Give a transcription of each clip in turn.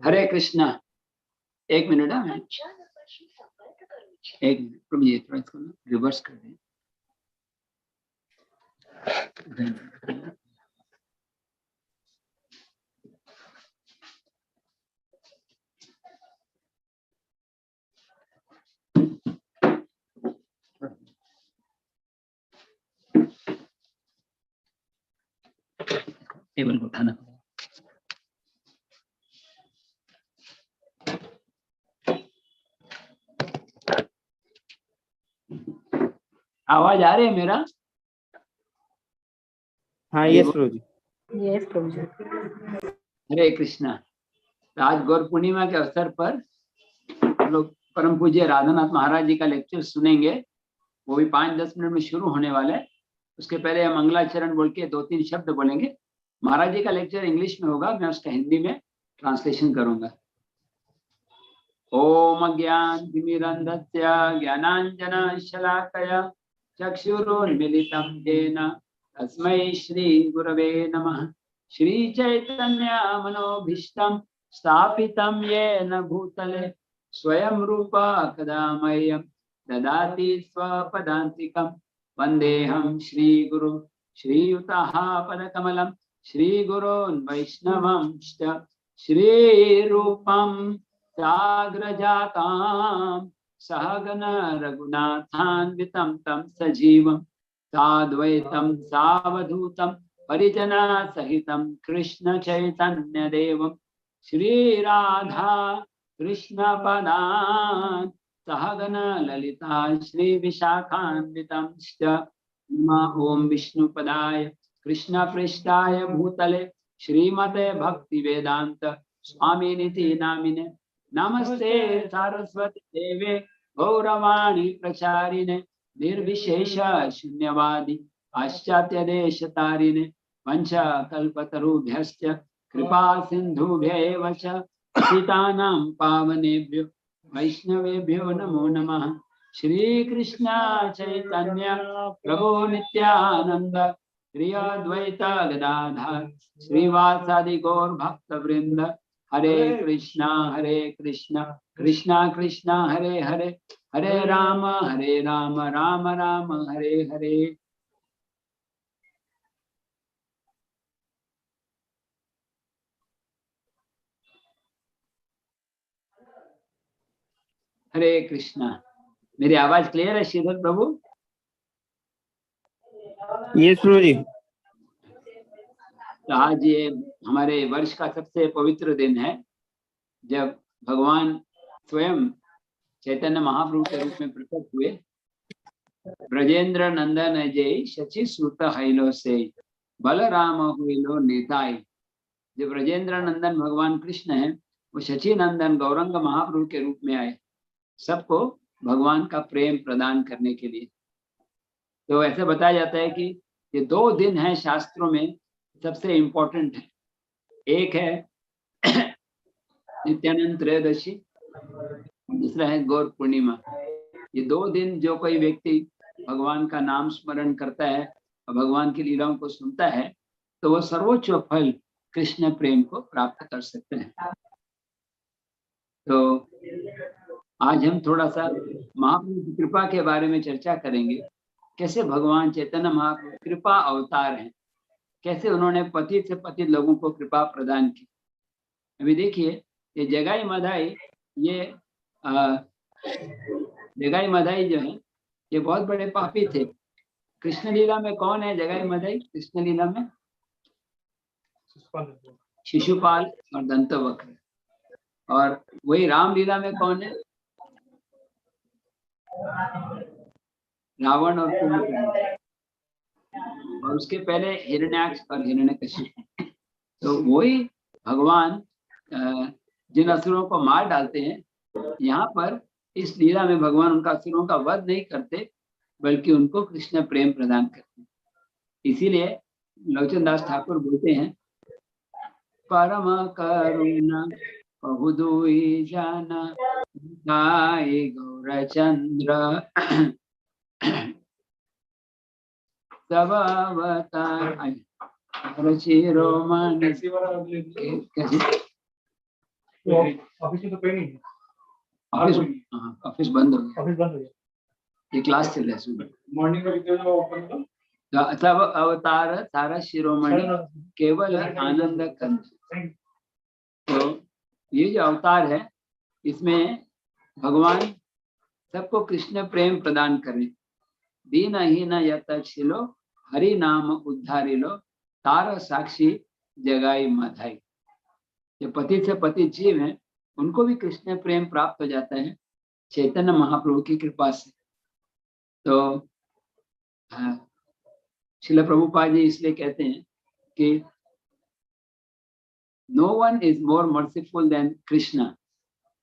हरे कृष्णा। एक मिनट है, एक मिनट प्रभु जी, थोड़ा इसको रिवर्स कर दें। टेबल को उठाना पड़ेगा। आवाज आ रही है मेरा? हाँ, यस प्रभु जी। यस प्रभु जी। हरे कृष्णा। आज गौर पूर्णिमा के अवसर पर हम लोग परम पूज्य राधानाथ महाराज जी का लेक्चर सुनेंगे। वो भी 5-10 मिनट में शुरू होने वाला है। उसके पहले हम मंगलाचरण बोल के 2-3 शब्द बोलेंगे। महाराज जी का लेक्चर इंग्लिश में होगा, मैं उसका हिंदी में ट्रांसलेशन करूंगा। ओम अज्ञानतिमिरन्धस्य ज्ञानाञ्जनशलाकया चक्षुरुन्मीलितं येन तस्मै श्रीगुरवे नमः। श्रीचैतन्यमनोभीष्टं स्थापितं येन भूतले स्वयं रूपा कदा मह्यं ददाति स्वपदान्तिकं। वन्देऽहं श्रीगुरु श्रीयुताः पदकमलं श्रीगुरोन् वैष्णवंश्च श्रीरूपं साग्रजातां सहगण रघुनाथान्वितं तं सजीवं साद्वैतं सावधूतं परिजना सहितं कृष्ण चैतन्य देवं श्रीराधा कृष्ण पदान् सहगण ललिता श्री विशाखान्वितं ओम विष्णुपदाय कृष्ण पृष्ठाय भूतले श्रीमते भक्ति वेदांत स्वामी निति नामिने नमस्ते सारस्वती देवे गौरवाणी प्रचारिणे निर्विशेष शून्यवादी पाश्चात्य देश तारिणे पंचकल्पतरुभ्यश्च कृपा सिन्धुभ्यैव च पतितानां पावनेभ्यो वैष्णवेभ्यो नमो नमः। श्री कृष्ण चैतन्य प्रभु नित्यानंद श्री अद्वैत गदाधर श्रीवासादि गौर भक्त वृंद हरे कृष्णा कृष्णा कृष्णा हरे हरे हरे राम राम राम हरे हरे। हरे कृष्णा। मेरी आवाज क्लियर है श्रीधर प्रभु? यस प्रभु जी। तो आज ये हमारे वर्ष का सबसे पवित्र दिन है, जब भगवान स्वयं चैतन्य महाप्रभु के रूप में प्रकट हुए। ब्रजेंद्र नंदन जय शचि सुत हैलो से बलराम हुइलो नेताई। जो ब्रजेंद्र नंदन भगवान कृष्ण है, वो शचि नंदन गौरंग महाप्रभु के रूप में आए, सबको भगवान का प्रेम प्रदान करने के लिए। तो ऐसे बताया जाता है कि ये 2 दिन हैं शास्त्रों में सबसे इम्पोर्टेंट है। एक है नित्यानंद त्रयोदशी, दूसरा है गौर पूर्णिमा। ये 2 दिन जो कोई व्यक्ति भगवान का नाम स्मरण करता है और भगवान की लीलाओं को सुनता है, तो वो सर्वोच्च फल कृष्ण प्रेम को प्राप्त कर सकते हैं। तो आज हम थोड़ा सा महाप्रभु की कृपा के बारे में चर्चा करेंगे। कैसे भगवान चैतन्य महाप्रभु कृपा अवतार हैं, कैसे उन्होंने पतित से पतित लोगों को कृपा प्रदान की। अभी देखिए, ये जगाई मधाई, ये जगाई मधाई जो है, ये बहुत बड़े पापी थे। कृष्ण लीला में कौन है जगाई मधाई? कृष्ण लीला में शिशुपाल और दंतवक्र। और वही राम लीला में कौन है? रावण और कुंभकर्ण। और उसके पहले हिरण्याक्ष और हिरण्यकशिपु। तो वही भगवान जिन असुरों को मार डालते हैं, यहाँ पर इस लीला में भगवान उनका असुरों का वध नहीं करते, बल्कि उनको कृष्ण प्रेम प्रदान करते हैं। इसीलिए लोचन दास ठाकुर बोलते हैं, परम करुणा बहुदुई जाना गौरचंद्र सब अवतार शिरोमणि। ऑफिस में तो कोई नहीं है। ऑफिस बंद हो गया, ऑफिस बंद हो गया। ये क्लास चल रहा है सुबह। मॉर्निंग में कितने बजे ओपन होगा? तब अवतार सारा शिरोमणि केवल आनंद कंद। तो ये जो अवतार है इसमें भगवान सबको कृष्ण प्रेम प्रदान करें। दीन हीन यतशिलो हरि नाम उद्धारिलो तार साक्षी जगाई माधाई। जो पति से पति जीव हैं उनको भी कृष्ण प्रेम प्राप्त हो जाता है चैतन्य महाप्रभु की कृपा से। तो श्रील प्रभुपाद जी इसलिए कहते हैं कि no one is more merciful than Krishna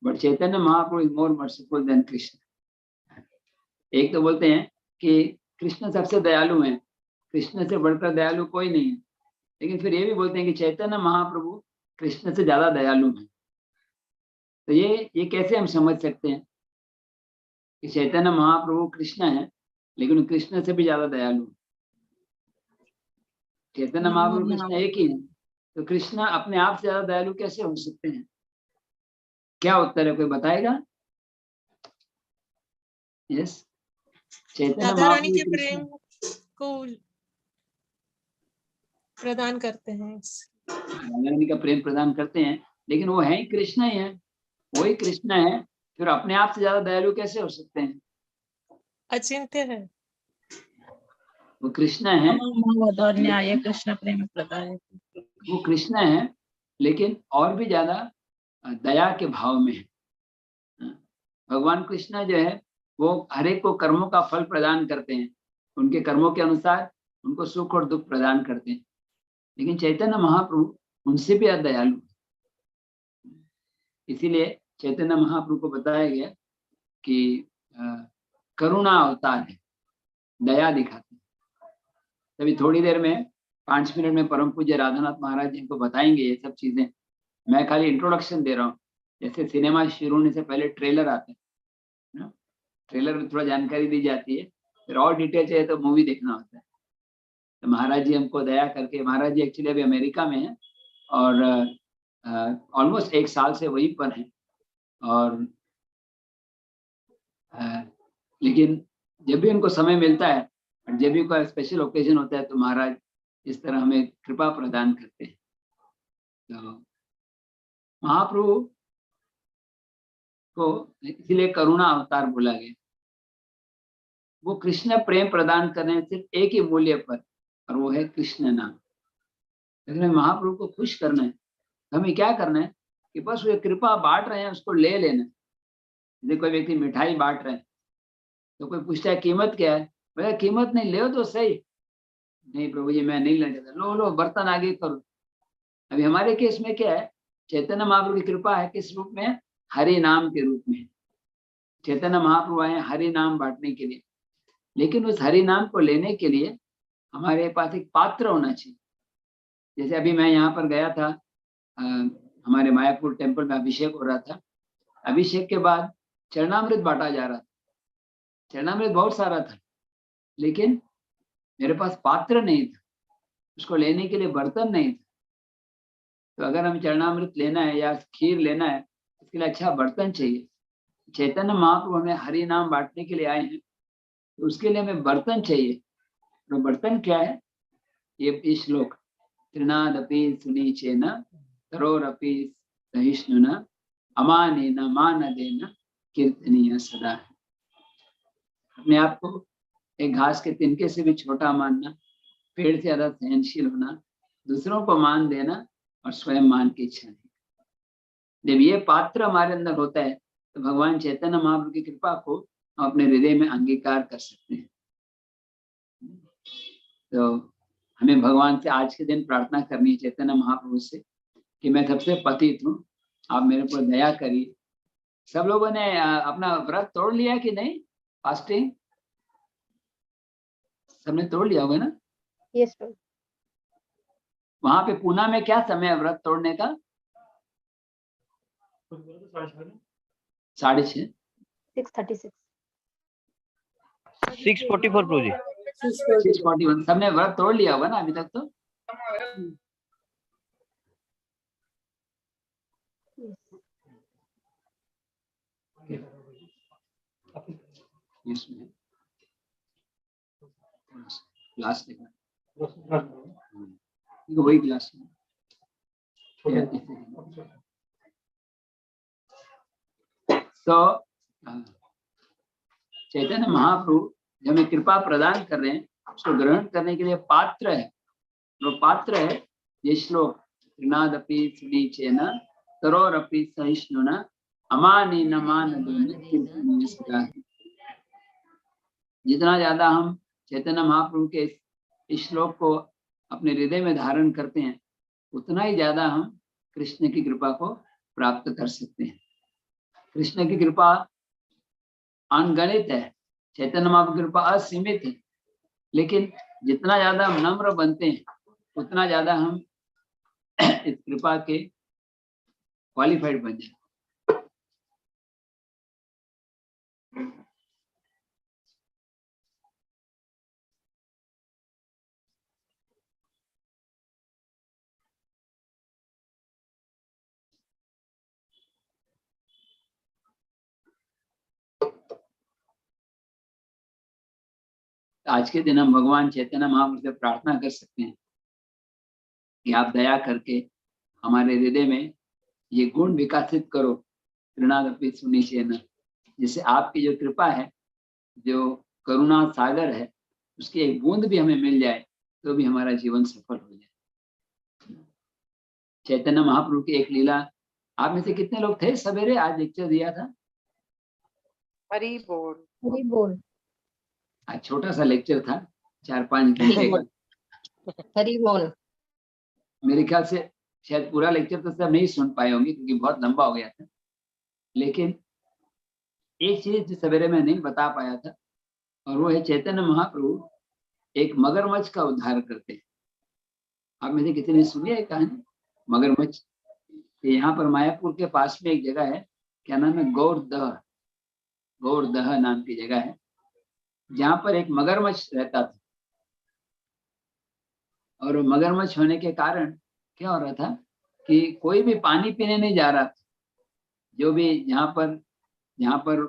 but Chaitanya Mahaprabhu is more merciful than Krishna. एक तो बोलते हैं कि कृष्ण सबसे दयालु हैं, कृष्ण से बढ़कर दयालु कोई नहीं है, लेकिन फिर ये भी बोलते हैं कि चैतन्य महाप्रभु कृष्ण से ज्यादा दयालु हैं। तो ये कैसे हम समझ सकते हैं कि चैतन्य महाप्रभु कृष्ण है लेकिन कृष्ण से भी ज्यादा दयालु। चैतन्य महाप्रभु कृष्ण एक ही है, तो कृष्ण अपने आप से ज्यादा दयालु कैसे हो सकते हैं? क्या उत्तर है, कोई बताएगा? यस, चैतन्य राधा रानी के महाप्रभु प्रेम को प्रदान करते हैं। राधा रानी का प्रेम प्रदान करते हैं, लेकिन वो है ही कृष्ण ही है, वही कृष्ण है, फिर अपने आप से ज्यादा दयालु कैसे हो सकते हैं? अचिंत्य है, वो कृष्ण है, न्याय कृष्ण प्रेम प्रदान। वो कृष्ण है लेकिन और भी ज्यादा दया के भाव में है। भगवान कृष्ण जो है वो हर एक को कर्मों का फल प्रदान करते हैं, उनके कर्मों के अनुसार उनको सुख और दुख प्रदान करते हैं, लेकिन चैतन्य महाप्रभु उनसे भी दयालु। इसीलिए चैतन्य महाप्रभु को बताया गया कि करुणा अवतार है, दया दिखाते हैं। तभी थोड़ी देर में 5 मिनट में परम पूज्य राधानाथ महाराज जी को बताएंगे ये सब चीजें। मैं खाली इंट्रोडक्शन दे रहा हूँ, जैसे सिनेमा शुरू होने से पहले ट्रेलर आता है ना, ट्रेलर में थोड़ा जानकारी दी जाती है, फिर और डिटेल चाहिए तो मूवी देखना होता है। तो महाराज जी हमको दया करके, महाराज जी एक्चुअली अभी अमेरिका में हैं और ऑलमोस्ट 1 साल से वहीं पर हैं, और लेकिन जब भी उनको समय मिलता है और जब भी कोई स्पेशल ओकेजन होता है तो महाराज इस तरह हमें कृपा प्रदान करते हैं। तो महाप्रभु को इसीलिए करुणा अवतार बोला गया। वो कृष्ण प्रेम प्रदान करने सिर्फ एक ही मूल्य पर, और वो है कृष्ण नाम। लेकिन महाप्रभु को खुश करना है तो हमें क्या करना है कि बस वो कृपा बांट रहे हैं उसको ले लेना। जैसे कोई व्यक्ति मिठाई बांट रहे हैं तो कोई पूछता है कीमत क्या है, भैया कीमत नहीं, ले तो सही। नहीं प्रभु जी मैं नहीं लेना चाहता, लो लो बर्तन आगे करो। अभी हमारे केस में क्या है, चैतन्य महाप्रभु की कृपा है किस रूप में? हरि नाम के रूप में। चैतन्य महाप्रभु आए हरि नाम बांटने के लिए, लेकिन उस हरि नाम को लेने के लिए हमारे पास एक पात्र होना चाहिए। जैसे अभी मैं यहाँ पर गया था, हमारे मायापुर टेम्पल में अभिषेक हो रहा था। अभिषेक के बाद चरणामृत बांटा जा रहा था, चरणामृत बहुत सारा था, लेकिन मेरे पास पात्र नहीं था, उसको लेने के लिए बर्तन नहीं था। तो अगर हम चरणामृत लेना है या खीर लेना है, इसके लिए अच्छा बर्तन चाहिए। चैतन्य महाप्रभु हमें हरि नाम बांटने के लिए आए हैं, तो उसके लिए हमें बर्तन चाहिए। तो बर्तन क्या है? ये श्लोक, त्रिनादपि सुनीचेन तरोरपि सहिष्णुना अमानेन मानदेन कीर्तनीय सदा। अपने आप को एक घास के तिनके से भी छोटा मानना, पेड़ से ज्यादा सहनशील होना, दूसरों को मान देना और स्वयं मान की इच्छा नहीं। जब ये पात्र हमारे अंदर होता है तो भगवान चैतन्य महाप्रभु की कृपा को हम अपने हृदय में अंगीकार कर सकते हैं। तो हमें भगवान से आज के दिन प्रार्थना करनी है, चैतन्य महाप्रभु से, कि मैं सबसे पतित हूँ, आप मेरे पर दया करिए। सब लोगों ने अपना व्रत तोड़ लिया कि नहीं? फास्टिंग सबने तोड़ लिया होगा ना? यस प्रभु। वहां पे पूना में क्या समय है व्रत तोड़ने का? 6:30। 6:36। 6:44 प्रभु जी। 6:41। सबने व्रत तोड़ लिया होगा ना अभी तक तो? इसमें ग्लास देखना, वही ग्लास तो चैतन्य महाप्रभु जो हमें कृपा प्रदान कर रहे हैं, उसको ग्रहण करने के लिए पात्र है। वो पात्र है ये श्लोक, त्रिनादपि सुनीचेन तरोरपि सहिष्णुना अमानी नमान। जितना ज्यादा हम चैतन्य महाप्रभु के इस श्लोक को अपने हृदय में धारण करते हैं, उतना ही ज्यादा हम कृष्ण की कृपा को प्राप्त कर सकते हैं। कृष्ण की कृपा अनगणित है, चैतन्य महाप्रभु की कृपा असीमित है, लेकिन जितना ज्यादा हम नम्र बनते हैं, उतना ज्यादा हम इस कृपा के क्वालिफाइड बन जाते। आज के दिन हम भगवान चैतन्य महाप्रभु से प्रार्थना कर सकते हैं कि आप दया करके हमारे हृदय में ये गुण विकसित करो, त्रिनादपि सुनीचेन, जिससे आपकी जो कृपा है, जो करुणा सागर है, उसकी एक बूंद भी हमें मिल जाए तो भी हमारा जीवन सफल हो जाए। चैतन्य महाप्रभु की एक लीला, आप में से कितने लोग थे सवेरे आज लेक्चर दिया था? हरि बोल। हरि बोल। आज छोटा सा लेक्चर था, 4-5 घंटे का। हरि बोल। मेरे ख्याल से शायद पूरा लेक्चर तो सब नहीं सुन पाए होंगे क्योंकि बहुत लंबा हो गया था, लेकिन एक चीज सवेरे में नहीं बता पाया था, और वो है चैतन्य महाप्रभु एक मगरमच्छ का उद्धार करते हैं। आप में से किसी ने सुनी है कहानी मगरमच्छ? यहाँ पर मायापुर के पास में एक जगह है, क्या नाम है, गौरदह नाम की जगह है, जहाँ पर एक मगरमच्छ रहता था। और मगरमच्छ होने के कारण क्या हो रहा था कि कोई भी पानी पीने नहीं जा रहा था। जो भी जहाँ पर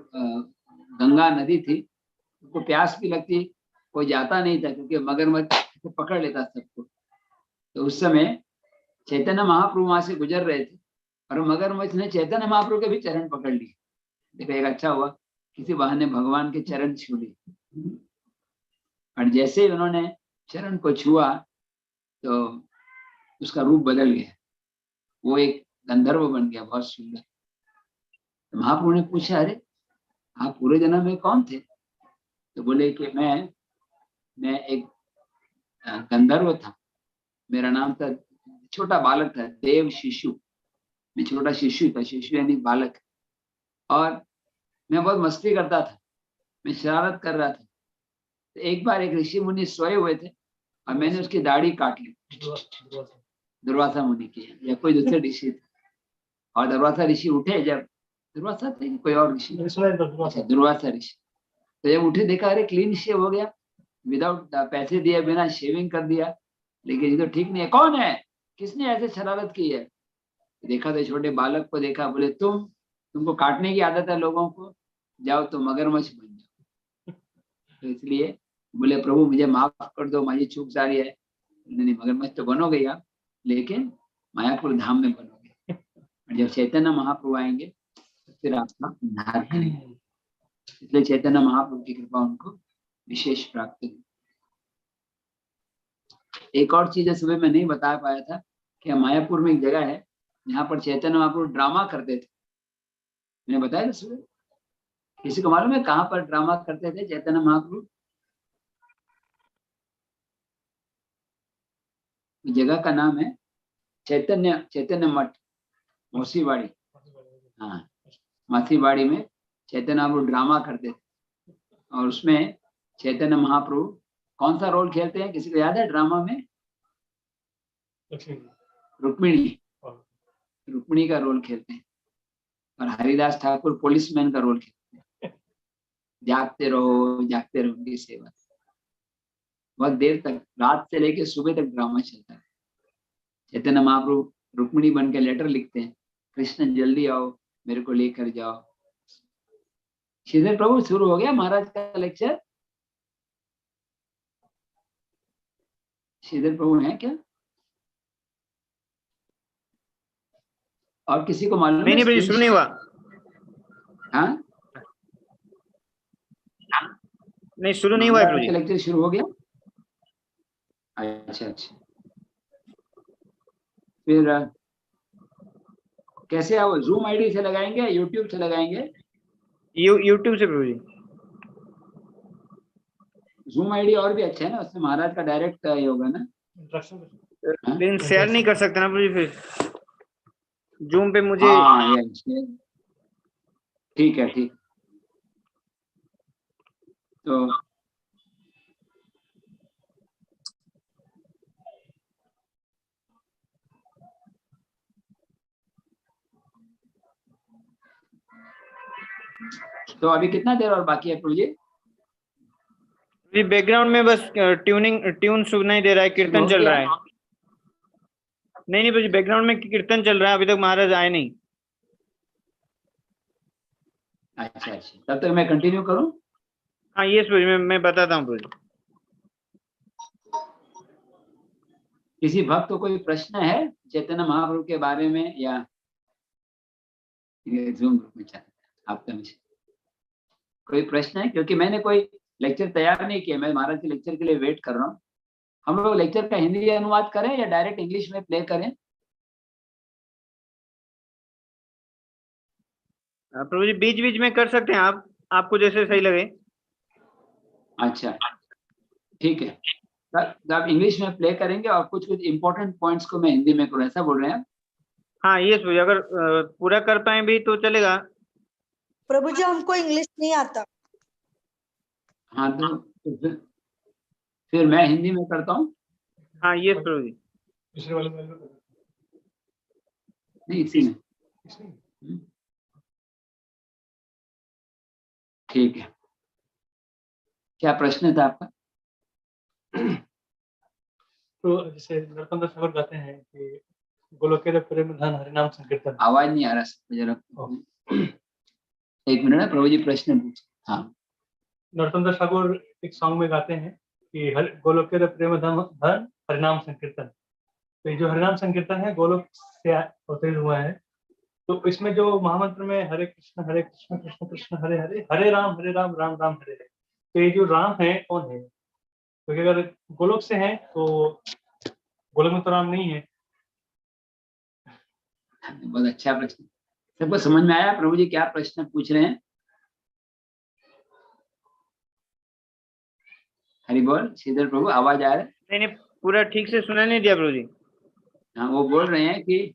गंगा नदी थी, उसको प्यास भी लगती, कोई जाता नहीं था क्योंकि मगरमच्छ पकड़ लेता सबको। तो उस समय चैतन्य महाप्रभु वहां से गुजर रहे थे और मगरमच्छ ने चैतन्य महाप्रभु के भी चरण पकड़ लिए। देखो एक अच्छा हुआ, किसी बहाने भगवान के चरण छू लिए। और जैसे ही उन्होंने चरण को छुआ तो उसका रूप बदल गया, वो एक गंधर्व बन गया, बहुत सुंदर। तो महाप्रभु ने पूछा, अरे आप पूरे जन्म में कौन थे? तो बोले कि मैं एक गंधर्व था, मेरा नाम था, छोटा बालक था, देव शिशु। मैं छोटा शिशु था, शिशु यानी बालक, और मैं बहुत मस्ती करता था, मैं शरारत कर रहा था। तो एक बार एक ऋषि मुनि सोए हुए थे और मैंने उसकी दाढ़ी काट ली, दुर्वासा मुनि की या कोई दूसरे ऋषि थे। और दुर्वासा ऋषि उठे, जब दुर्वासा थे कोई और ऋषि, दुर्वासा ऋषि, तो जब उठे देखा अरे क्लीन शेव हो गया, विदाउट पैसे दिए बिना शेविंग कर दिया, लेकिन ये तो ठीक नहीं है, कौन है, किसने ऐसे शरारत की है? देखा तो छोटे बालक को देखा, बोले तुमको काटने की आदत है लोगों को, जाओ तो मगरमच्छ बन जाओ। तो इसलिए बोले प्रभु मुझे माफ कर दो, मेरी चूक सारी है। नहीं, मगरमच्छ तो बनोगे आप, लेकिन मायापुर धाम में बनोगे। और जब चैतन्य महाप्रभु आएंगे तो फिर आपका उद्धार करेंगे। इसलिए चैतन्य महाप्रभु की कृपा उनको विशेष प्राप्त हुई। एक और चीज सुबह मैं नहीं बता पाया था कि मायापुर में एक जगह है जहाँ पर चैतन्य महाप्रभु ड्रामा करते थे। मैंने बताया था सुबह, किसी को मालूम है कहाँ पर ड्रामा करते थे चैतन्य महाप्रभु? जगह का नाम है चैतन्य मठ, मौसीवाड़ी। हाँ, मासीवाड़ी में चैतन्य महाप्रभु ड्रामा करते थे, और उसमें चैतन्य महाप्रभु कौन सा रोल खेलते हैं, किसी को याद है ड्रामा में? रुक्मिणी का रोल खेलते हैं, और हरिदास ठाकुर पुलिसमैन का रोल खेलते हैं। जागते रहो की सेवा। बहुत देर तक, रात से लेके सुबह तक ड्रामा चलता है। चैतन्य महाप्रभु रुक्मिणी बन के लेटर लिखते हैं, कृष्ण जल्दी आओ, मेरे को लेकर जाओ। श्रीधर प्रभु शुरू हो गया महाराज का लेक्चर? श्रीधर प्रभु है क्या? और किसी को मालूम है? नहीं प्रभु जी, शुरू नहीं हुआ। हाँ, नहीं शुरू नहीं हुआ है प्रभु जी। लेक्चर शुरू हो गया? अच्छा अच्छा। फिर कैसे आओ? जूम आईडी से लगाएंगे या यूट्यूब से लगाएंगे? यूट्यूब से प्रभु जी। जूम आईडी और भी अच्छा है ना, उसमें महाराज का डायरेक्ट ये होगा ना। हाँ? लेकिन शेयर नहीं कर सकते ना प्रभु जी, फिर जूम पे मुझे। हाँ ठीक है, ठीक। तो अभी कितना देर और बाकी है प्रभु जी? बैकग्राउंड में बस ट्यून सुनाई दे रहा है, कीर्तन चल रहा है। नहीं प्रभु जी, बैकग्राउंड में कीर्तन चल रहा है, अभी तक महाराज आए नहीं। अच्छा अच्छा, तब तक मैं कंटिन्यू करूं? हाँ यस प्रभु जी, मैं बताता हूँ प्रभु जी। किसी भक्त को कोई प्रश्न है चैतन्य महाप्रभु के बारे में, या जूम ग्रुप में आपका मिशन कोई प्रश्न है? क्योंकि मैंने कोई लेक्चर तैयार नहीं किया, मैं महाराज के लेक्चर के लिए वेट कर रहा हूँ। हम लोग लेक्चर का हिंदी अनुवाद करें या डायरेक्ट इंग्लिश में प्ले करें? प्रभु जी बीच बीच में कर सकते हैं आप, आपको जैसे सही लगे। अच्छा ठीक है, तब आप इंग्लिश में प्ले करेंगे और कुछ कुछ इंपॉर्टेंट पॉइंट्स को मैं हिंदी में करूँ, ऐसा बोल रहे हैं? हाँ ये प्रभु जी, अगर पूरा कर पाए भी तो चलेगा। प्रभु जी हमको इंग्लिश नहीं आता। हाँ तो फिर मैं हिंदी में करता हूँ। हाँ ये प्रभु जी। दूसरे वाले में नहीं, इसी में। ठीक है, क्या प्रश्न था आपका? तो जैसे नरोत्तम दास ठाकुर गाते हैं कि गोलोकेर प्रेम धन हरिनाम संकीर्तन। आवाज नहीं आ रहा जरा, एक मिनट ना प्रभु जी, प्रश्न पूछ। हाँ, नरोत्तम दास ठाकुर एक सॉन्ग में गाते हैं कि गोलोकेर प्रेम धन हरिनाम संकीर्तन। तो ये जो हरिनाम संकीर्तन है गोलोक से अवतरित हुआ है। तो इसमें जो महामंत्र में हरे कृष्ण कृष्ण कृष्ण हरे हरे, हरे राम राम राम हरे हरे, तो ये जो राम है कौन है? क्योंकि अगर गोलोक से है तो गोलोक में तो राम नहीं है। बहुत अच्छा प्रश्न, सबको समझ में आया प्रभु जी क्या प्रश्न पूछ रहे हैं? हरि बोल। श्रीधर प्रभु आवाज आ रहा है? नहीं पूरा ठीक से सुना नहीं दिया प्रभु जी। हाँ, वो बोल रहे हैं कि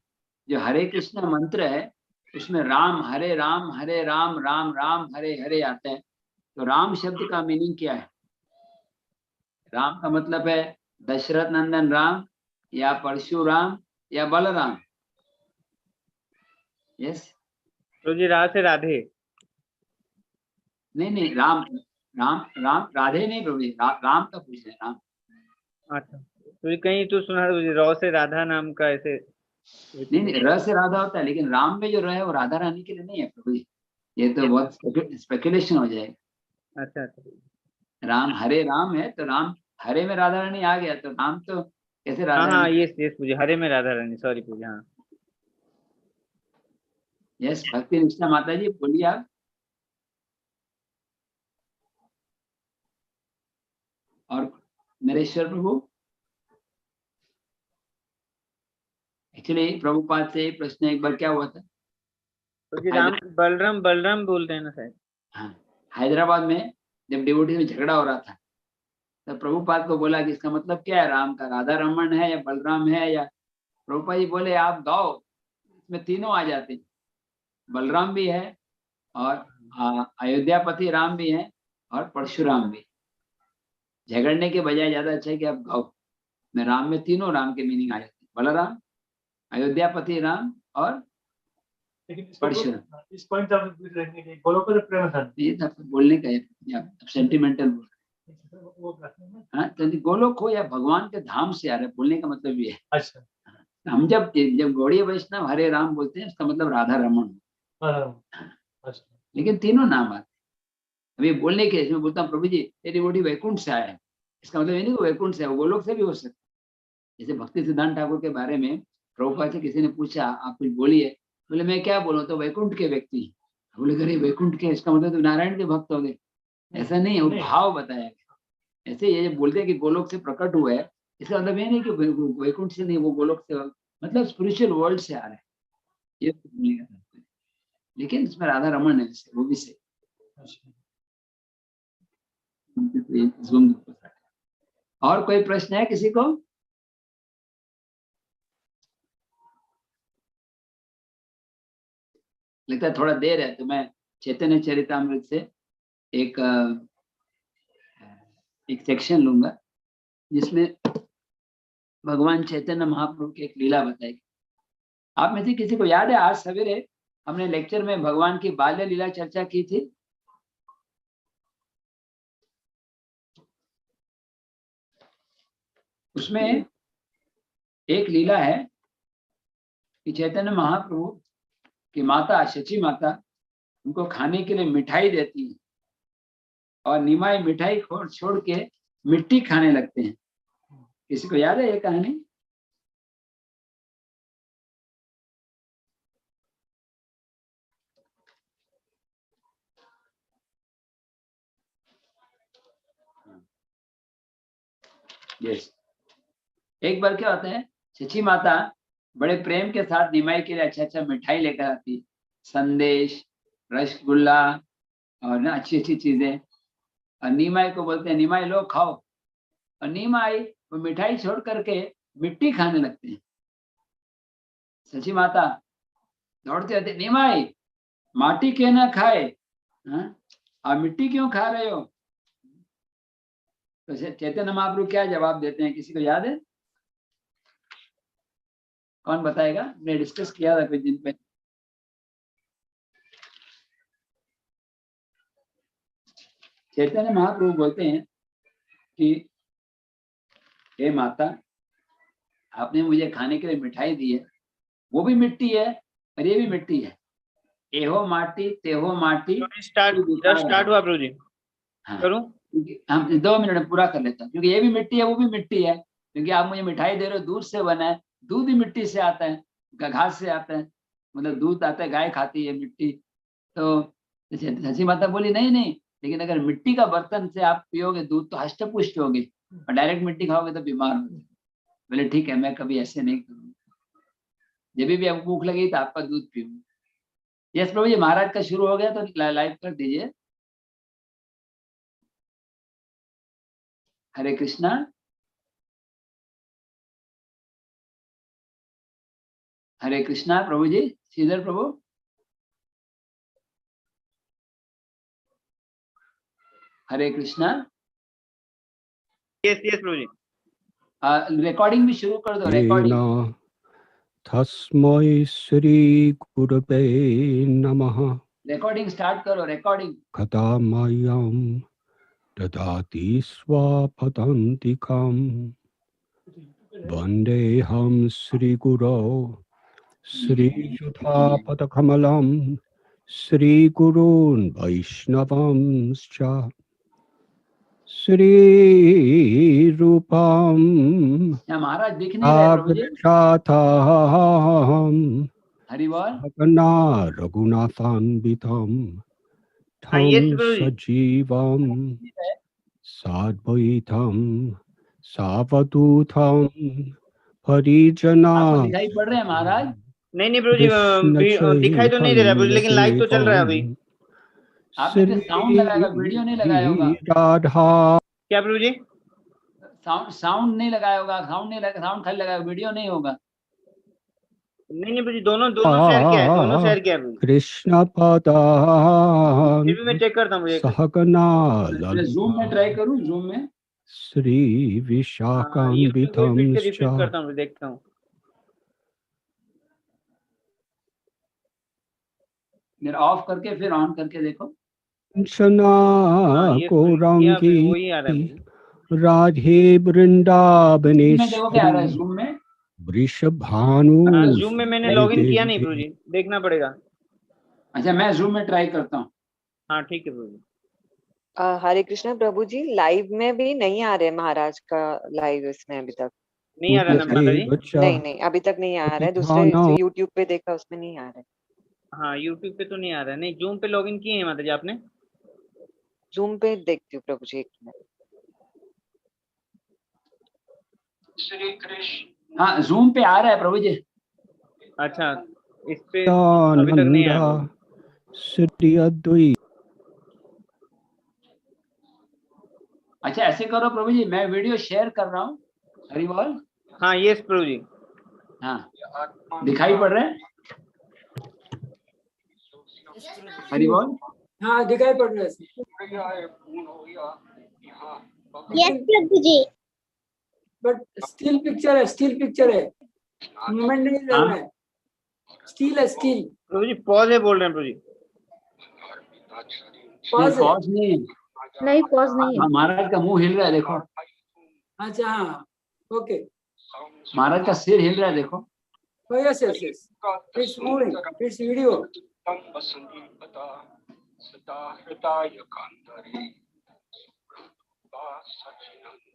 जो हरे कृष्ण मंत्र है उसमें राम राम राम राम हरे हरे आते हैं। तो राम शब्द का मीनिंग क्या है? राम का मतलब है दशरथ नंदन राम, या परशुराम, या बलराम। यस प्रभु जी रा से राधे। नहीं, राम राम राम राधे नहीं प्रभु जी, राम का पूछ रहे हैं, राम। अच्छा प्रभु जी, कहीं तो सुना प्रभु जी रौ से राधा नाम का ऐसे। नहीं, र से राधा होता है, लेकिन राम में जो र है वो राधा रानी के लिए नहीं है प्रभु जी, ये तो बहुत स्पेकुलेशन हो जाएगा। अच्छा। राम है तो राम हरे में राधा रानी आ गया, तो राम तो कैसे राधा हाँ रानी? यस पूजी, हरे में राधा रानी, सॉरी पूजी। हाँ यस, भक्ति निष्ठा माता जी बोलिए आप। और नरेश्वर प्रभु, एक्चुअली प्रभुपाद से प्रश्न एक बार क्या हुआ था? तो जी राम बलराम बोलते हैं ना शायद। हाँ, हैदराबाद में जब डिवोटी में झगड़ा हो रहा था तो प्रभुपाद को बोला कि इसका मतलब क्या है, राम का राधा रमन है या बलराम है? या प्रभुपाद जी बोले आप गाओ, इसमें तीनों आ जाते हैं, बलराम भी है और अयोध्यापति राम भी है और परशुराम भी। झगड़ने के बजाय ज्यादा अच्छा है कि आप गाओ, में राम में तीनों राम के मीनिंग आ जाते हैं, बलराम, अयोध्यापति राम और परशुराम। इस पॉइंट आप देखने के गोलोकेर प्रेम धन ये था बोलने का है, सेंटिमेंटल बोल। हाँ, तो गोलोक हो या भगवान के धाम से आ रहे, बोलने का मतलब ये है। अच्छा, हम जब गौड़ीय वैष्णव हरे राम बोलते हैं उसका मतलब राधा रमन, अच्छा। लेकिन तीनों नाम आते अभी बोलने के इसमें बोलता हूँ प्रभु जी ये डिवोटी वैकुंठ से आया है, इसका मतलब ये नहीं कि वैकुंठ से है, वो गोलोक से भी हो सकता है। जैसे भक्ति सिद्धांत ठाकुर के बारे में प्रभुपाद से किसी ने पूछा आप कुछ बोलिए, बोले मैं क्या बोलूं, तो वैकुंठ के व्यक्ति। बोले अरे वैकुंठ के, इसका मतलब तो नारायण के भक्त हो गए। ऐसा नहीं है, वो भाव बताया गया। ऐसे ये बोलते हैं कि गोलोक से प्रकट हुआ है, इसका मतलब ये नहीं कि वैकुंठ से नहीं, वो गोलोक से, मतलब स्पिरिचुअल वर्ल्ड से आ रहा है, ये बोलने का तात्पर्य। लेकिन इसमें राधा रमन है, वो भी से और कोई प्रश्न है किसी को? लगता है थोड़ा देर है, तो मैं चैतन्य चरितामृत से एक सेक्शन लूंगा जिसमें भगवान चैतन्य महाप्रभु की एक लीला बताएगी। आप में से किसी को याद है आज सवेरे हमने लेक्चर में भगवान की बाल्य लीला चर्चा की थी? उसमें एक लीला है कि चैतन्य महाप्रभु की माता शची माता उनको खाने के लिए मिठाई देती है और निमाई मिठाई छोड़ के मिट्टी खाने लगते हैं। किसी को याद है ये कहानी? यस। एक बार क्या होता है, शची माता बड़े प्रेम के साथ निमाई के लिए अच्छा अच्छा मिठाई लेकर आती, संदेश, रसगुल्ला और ना अच्छी अच्छी चीजें, और निमाई को बोलते हैं निमाई लो खाओ, और निमाई वो मिठाई छोड़ करके मिट्टी खाने लगते हैं। शची माता दौड़ते रहते, निमाई माटी के ना खाए, आप मिट्टी क्यों खा रहे हो? तो चैतन्य महाप्रभु क्या जवाब देते हैं, किसी को याद है? कौन बताएगा? हमने डिस्कस किया था कुछ दिन पहले। चैतन्य महाप्रभु बोलते हैं कि हे माता, आपने मुझे खाने के लिए मिठाई दी है, वो भी मिट्टी है और ये भी मिट्टी है, एहो माटी तेहो माटी। स्टार्ट हुआ प्रभु जी। हाँ, करूं? हम 2 मिनट में पूरा कर लेता हूँ, क्योंकि ये भी मिट्टी है वो भी मिट्टी है, क्योंकि आप मुझे मिठाई दे रहे हो दूध से बना है, दूध भी मिट्टी से आता है, घास से आता है, मतलब दूध आता है, गाय खाती है मिट्टी। तो शची माता बोली नहीं नहीं, लेकिन अगर मिट्टी का बर्तन से आप पियोगे दूध तो हष्ट पुष्ट होगे, और डायरेक्ट मिट्टी खाओगे तो बीमार हो जाओगे। बोले ठीक है, मैं कभी ऐसे नहीं करूँगा, जब भी आपको भूख लगी तो आपका दूध पीऊंगा। यस प्रभु जी, महाराज का शुरू हो गया तो लाइव कर दीजिए। हरे कृष्णा। हरे कृष्णा प्रभु जी, श्रीधर प्रभु। हरे कृष्णा। यस यस प्रभु जी। रिकॉर्डिंग भी शुरू कर दो, रिकॉर्डिंग। तस्मै श्री गुरवे नमः। रिकॉर्डिंग स्टार्ट करो, रिकॉर्डिंग। कथामयं ददाति स्वापदान्तिकं वन्देऽहं श्रीगुरौ श्रीयुतापदकमलं श्रीगुरून् वैष्णवंश्च श्रीरूपं महाराज दिख नहीं रहे प्रभु जी। हरि बोल। भगना रघुनाथान्वितं तं सजीवं साद्वैतं सावधूतं परिजना। आपको दिखाई पड़ रहे हैं महाराज? नहीं प्रभु जी, दिखाई तो नहीं दे रहा प्रभु जी, लेकिन लाइव तो चल रहा है अभी। आपने साउंड लगाया, वीडियो नहीं लगाया होगा क्या प्रभु जी? साउंड नहीं लगाया होगा, साउंड खाली लगाया, वीडियो नहीं होगा। नहीं प्रभु जी, दोनों शेयर किया है, दोनों शेयर किया है। कृष्ण पदा मैं चेक करता हूँ। सहगना जूम में ट्राई करूँ, जूम में श्री विशाखान्वितं करता हूँ, देखता हूँ। मेरा ऑफ करके फिर ऑन करके देखो। गौरांगी राधे वृंदावनेश्वरी जूम में वृषभानु। जूम में मैंने लॉगिन किया नहीं प्रभु जी, देखना पड़ेगा। अच्छा मैं जूम में ट्राई करता हूँ। हाँ ठीक है प्रभु जी। हरे कृष्ण प्रभु जी, लाइव में भी नहीं आ रहे महाराज का लाइव इसमें अभी तक। नहीं आ रहा ना माता जी? नहीं नहीं, अभी तक नहीं आ रहा है। दूसरे यूट्यूब पे देखा, उसमें नहीं आ रहा है। हाँ, यूट्यूब पे तो नहीं आ रहा है। नहीं, जूम पे लॉगिन किए हैं माता जी आपने? जूम पे देखती हूँ प्रभु जी, एक मिनट। श्री कृष्ण। हाँ, जूम पे आ रहा है प्रभु जी। अच्छा, इस पे अभी तक नहीं आया। श्री अद्वैत। अच्छा, ऐसे करो प्रभु जी, मैं वीडियो शेयर कर रहा हूँ। हरि बोल। हाँ, यस प्रभु जी। हाँ, दिखाई पड़ रहा है? हरि बोल। हाँ, दिखाई पड़ रहा है। Yes Prabhu ji. But still picture है, स्टिल पिक्चर है, मूवमेंट नहीं लग रहा है। स्टिल है, स्टिल। प्रभु जी पॉज है बोल रहे हैं प्रभु जी। पॉज नहीं, नहीं पॉज नहीं है। महाराज का मुंह हिल रहा है, देखो। अच्छा, हाँ, ओके। महाराज का सिर हिल रहा है, देखो। Yes yes yes, it's moving, it's video.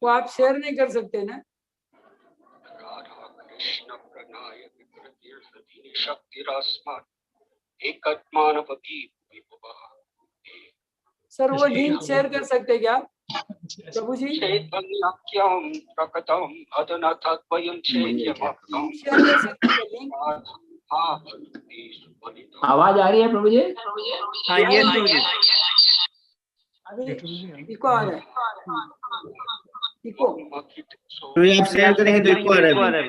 वो आप शेयर नहीं कर सकते ना? सर, वो लिंक शेयर कर सकते क्या प्रभु जी? शेयर कर सकते हैं लिंक? आवाज आ रही है प्रभु जी? हाँ, यस प्रभु जी। अभी इको आ रहा है। इको तो आप शेयर करेंगे तो इको आ रहा है।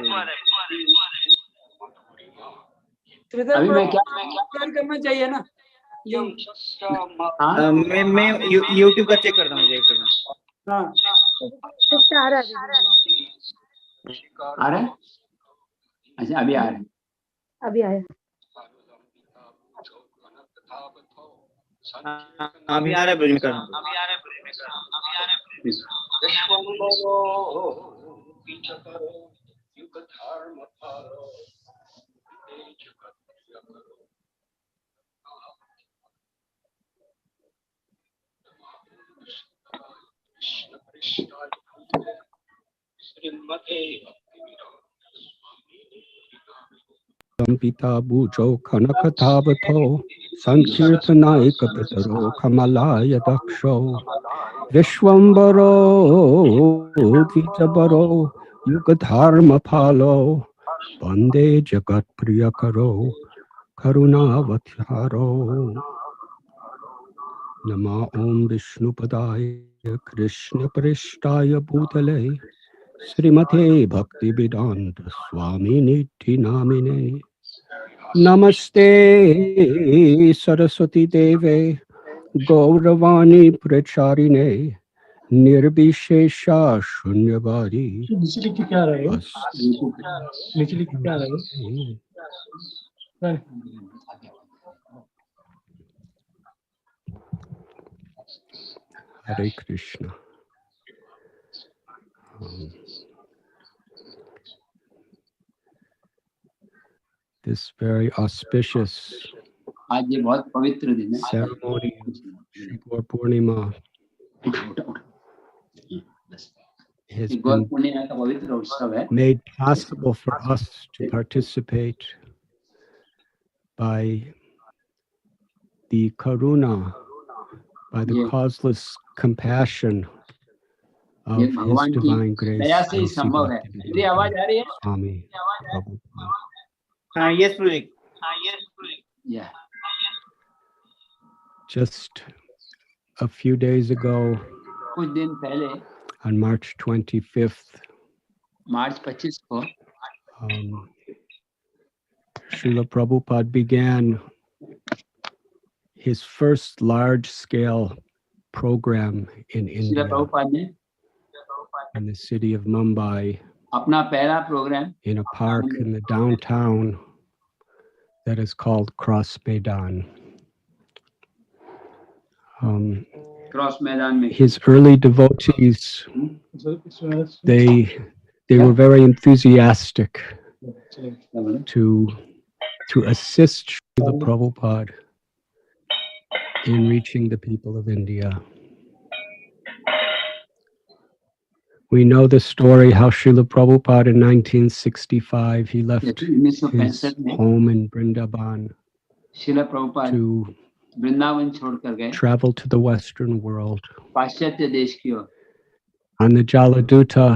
अभी मैं क्या शेयर करना चाहिए ना लिंक? मैं यूट्यूब का चेक करता हूँ, मुझे एक सेकंड। हाँ, आ रहा है, आ रहा है? अच्छा, अभी आ रहा है। अभी आया। अभी आ रहा है प्रभु जी, कर रहा हूँ। पिता भूजौ खनकथावथौ संकीर्तनायक पितरो कमलाय दक्षौ विश्वम्बरो द्विजबरो युगधर्मफलो वन्दे जगत्प्रियकरो करुणावतारो। नमः ओं विष्णुपदाय कृष्णप्रेष्ठाय भूतले श्रीमते भक्तिवेदांत स्वामिनिधि नामिने। नमस्ते सरस्वती देवे गौरवाणी प्रचारिणे निर्विशेषा शून्यवादी। नीचे लिख के क्या रहे हो? नीचे लिख के क्या रहे हो? Hare Krishna. This very auspicious आज ये बहुत पवित्र दिन है। ceremony of Shri Gaur Purnima has Gaur been पूर्णिमा का पवित्र उत्सव है। made possible for us to participate by the karuna, by the causeless compassion of His divine grace, मेरी आवाज आ रही है? Swami Prabhupada. हाँ, yes Prabhu ji. Yeah. Just a few days ago, कुछ दिन पहले, on March 25th, मार्च 25 को, Srila Prabhupada began his first large-scale program in India, in the city of Mumbai, अपना पहला programme in a park in the downtown that is called Cross Maidan. Cross मैदान में। His early devotees, they were very enthusiastic to assist Srila Prabhupada in reaching the people of India. We know the story how Srila Prabhupada in 1965, he left his 1965 में home in Vrindavan Shila Prabhupada to Vrindavan छोड़कर गए travel to the Western world. पाश्चात्य देश की ओर. On the Jaladuta,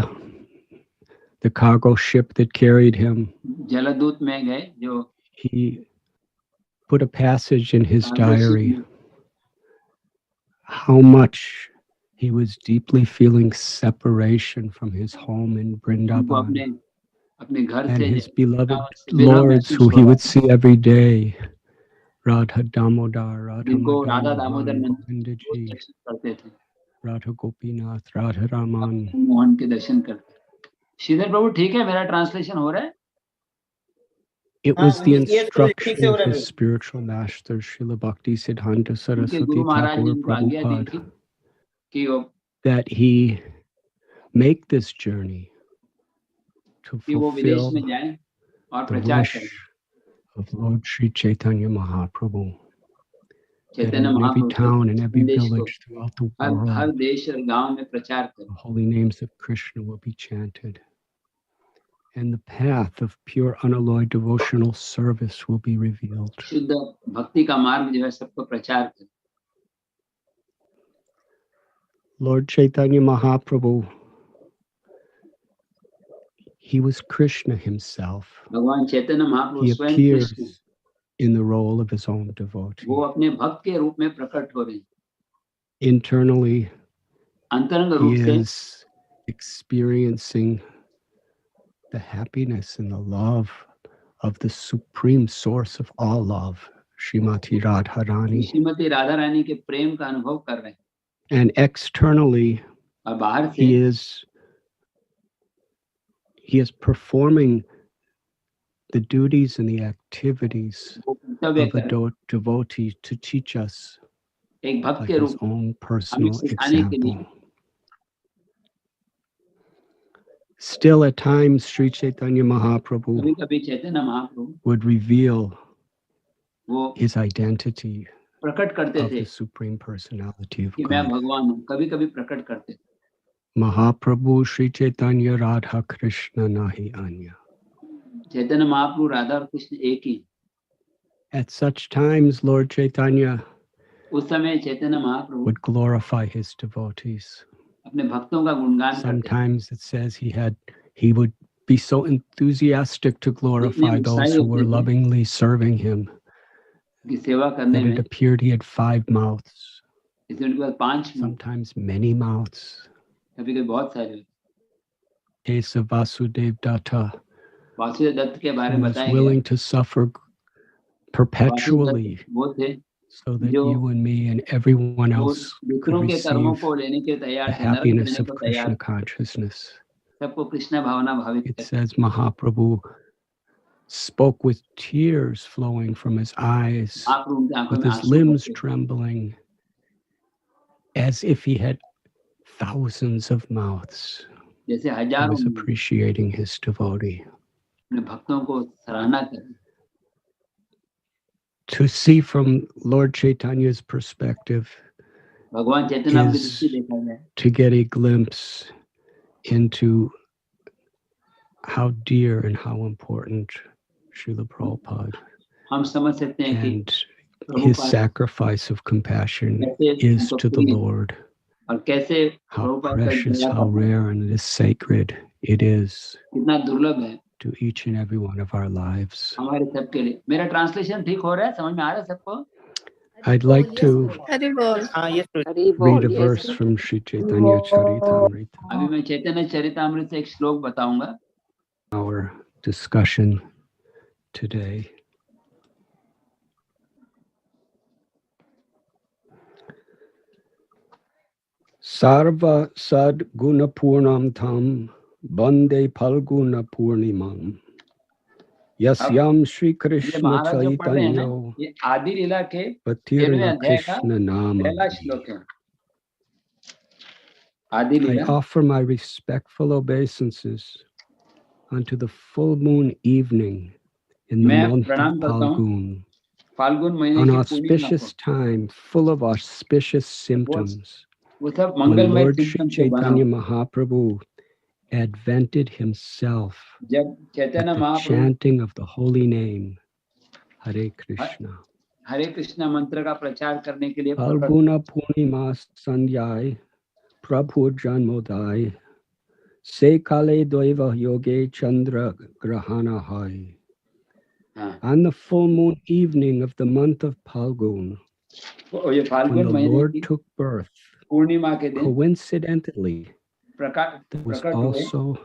the cargo ship that carried him, जलदूत में गए जो he put a passage in his diary how much he was deeply feeling separation from his home in Vrindavan and his beloved lords who he would see every day, Radha Damodar, Radha Madan, Govinda Ji, Radha Gopinath, Radha Raman. Mohan के दर्शन करते. श्रीधर प्रभु ठीक है, मेरा translation हो रहा है? It was the instruction of his spiritual master, Srila Bhakti Siddhanta Saraswati Thakur Prabhupada, that he make this journey to fulfill the wish of Lord Sri Chaitanya Mahaprabhu. That in every town and every village throughout the world, the holy names of Krishna will be chanted. And the path of pure unalloyed devotional service will be revealed. Lord Chaitanya Mahaprabhu, he was Krishna himself. He appears in the role of his own devotee. Internally, he is experiencing the happiness and the love of the supreme source of all love, Srimati Radharani. And externally, he is performing the duties and the activities of a devotee to teach us by his own personal example. Still at times, Sri Chaitanya Mahaprabhu would reveal his identity of the Supreme Personality of God. Mahaprabhu Sri Chaitanya Radha Krishna Nahi Anya. At such times, Lord Chaitanya would glorify his devotees. Sometimes it says he would be so enthusiastic to glorify those who were lovingly serving him that it appeared he had 5 mouths, sometimes many mouths. Case of Vasudev Datta, who was willing to suffer perpetually so that you and me and everyone else could receive the happiness of Krishna consciousness. It says Mahaprabhu spoke with tears flowing from his eyes, with his limbs trembling, as if he had thousands of mouths. He was appreciating his devotee. To see from Lord Chaitanya's perspective is to get a glimpse into how dear and how important Srila Prabhupada and his sacrifice of compassion is to the Lord. How precious, how rare, and sacred it is to each and every one of our lives. I'd like to read a verse from Sri Chaitanya Charitamrita. Our discussion today. Sarva sad guna purnam tam bande palguna purnimam yasyam Shri Krishna Chaitanya patirna Krishna nama. I offer my respectful obeisances unto the full moon evening in the month of Phalgun, an auspicious time full of auspicious symptoms, when Lord Sri Chaitanya Mahaprabhu advented himself जब with Chaitanya the Mahaprabhu chanting of the holy name, Hare Krishna. हरे कृष्ण मंत्र का प्रचार करने के लिए Falguna Purnima Sandhyai Prabhu Janmodai Se Kale Deva Yoge Chandra Grahana Hai. On the full moon evening of the month of Phalgun, when the Lord took birth, coincidentally, there was also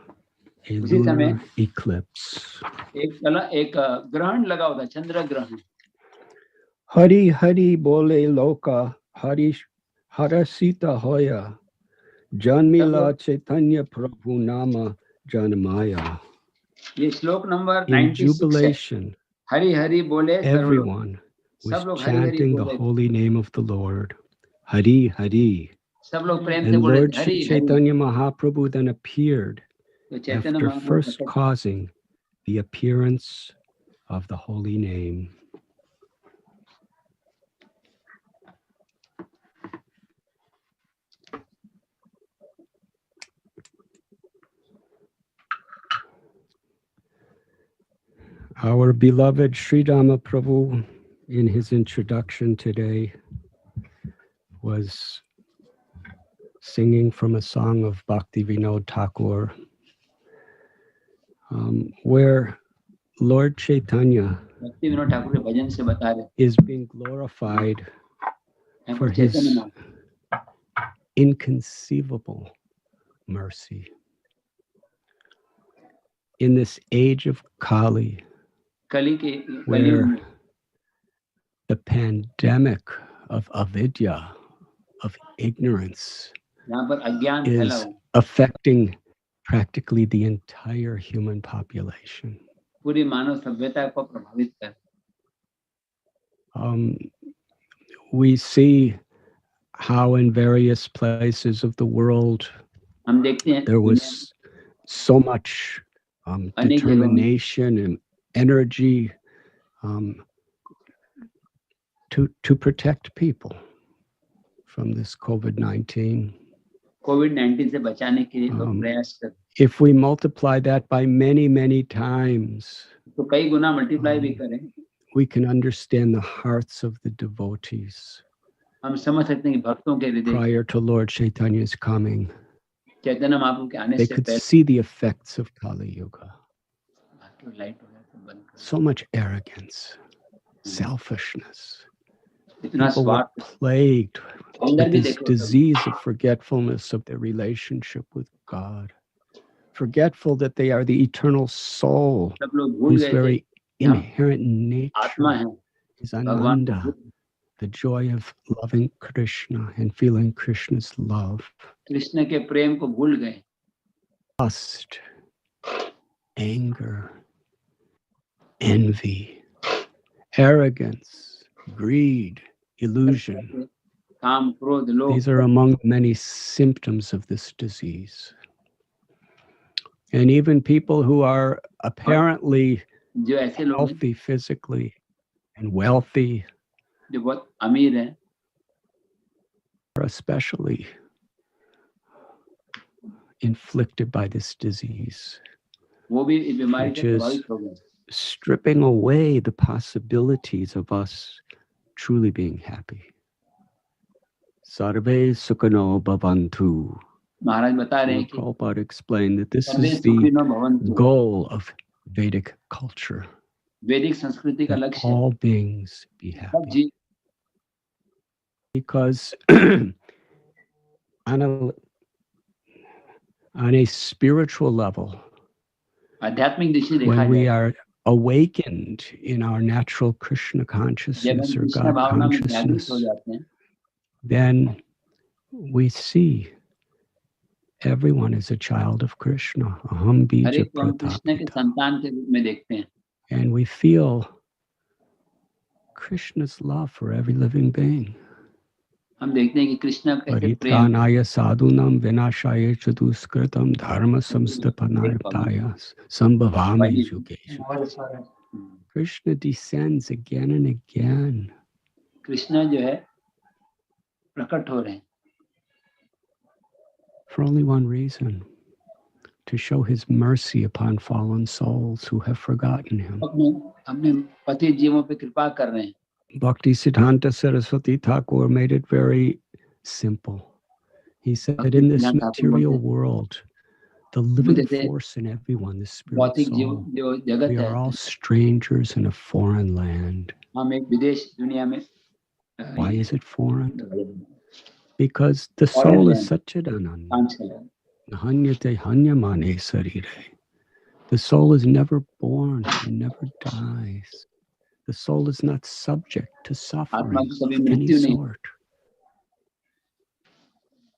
a lunar eclipse. एक ग्रहण लगा होता, चंद्र ग्रहण. Hari Hari Bole Loka Hari Harasita Hoya Janmila Chaitanya Prabhu Nama Janamaya. ये श्लोक number In 96 jubilation, Hari Hari बोले everyone was chanting the holy name of the Lord, Hari Hari. सब लोग प्रेम से And बोले Lord Hari Hari. Chaitanya Mahaprabhu then appeared तो चैतन्य after Mahaprabhu first causing the appearance of the holy name. Our beloved Sri Dhamma Prabhu, in his introduction today, was singing from a song of Bhakti Vinod Thakur, where Lord Chaitanya is being glorified for his inconceivable mercy. In this age of Kali, where the pandemic of avidya, of ignorance, is affecting practically the entire human population. We see how in various places of the world there was so much determination and energy to protect people from this COVID-19. से बचाने के लिए लोग प्रयास कर. If we multiply that by many, many times, तो कई गुना multiply भी करें, we can understand the hearts of the devotees हम समझ सकते हैं कि भक्तों के हृदय prior to Lord Chaitanya's coming. Chaitanya Mahaprabhu के आने They से could पहले see the effects of Kali Yuga. So much arrogance, selfishness. People were plagued with this disease of forgetfulness of their relationship with God. Forgetful that they are the eternal soul whose very inherent nature is Ananda, the joy of loving Krishna and feeling Krishna's love. Krishna के प्रेम को भूल गए. Lust, anger, envy, arrogance, greed, illusion. These are among many symptoms of this disease. And even people who are apparently healthy physically and wealthy are especially inflicted by this disease, which is stripping away the possibilities of us truly being happy. Sarve Sukhano Bhavantu. Prabhupada explained that this is the goal of Vedic culture. That all beings be happy. Because on a spiritual level, when we are awakened in our natural Krishna consciousness or God consciousness, then we see everyone is a child of Krishna. Aham bija pratapita. And we feel Krishna's love for every living being. Paritranaya sadhunam vinashaya chaduskritam dharma samstapanartaya sambhavami yugeshu. Krishna descends again and again. Krishna जो है प्रकट हो रहे हैं. For only one reason, to to show his mercy upon fallen souls who have forgotten him. Bhaktisiddhanta Saraswati Thakur made it very simple. He said, in this material world, the living force in everyone, the spirit soul, we are all strangers in a foreign land. Why is it foreign? Because the soul is Satchidananda. The soul is never born and never dies. The soul is not subject to suffering of any sort.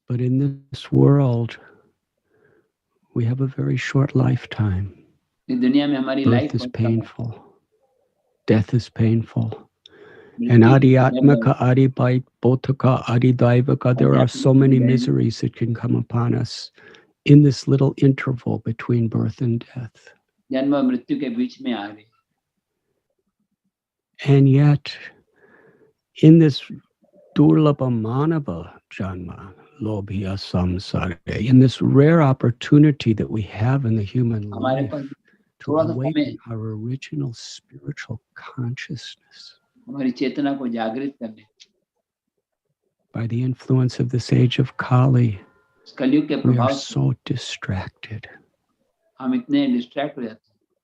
But in this world, we have a very short lifetime. Birth is painful. Death is painful. And Adhyatmaka, Adibhait, Bhotaka, Adidaivaka, there are so many miseries that can come upon us in this little interval between birth and death. And yet, in this Durlabha Manava Janma, Lobhya Samsara, in this rare opportunity that we have in the human life to awaken our original spiritual consciousness, by the influence of this age of Kali, we are so distracted.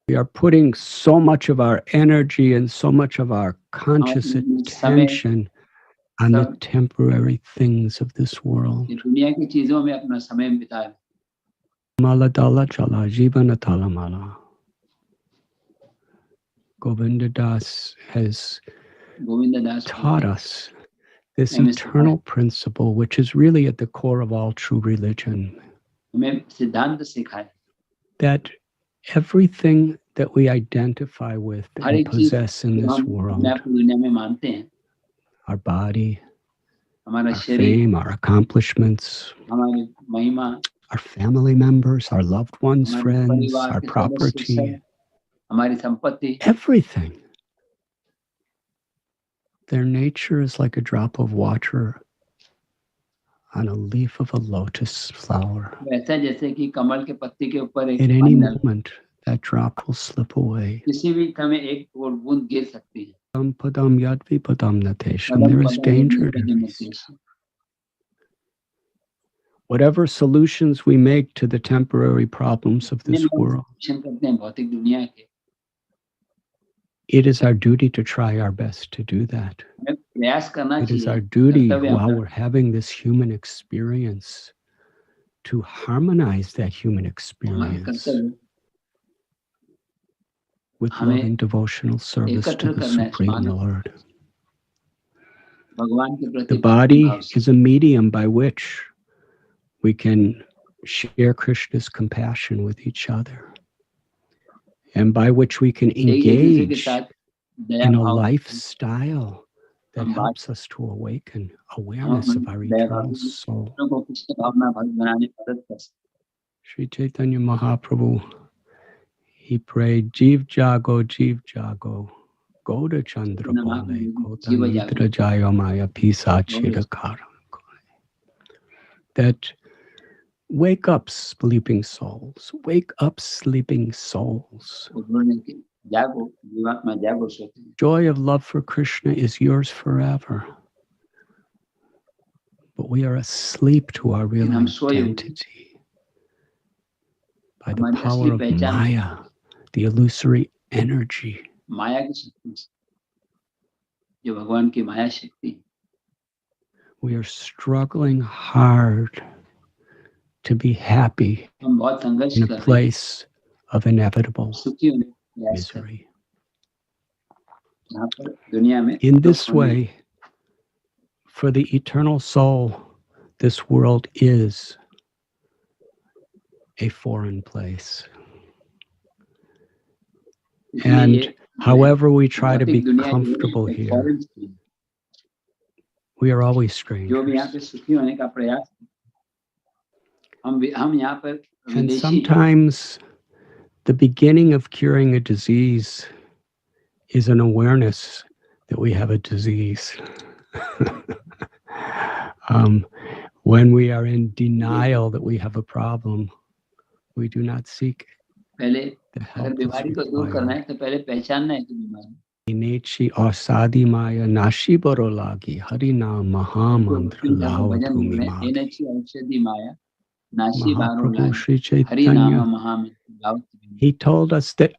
We are putting so much of our energy and so much of our conscious attention on the temporary things of this world. Maladala chala jivana talamala. Govinda Das has taught us this eternal principle, which is really at the core of all true religion, that everything that we identify with and possess in this world, our body, our fame, our accomplishments, our family members, our loved ones, friends, our property, everything, their nature is like a drop of water on a leaf of a lotus flower. At any moment, that drop will slip away. There is danger in this. Whatever solutions we make to the temporary problems of this world, it is our duty to try our best to do that. It is our duty, while we're having this human experience, to harmonize that human experience with loving devotional service to the Supreme Lord. The body is a medium by which we can share Krishna's compassion with each other, and by which we can engage in a lifestyle that helps us to awaken awareness of our eternal soul. Sri Chaitanya Mahaprabhu, he prayed, Jeev Jago, Gauda Chandra Bole, Gota Nidra Jaya Maya Pisachidakara. That wake up, sleeping souls. Wake up, sleeping souls. Joy of love for Krishna is yours forever. But we are asleep to our real identity. By the power of Maya, the illusory energy. We are struggling hard to be happy in a place of inevitable misery. In this way, for the eternal soul, this world is a foreign place. And however we try to be comfortable here, we are always strangers. And sometimes the beginning of curing a disease is an awareness that we have a disease. When we are in denial that we have a problem, We do not seek पहले the अगर help that's बीमारी को दूर करना है required. तो पहले पहचानना है कि बीमारी Nechi asadi maya nashi borolagi hari naam mahamantra भजन lavatu गुण है mimagi. एनची औषधि माया नाशी बारो Mahaprabhu लागी Sri हरि नाम Chaitanya, महामंत्र गावत he told us that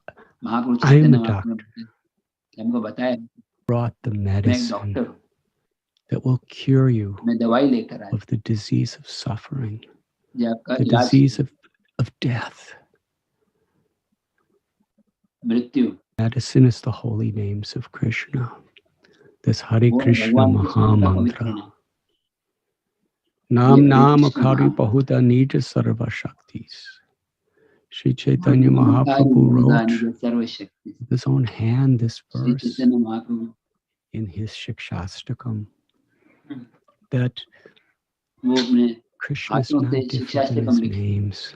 Mahaprabhu I am Chaitanya a Mahaprabhu doctor, ने हमको बताया brought the मैं एक medicine डॉक्टर हूँ that will cure you मैं दवाई लेकर आया of the disease of suffering, जो आपका the इलाज disease of death. मृत्यु Medicine is the holy names of Krishna. This Hare वो है Krishna भगवान कृष्ण का पवित्र Mahamantra. नाम Nam ये हरे Nam कृष्ण Akari महामंत्र Bahuda Nija Sarva Shaktis. Sri Chaitanya नामकारी Mahaprabhu बहुधा wrote निज सर्वशक्ति with his own hand this Shri verse Chaitanya Mahaprabhu in his Shikshastakam that वो अपने Krishna is हाथों not से different in शिक्षाष्टकम his लिखे names.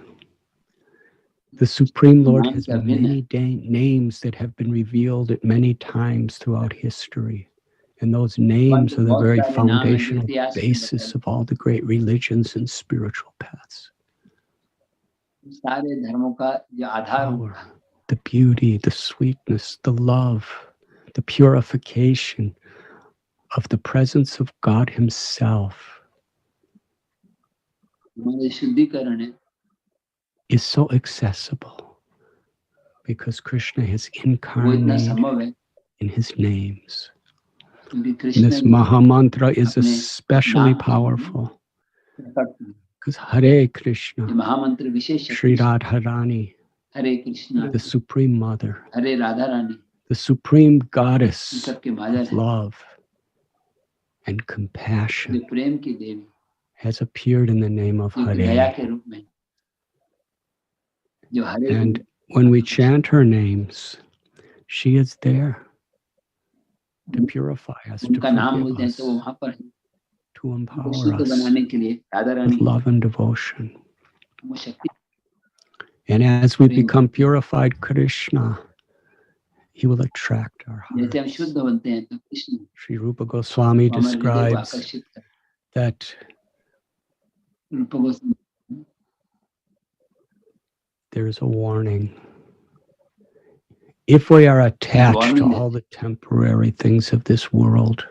The Supreme Lord नाम has क्या भिन्न है many names that have been revealed at many times throughout history. And those names भगवान are the बहुत very सारे नाम हैं जो foundational इतिहास में basis बताए of all the great religions and spiritual paths. सारे धर्मों का जो आधार Power, होता है the beauty, the sweetness, the love, the purification of the presence of God Himself हमारे शुद्धिकरण है is so accessible because Krishna has वो इतना incarnated संभव है in His names. क्योंकि And Krishna this ji Mahamantra is अपने especially नाम के powerful प्रकट हुए because Hare ये Krishna, महामंत्र विशेष Sri शक्ति Radharani, Hare Krishna the Supreme Mother, Hare Radha Rani the Supreme in Goddess सबके मादर of है love and जो compassion, प्रेम की देवी has appeared in the name of जो कि दया Hare. के रूप में जो हरे And when we chant her names, she is there to purify us, to उनका नाम forgive बोलते हैं तो वो us, वहां पर है to उनको empower शुद्ध us बनाने के लिए Radha Rani with love and devotion. वो शक्ति And as we Prem become करती है purified Krishna, He will attract our जैसे हम hearts. शुद्ध बनते हैं तो कृष्ण Sri Rupa Goswami वो हमारे हृदय को describes आकर्षित करते that हैं रूप Goswami there is a warning. If we are attached to warning all देते the temporary things of this world,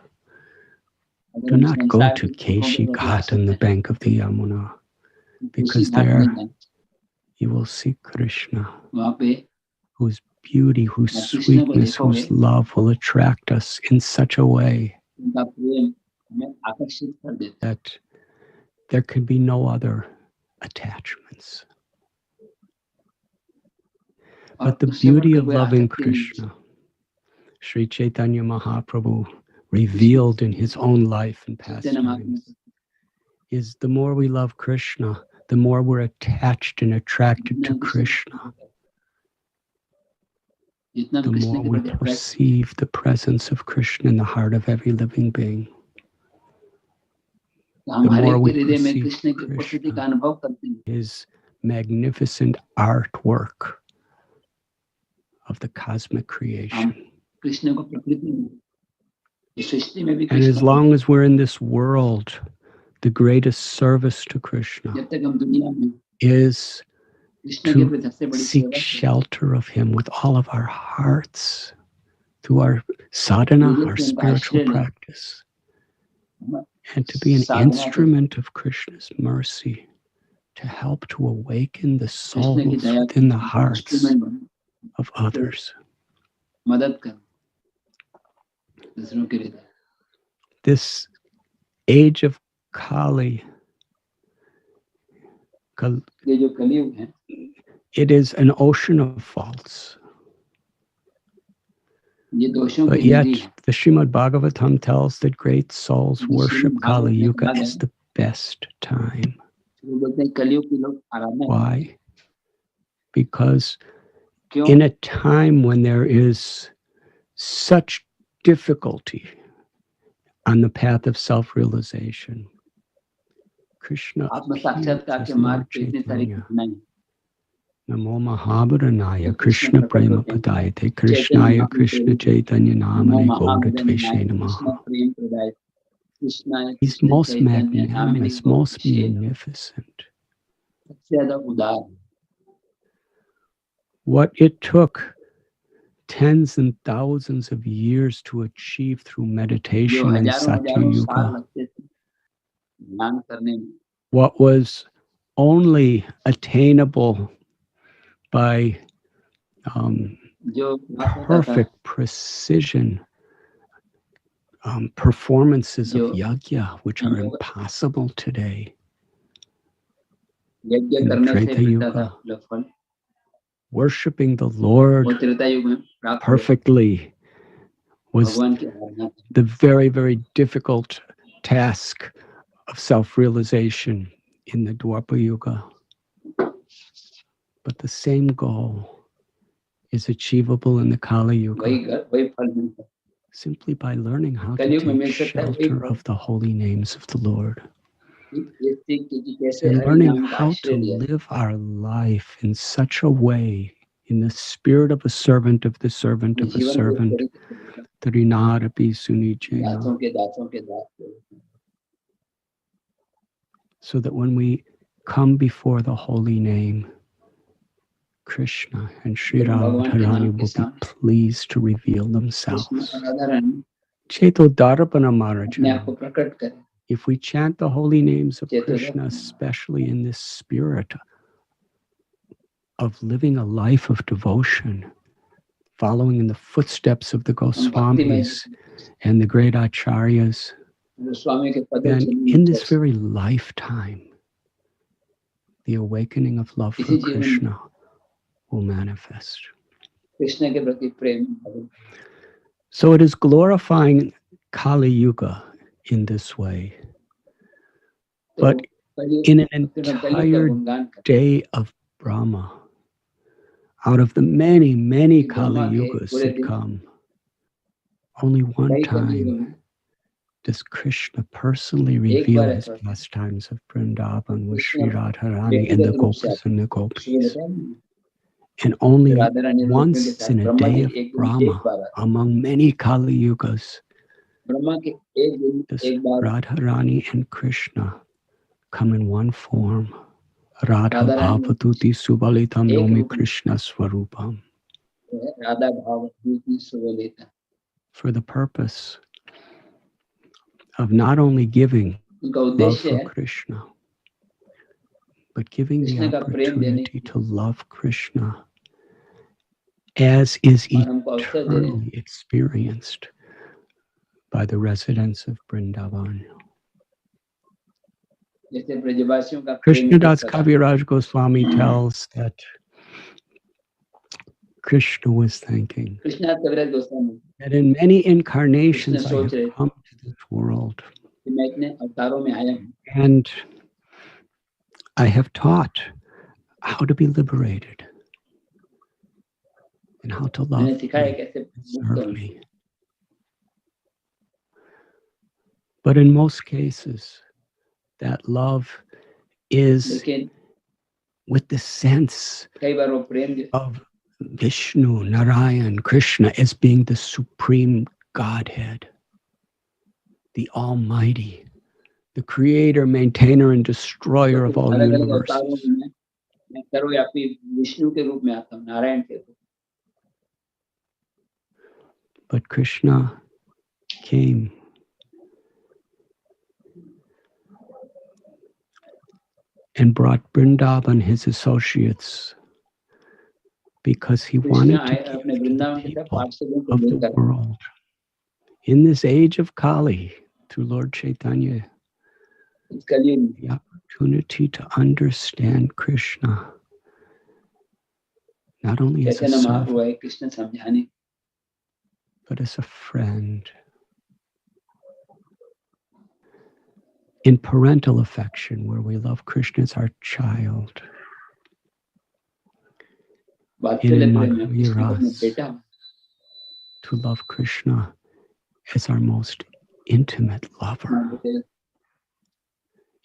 हैं अगर do हम not go संसार to के सुखों Keshi के प्रति Ghat on आसक्त the हैं bank of the Yamuna, तो because कृषि घाट में there जाएं you will see Krishna, वहां पे whose beauty, whose आप कृष्ण को sweetness, देखोगे whose love will attract us in such a way उनका प्रेम हमें आकर्षित कर देता है that there can be no other attachments. और But the उससे beauty बढ़कर of कोई loving आसक्ति नहीं है Krishna, Sri Chaitanya Mahaprabhu revealed in his own life and Chaitanya Mahaprabhu pastimes, is the more we love Krishna, the more we're attached and attracted जितना to हम Krishna, जितना the हम कृष्ण more के we प्रति attract perceive the presence of Krishna in the heart of every living being. हम The her more एक we के हृदय में perceive कृष्ण की उपस्थिति का Krishna, अनुभव करते हैं his magnificent artwork of the cosmic creation. हम कृष्ण को प्रकृति में इस सृष्टि में भी And as Krishna long as we're in this world, the greatest service to Krishna जब तक हम दुनिया में is कृष्ण के to प्रति सबसे बड़ी seek सेवा करें shelter of Him with all of our hearts through our sadhana, हृदय our से उनका spiritual आश्रय लें practice, and to be an साधना करें instrument of Krishna's mercy to help to awaken the Krishna की souls दया within the का hearts instrument बनो of others. मदद करो दूसरों के हृदय This age of Kali, ये जो कलयुग है it is an ocean of faults. ये दोषों But की yet, नदी है the Srimad Bhagavatam tells that great souls ये worship श्रीमद् Kali भागवत में Yuga कहा गया as the best time. वो बोलते हैं कलयुग के लोग आराधना Why? Because क्यों in a time when there is such difficulty on the path of self-realization, Krishna आत्म appears साक्षात्कार as के मार्ग Lord पे इतनी सारी Chaitanya. कठिनाई Namo Mahabharanaya तो कृष्ण Krishna प्रकट Prema होते हैं Padayate चैतन्य Krishnaya महाप्रभु के Krishna रूप में Chaitanya नमो Namane महावदनाय Gauratveshe कृष्ण Namaha. प्रेम प्रदाय कृष्णाय He's कृष्ण most चैतन्य नामनि magnanimous, गौर most विषय munificent. सबसे ज्यादा उदार what it took tens and thousands of years to achieve through meditation in Satya Yuga, what was only attainable by perfect precision performances of yajna, which are impossible today. In the Treta Yuga, worshipping the Lord perfectly was the very, very difficult task of self-realization in the Dwapara Yuga. But the same goal is achievable in the Kali Yuga simply by learning how to take shelter of the holy names of the Lord and learning how to live our life in such a way, in the spirit of a servant of the servant of a servant, Trinarapi Sunijena, so that when we come before the holy name, Krishna and Sri Radharani will be pleased to reveal themselves. Cheto Darapana Maharaja. If we chant the holy names of Krishna, especially in this spirit of living a life of devotion, following in the footsteps of the Goswamis and the great Acharyas, then in this very lifetime, the awakening of love for Krishna will manifest. So it is glorifying Kali Yuga in this way. But in an entire day of Brahma, out of the many, many Kali Yugas that come, only one time does Krishna personally reveal his pastimes of Vrindavan with Sri Radharani and the Gopas and the Gopis. And only once in a day of Brahma, among many Kali Yugas, does Radharani and Krishna come in one form. Radha Bhavatuti Subalitam Nomi Krishna Swarupam. For the purpose of not only giving love for Krishna, but giving the opportunity to love Krishna as is eternally experienced by the residents of Vrindavan. Krishnadas Kaviraj Goswami tells that Krishna was thinking that in many incarnations I have come to this world and I have taught how to be liberated and how to love me, serve me. But in most cases, that love is with the sense of Vishnu, Narayan, Krishna as being the supreme Godhead, the Almighty, the creator, maintainer, and destroyer of all universes. But Krishna came and brought Vrindavan, his associates, because he wanted to give to the people of the world, in this age of Kali, through Lord Chaitanya, the opportunity to understand Krishna, not only as a servant, but as a friend. In parental affection, where we love Krishna as our child. In Madhurya Ras, to love Krishna as our most intimate lover.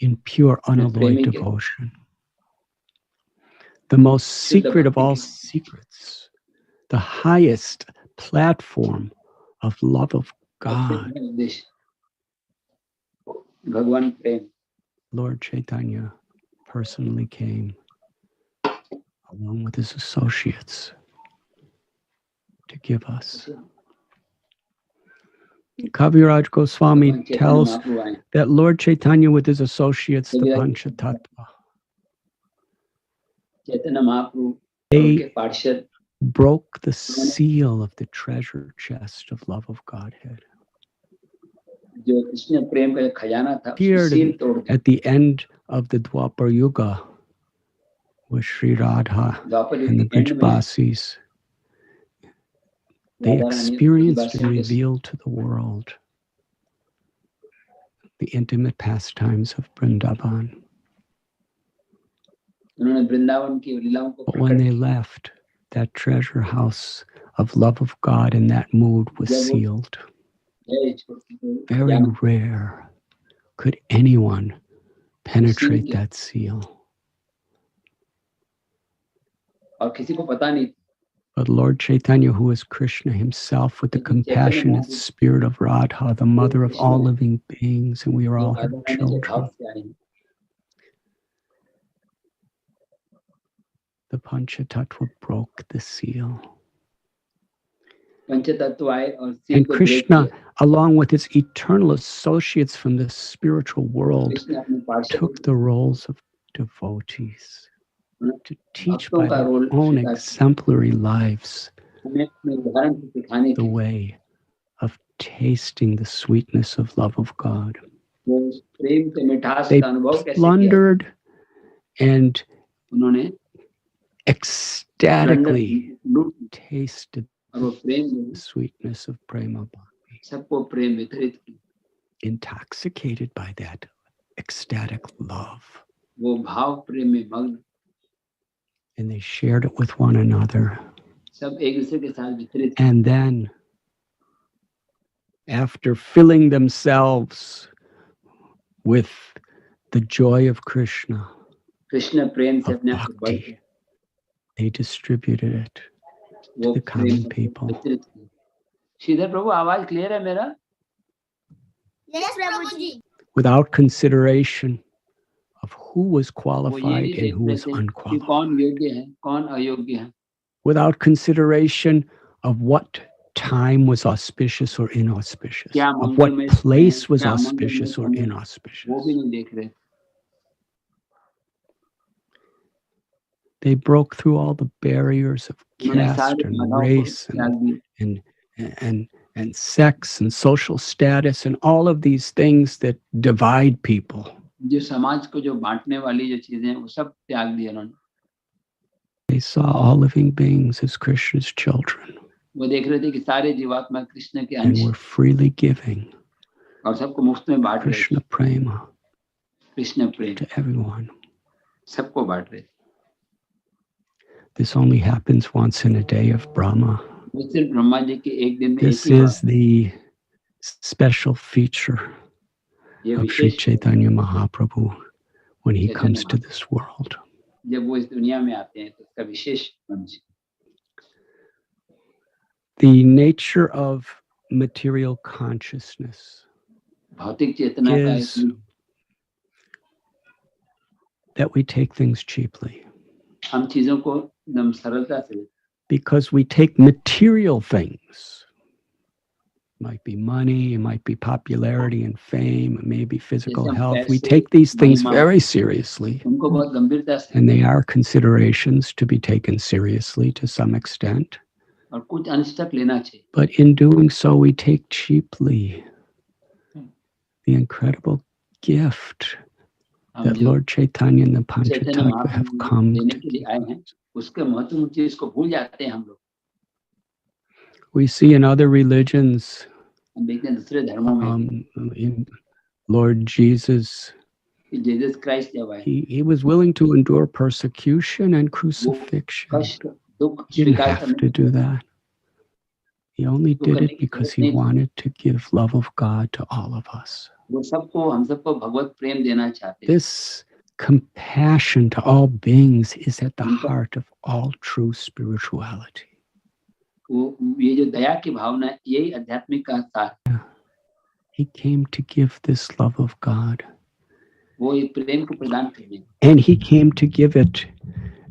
In pure, unalloyed devotion. The most secret of all secrets. The highest platform of love of God. Lord Chaitanya personally came along with his associates, to give us. Kaviraj Goswami tells that Lord Chaitanya with his associates, the Panchatattva, they broke the seal of the treasure chest of love of Godhead. Appeared at the end of the Dwapar Yuga with Sri Radha and the Brijbasis. They experienced and revealed to the world the intimate pastimes of Vrindavan. But when they left, that treasure house of love of God in that mood was sealed. Very rare could anyone penetrate that seal. But Lord Chaitanya, who is Krishna himself, with the compassionate spirit of Radha, the mother of all living beings, and we are all her children, the Panchatattva broke the seal. And Krishna, along with his eternal associates from the spiritual world, took the roles of devotees to teach by their own exemplary lives the way of tasting the sweetness of love of God. They plundered and ecstatically tasted the sweetness of Prema Bhakti, intoxicated by that ecstatic love. And they shared it with one another. And then, after filling themselves with the joy of Krishna, of bhakti, they distributed it to the common people. Yes, Prabhuji. Without consideration of who was qualified and who was unqualified. Without consideration of what time was auspicious or inauspicious, of what place was auspicious or inauspicious. They broke through all the barriers of caste and race and sex and social status and all of these things that divide people. They saw all living beings as Krishna's children and were freely giving Krishna Prema to everyone. This only happens once in a day of Brahma. This is the special feature of Sri Chaitanya Mahaprabhu when he comes to this world. The nature of material consciousness is that we take things cheaply. Because we take material things. It might be money, it might be popularity and fame, it may be physical health. We take these things very seriously. And they are considerations to be taken seriously to some extent. But in doing so, we take cheaply the incredible gift that Lord Chaitanya and the Panchatattva have come to give us. We see in other religions, in Lord Jesus, he was willing to endure persecution and crucifixion. He didn't have to do that. He only did it because he wanted to give love of God to all of us. This compassion to all beings is at the heart of all true spirituality. He came to give this love of God. And he came to give it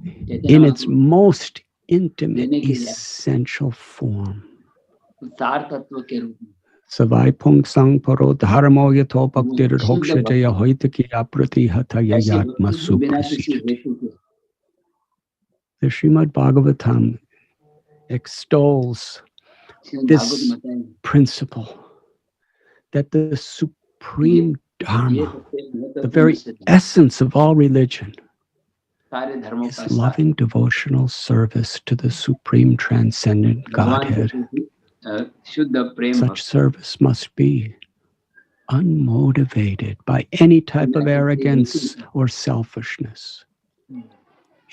in its most intimate, essential form. सार तत्व के रूप में Savai pung sang paro dharmo yato bhaktir hoksha jaya hoita ki aprati hatha ऐसी yayatma भक्ति बिना किसी suprasidati. हेतु के The Srimad Bhagavatam extols Shrimad this Bhagavat बताएंगे principle that the supreme ये dharma, सबसे the महत्वपूर्ण very सिद्ध essence of all religion, सारे धर्मों is का सार loving devotional service to the supreme transcendent भगवान के Godhead. प्रति शुद्ध प्रेम Such भक्ति service must be unmotivated by any type of arrogance or selfishness,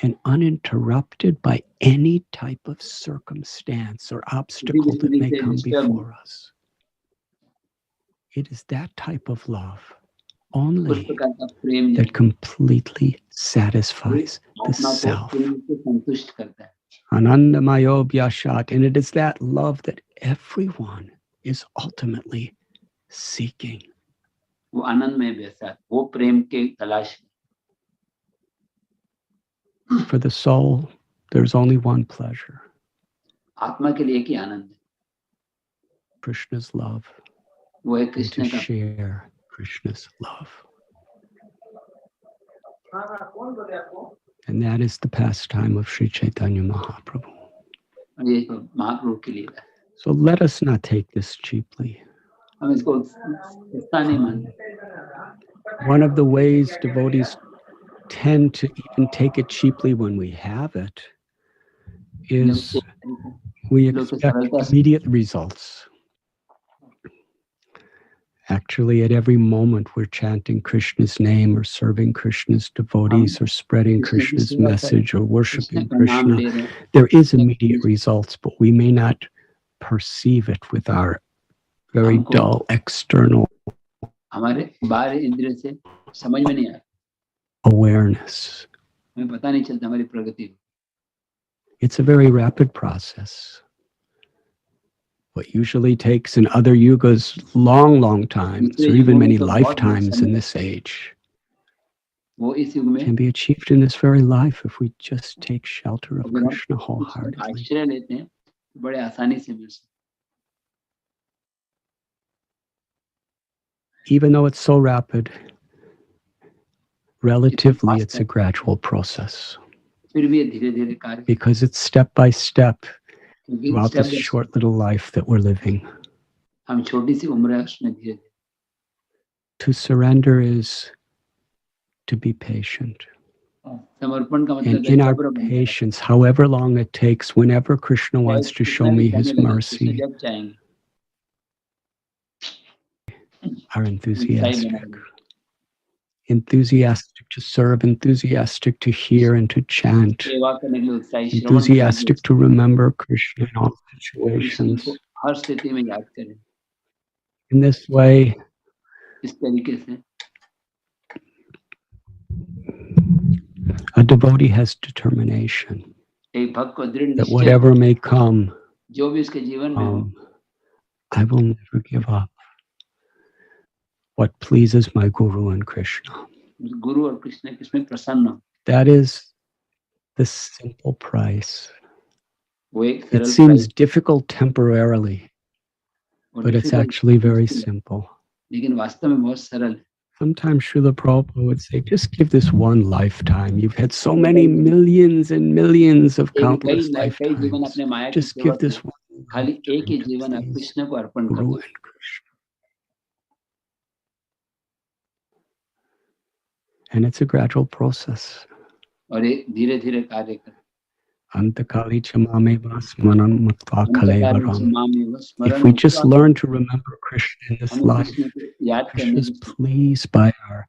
and uninterrupted by any type of circumstance or obstacle that may come before us. It is that type of love उस only प्रकार का प्रेम that completely satisfies the आत्मा को self. पूर्ण से संतुष्ट करता है Anandamayo Vyashat, and it is that love that everyone is ultimately seeking. वो आनंद में व्यसा वो प्रेम के तलाश For the soul, there's only one pleasure: आत्मा के लिए एक ही आनंद है Krishna's love, वो है and कृष्ण to का share Krishna's love. And that is the pastime of Sri Chaitanya Mahaprabhu. और ये तो महाप्रभु के लिए है So let us not take this cheaply. हम इसको सस्ता नहीं मानते One of the ways devotees tend to even take it cheaply when we have it is we expect immediate results. Actually, at every moment we're chanting Krishna's name or serving Krishna's devotees or spreading Krishna's message or worshiping Krishna. There is immediate results, but we may not perceive it with our very dull external हमारे बाहरी इंद्रिय से समझ में नहीं आता awareness. हमें पता नहीं चलता हमारी प्रगति It's a very rapid process. What usually takes in other yugas long times, or even many lifetimes in this age, वो इस युग में can be achieved in this very life if we just take shelter of Krishna wholeheartedly. आश्रय लेते हैं बड़े आसानी से मिल सकते Even though it's so rapid, relatively it's a gradual process फिर भी ये धीरे-धीरे कार्य because it's step by step क्योंकि throughout step this by short little life that we're living. हम छोटी सी उम्र है उसमें धीरे-धीरे To surrender is to be patient. समर्पण का मतलब And in our patience, however long it takes, whenever Krishna wants to show me his mercy, जब चाहेंगे are enthusiastic to serve, enthusiastic to hear and to chant, सेवा करने के लिए उत्साही श्रवण enthusiastic to remember Krishna in all situations. को हर स्थिति में याद करें In this way, इस तरीके से a devotee has determination एक भक्त को दृढ़ that निश्चय whatever may come, जो भी उसके जीवन में हो I will never give up what pleases my Guru and Krishna. गुरु और कृष्ण किसमें प्रसन्न हो That is the simple price. वो एक It सरल seems difficult temporarily, but it's actually very simple. लेकिन वास्तव में बहुत सरल है Sometimes Srila Prabhupada would say, just give this one lifetime. You've had so many millions and millions of countless lifetimes. Just give this one खाली एक ही जीवन आप कृष्ण को अर्पण Guru करो and Krishna. And it's a gradual process. और ये धीरे-धीरे कार्य करो Antakali chamame vasmanam mutva kalevaram. स्मरण If we just learn to remember Krishna in this हमें life, कृष्ण को याद करने Krishna is pleased by our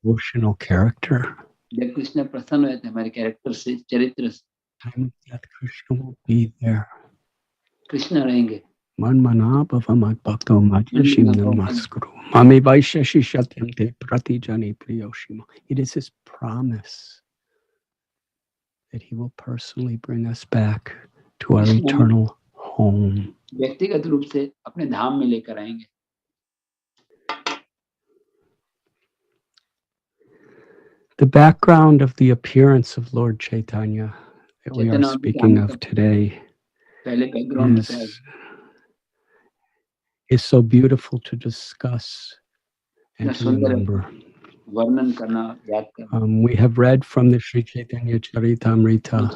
devotional character. जब कृष्ण प्रसन्न होते हैं हमारे कैरेक्टर से चरित्र से Time of death, Krishna will be there. Krishna रहेंगे Man manabhava madbhakto madhyashim namaskuru. Mame vaishashi shatyam te pratijani priyoshima. It is his promise that he will personally bring us back to our eternal home. व्यक्तिगत रूप से अपने धाम में लेकर आएंगे The background of the appearance of Lord Chaitanya that we are speaking of today is so beautiful to discuss and to remember. We have read from the Sri Chaitanya Charitamrita.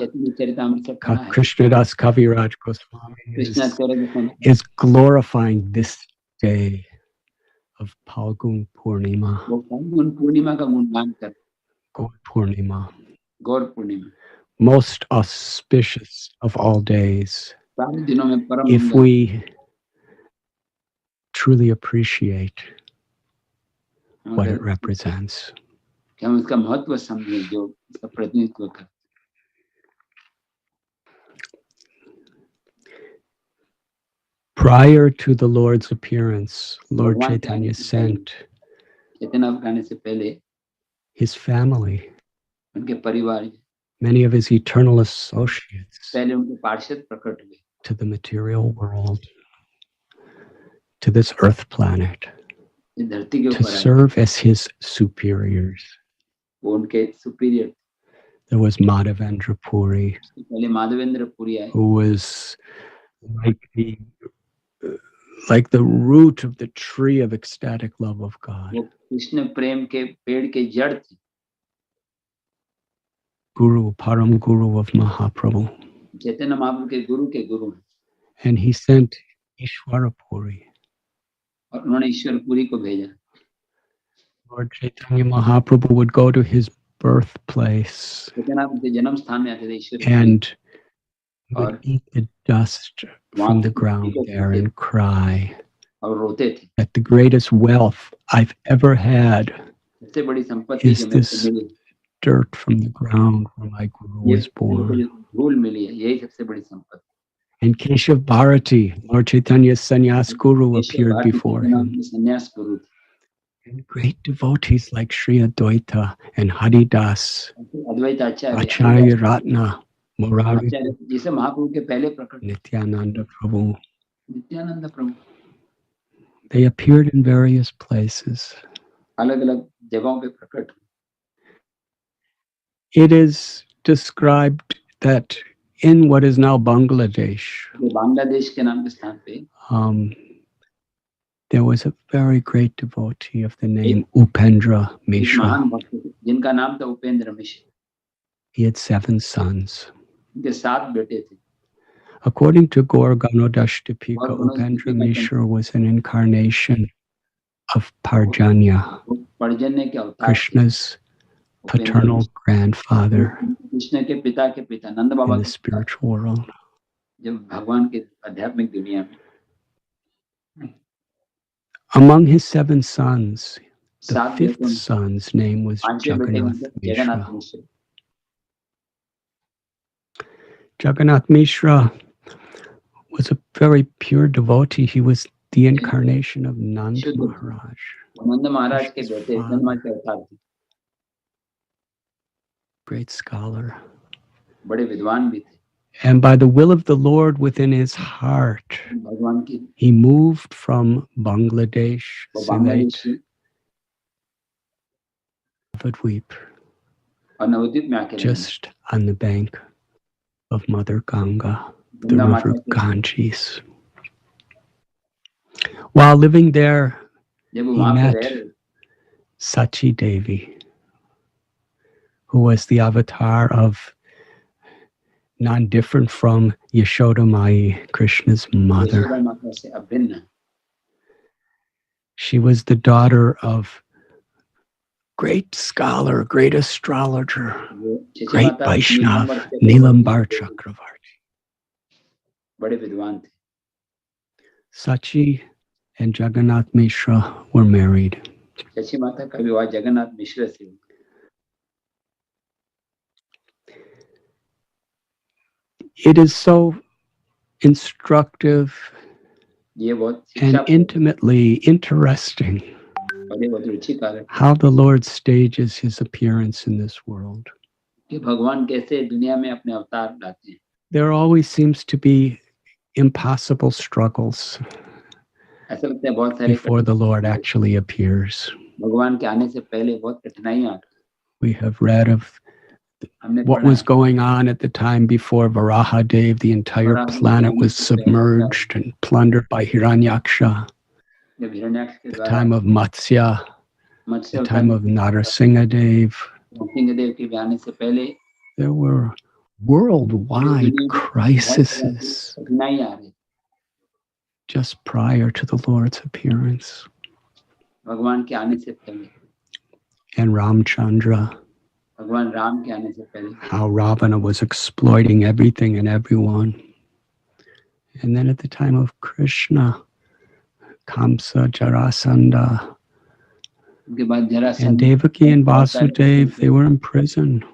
Krishnadas Kaviraj Goswami is glorifying this day of Palgun Purnima. Gaur Purnima. Most auspicious of all days. If we truly appreciate what it represents. Prior to the Lord's appearance, Lord Chaitanya sent his family, many of his eternal associates, to the material world, to this earth planet, to serve as his superiors. There was Madhavendra Puri, who was like the root of the tree of ecstatic love of God. Guru, Param Guru of Mahaprabhu. And he sent Ishwara Puri. Lord Chaitanya Mahaprabhu would go to his birthplace and would eat the dust from the ground there and cry that the greatest wealth I've ever had is this dirt from the ground where my Guru was born. And Keshav Bharati, Lord Chaitanya's sannyas guru, appeared before him. And great devotees like Sri Advaita and Haridas, Acharya Ratna, Murari, Nityananda Prabhu. They appeared in various places. It is described that in what is now Bangladesh, there was a very great devotee of the name Upendra Mishra. He had 7 sons. According to Gaur Ganodashtapika, Upendra Mishra was an incarnation of Parjanya, Krishna's paternal grandfather in the spiritual world. Among his 7 sons, the 5th son's name was Jagannath Mishra. Jagannath Mishra was a very pure devotee. He was the incarnation of Nanda Maharaj. Great scholar. And by the will of the Lord within his heart, he moved from Bangladesh, Navadvip, just on the bank of Mother Ganga, the river Ganges. While living there, he met Sachi Devi, who was the avatar of none different from Yashoda Mai, Krishna's mother. She was the daughter of great scholar, great astrologer, great Vaishnav, Nilambar Chakravarti. Sachi and Jagannath Mishra were married. It is so instructive and intimately interesting how the Lord stages his appearance in this world. There always seems to be impossible struggles before the Lord actually appears. We have read of what was going on at the time before Varahadev. The entire planet was submerged and plundered by Hiranyaksha. The time of Matsya, the time of Narasimhadev. There were worldwide crises just prior to the Lord's appearance. And Ramchandra, how Ravana was exploiting everything and everyone. And then at the time of Krishna, Kamsa, Jarasandha, and Devaki and Vasudeva, they were in prison.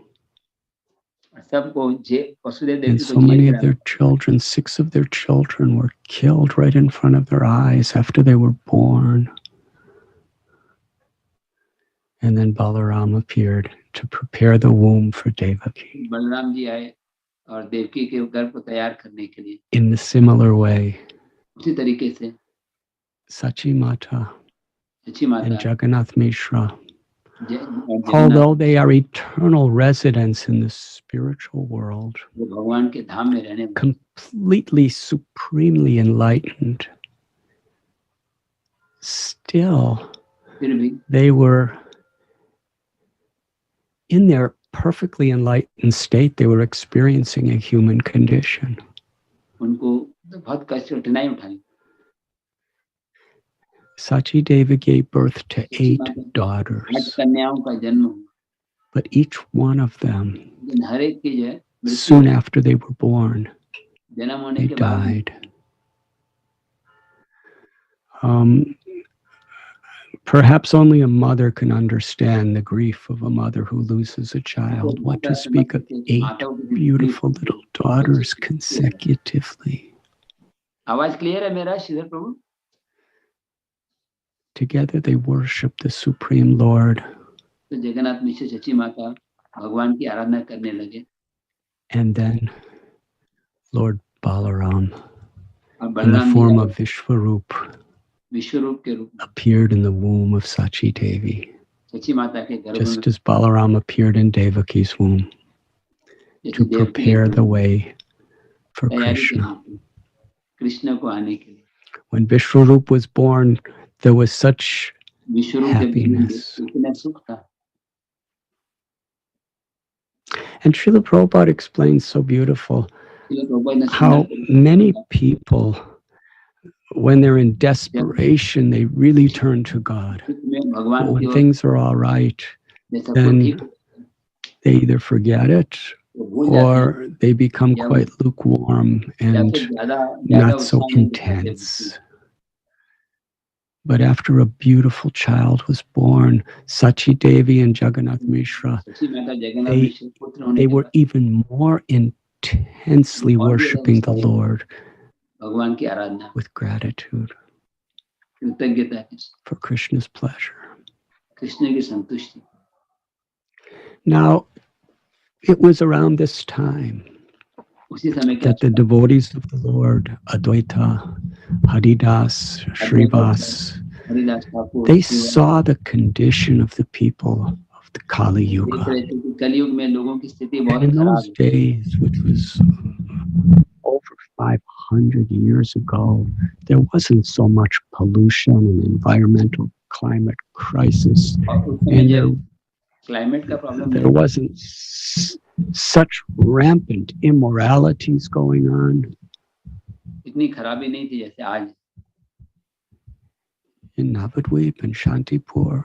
And so many of their children, 6 of their children, were killed right in front of their eyes after they were born. And then Balaram appeared to prepare the womb for Devaki. In the similar way, Sachi Mata and Jagannath Mishra, although they are eternal residents in the spiritual world, completely, supremely enlightened, still they were in their perfectly enlightened state, they were experiencing a human condition. Sachi Devi gave birth to 8 daughters, but each one of them, soon after they were born, they died. Perhaps only a mother can understand the grief of a mother who loses a child. What to speak of 8 beautiful little daughters consecutively. Together they worship the Supreme Lord. And then Lord Balaram, in the form of Vishwarup, appeared in the womb of Sachi Devi, just as Balaram appeared in Devaki's womb, to prepare the way for Krishna. When Vishwarup was born, there was such happiness. And Srila Prabhupada explains so beautiful how many people, when they're in desperation, they really turn to God. But when things are all right, then they either forget it or they become quite lukewarm and not so intense. But after a beautiful child was born, Sachi Devi and Jagannath Mishra, they were even more intensely worshiping the Lord with gratitude for Krishna's pleasure. Now, it was around this time that the devotees of the Lord, Advaita, Haridas, Srivas, they saw the condition of the people of the Kali Yuga. And in those days, which was over 500 years ago, there wasn't so much pollution and environmental climate crisis. And there wasn't such rampant immoralities going on. In Navadvip and Shantipur,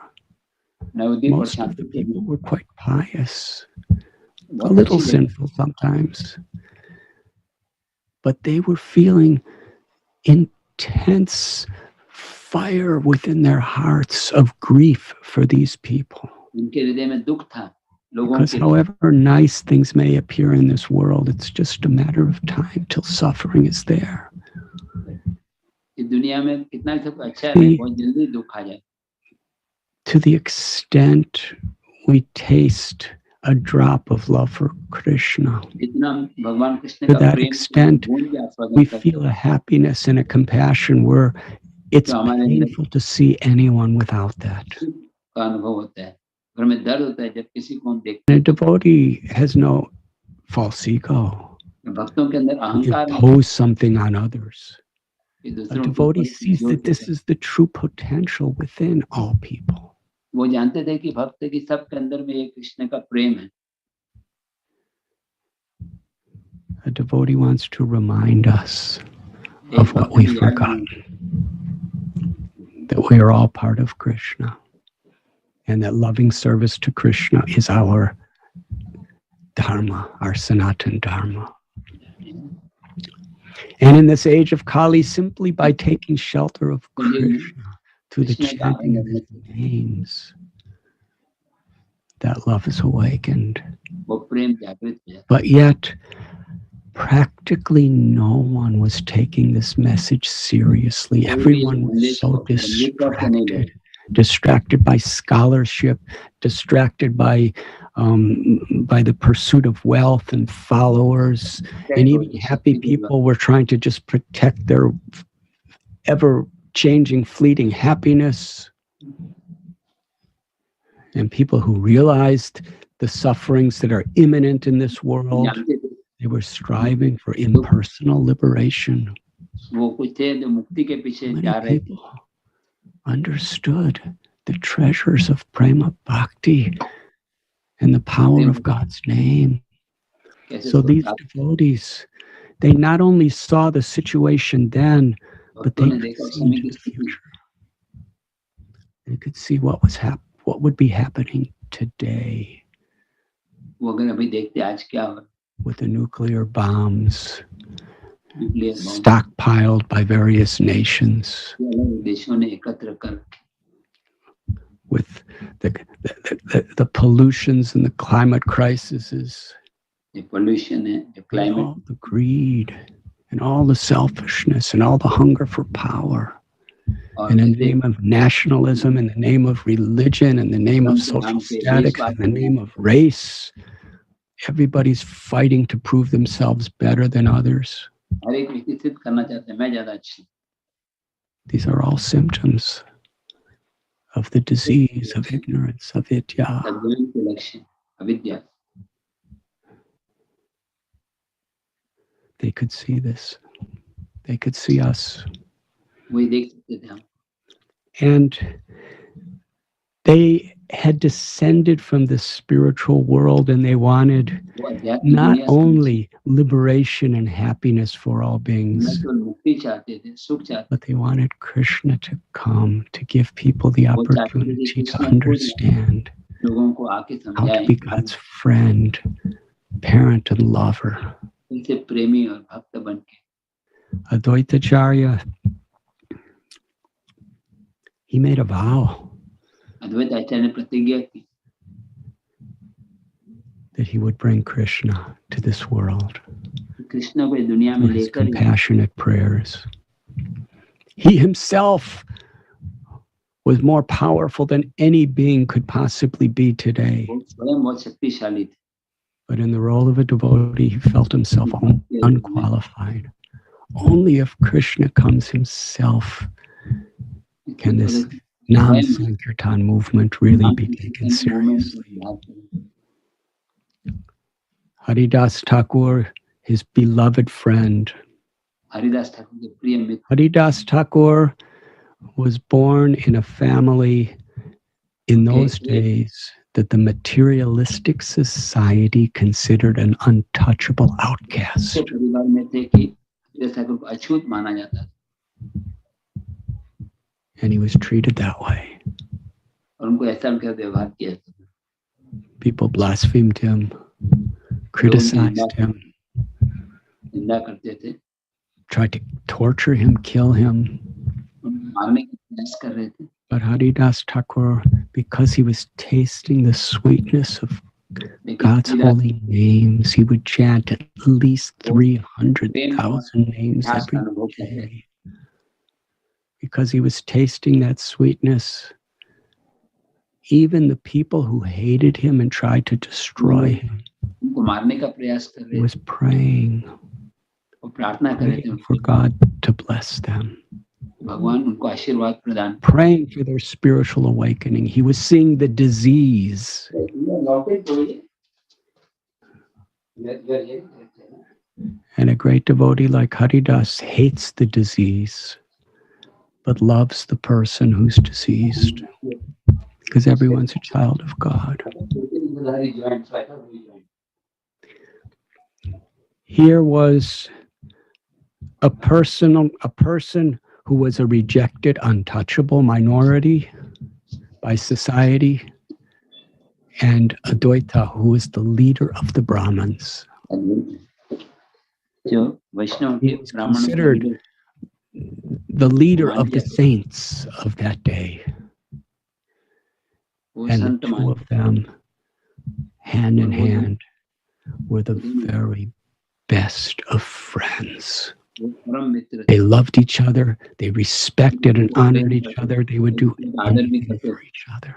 most of the people were quite pious, a little sinful sometimes, but they were feeling intense fire within their hearts of grief for these people. Because however nice things may appear in this world, it's just a matter of time till suffering is there. To the extent we taste a drop of love for Krishna, to that extent we feel a happiness and a compassion where it's painful to see anyone without that. घर में दर्द होता है जब किसी को हम देखते And a devotee has no false ego. हैं। भक्तों के अंदर To अहंकार नहीं, impose something on others. कि A दूसरों के devotee ऊपर sees जोर that this देते हैं। is the true potential within all people. वो जानते थे कि भक्त की सबके अंदर में ये कृष्ण का प्रेम है। A devotee wants to remind us एक of what भक्त we've की याद forgotten, नहीं, that we are all part of Krishna, and that loving service to Krishna is our dharma, our Sanatan dharma. And in this age of Kali, simply by taking shelter of Krishna through the Krishna का chanting of his names, that love is awakened. वो प्रेम जागृत हो जाता But yet, practically no one was taking this message seriously. Everyone was so distracted by scholarship, distracted by the pursuit of wealth and followers. And even happy people were trying to just protect their ever-changing, fleeting happiness. And people who realized the sufferings that are imminent in this world, they were striving for impersonal liberation. Many people understood the treasures of prema bhakti and the power of God's name. So these devotees, they not only saw the situation then, but they could see into the future. They could see what would be happening today. With the nuclear bombs stockpiled by various nations, with the pollutions and the climate crises, all the greed and all the selfishness and all the hunger for power, in the name of nationalism, in the name of religion, in the name of social status, in the name of race. Everybody's fighting to prove themselves better than others. These are all symptoms of the disease of ignorance, of vidya. They could see this. They could see us. And they had descended from the spiritual world, and they wanted not only liberation and happiness for all beings, but they wanted Krishna to come to give people the opportunity to understand how to be God's friend, parent, and lover. Advaitacharya, he made a vow that he would bring Krishna to this world through his compassionate prayers. He himself was more powerful than any being could possibly be today. But in the role of a devotee, he felt himself unqualified. Only if Krishna comes himself can this non-Sankirtan movement really be taken seriously. Haridas Thakur, his beloved friend. Haridas Thakur was born in a family in those days that the materialistic society considered an untouchable outcast. And he was treated that way. People blasphemed him, criticized him, tried to torture him, kill him. But Haridas Thakur, because he was tasting the sweetness of God's holy names, he would chant at least 300,000 names every day. Because he was tasting that sweetness, even the people who hated him and tried to destroy him, he was praying for God to bless them. भगवान उनको आशीर्वाद प्रदान praying for their spiritual awakening. He was seeing the disease. And a great devotee like Haridas hates the disease, but loves the person who's diseased, because everyone's a child of God. Here was a person who was a rejected, untouchable minority by society, and Advaita, who was the leader of the Brahmins. He was considered the leader of the saints of that day. And the two of them, hand in hand, were the very best of friends. They loved each other. They respected and honored each other. They would do anything for each other.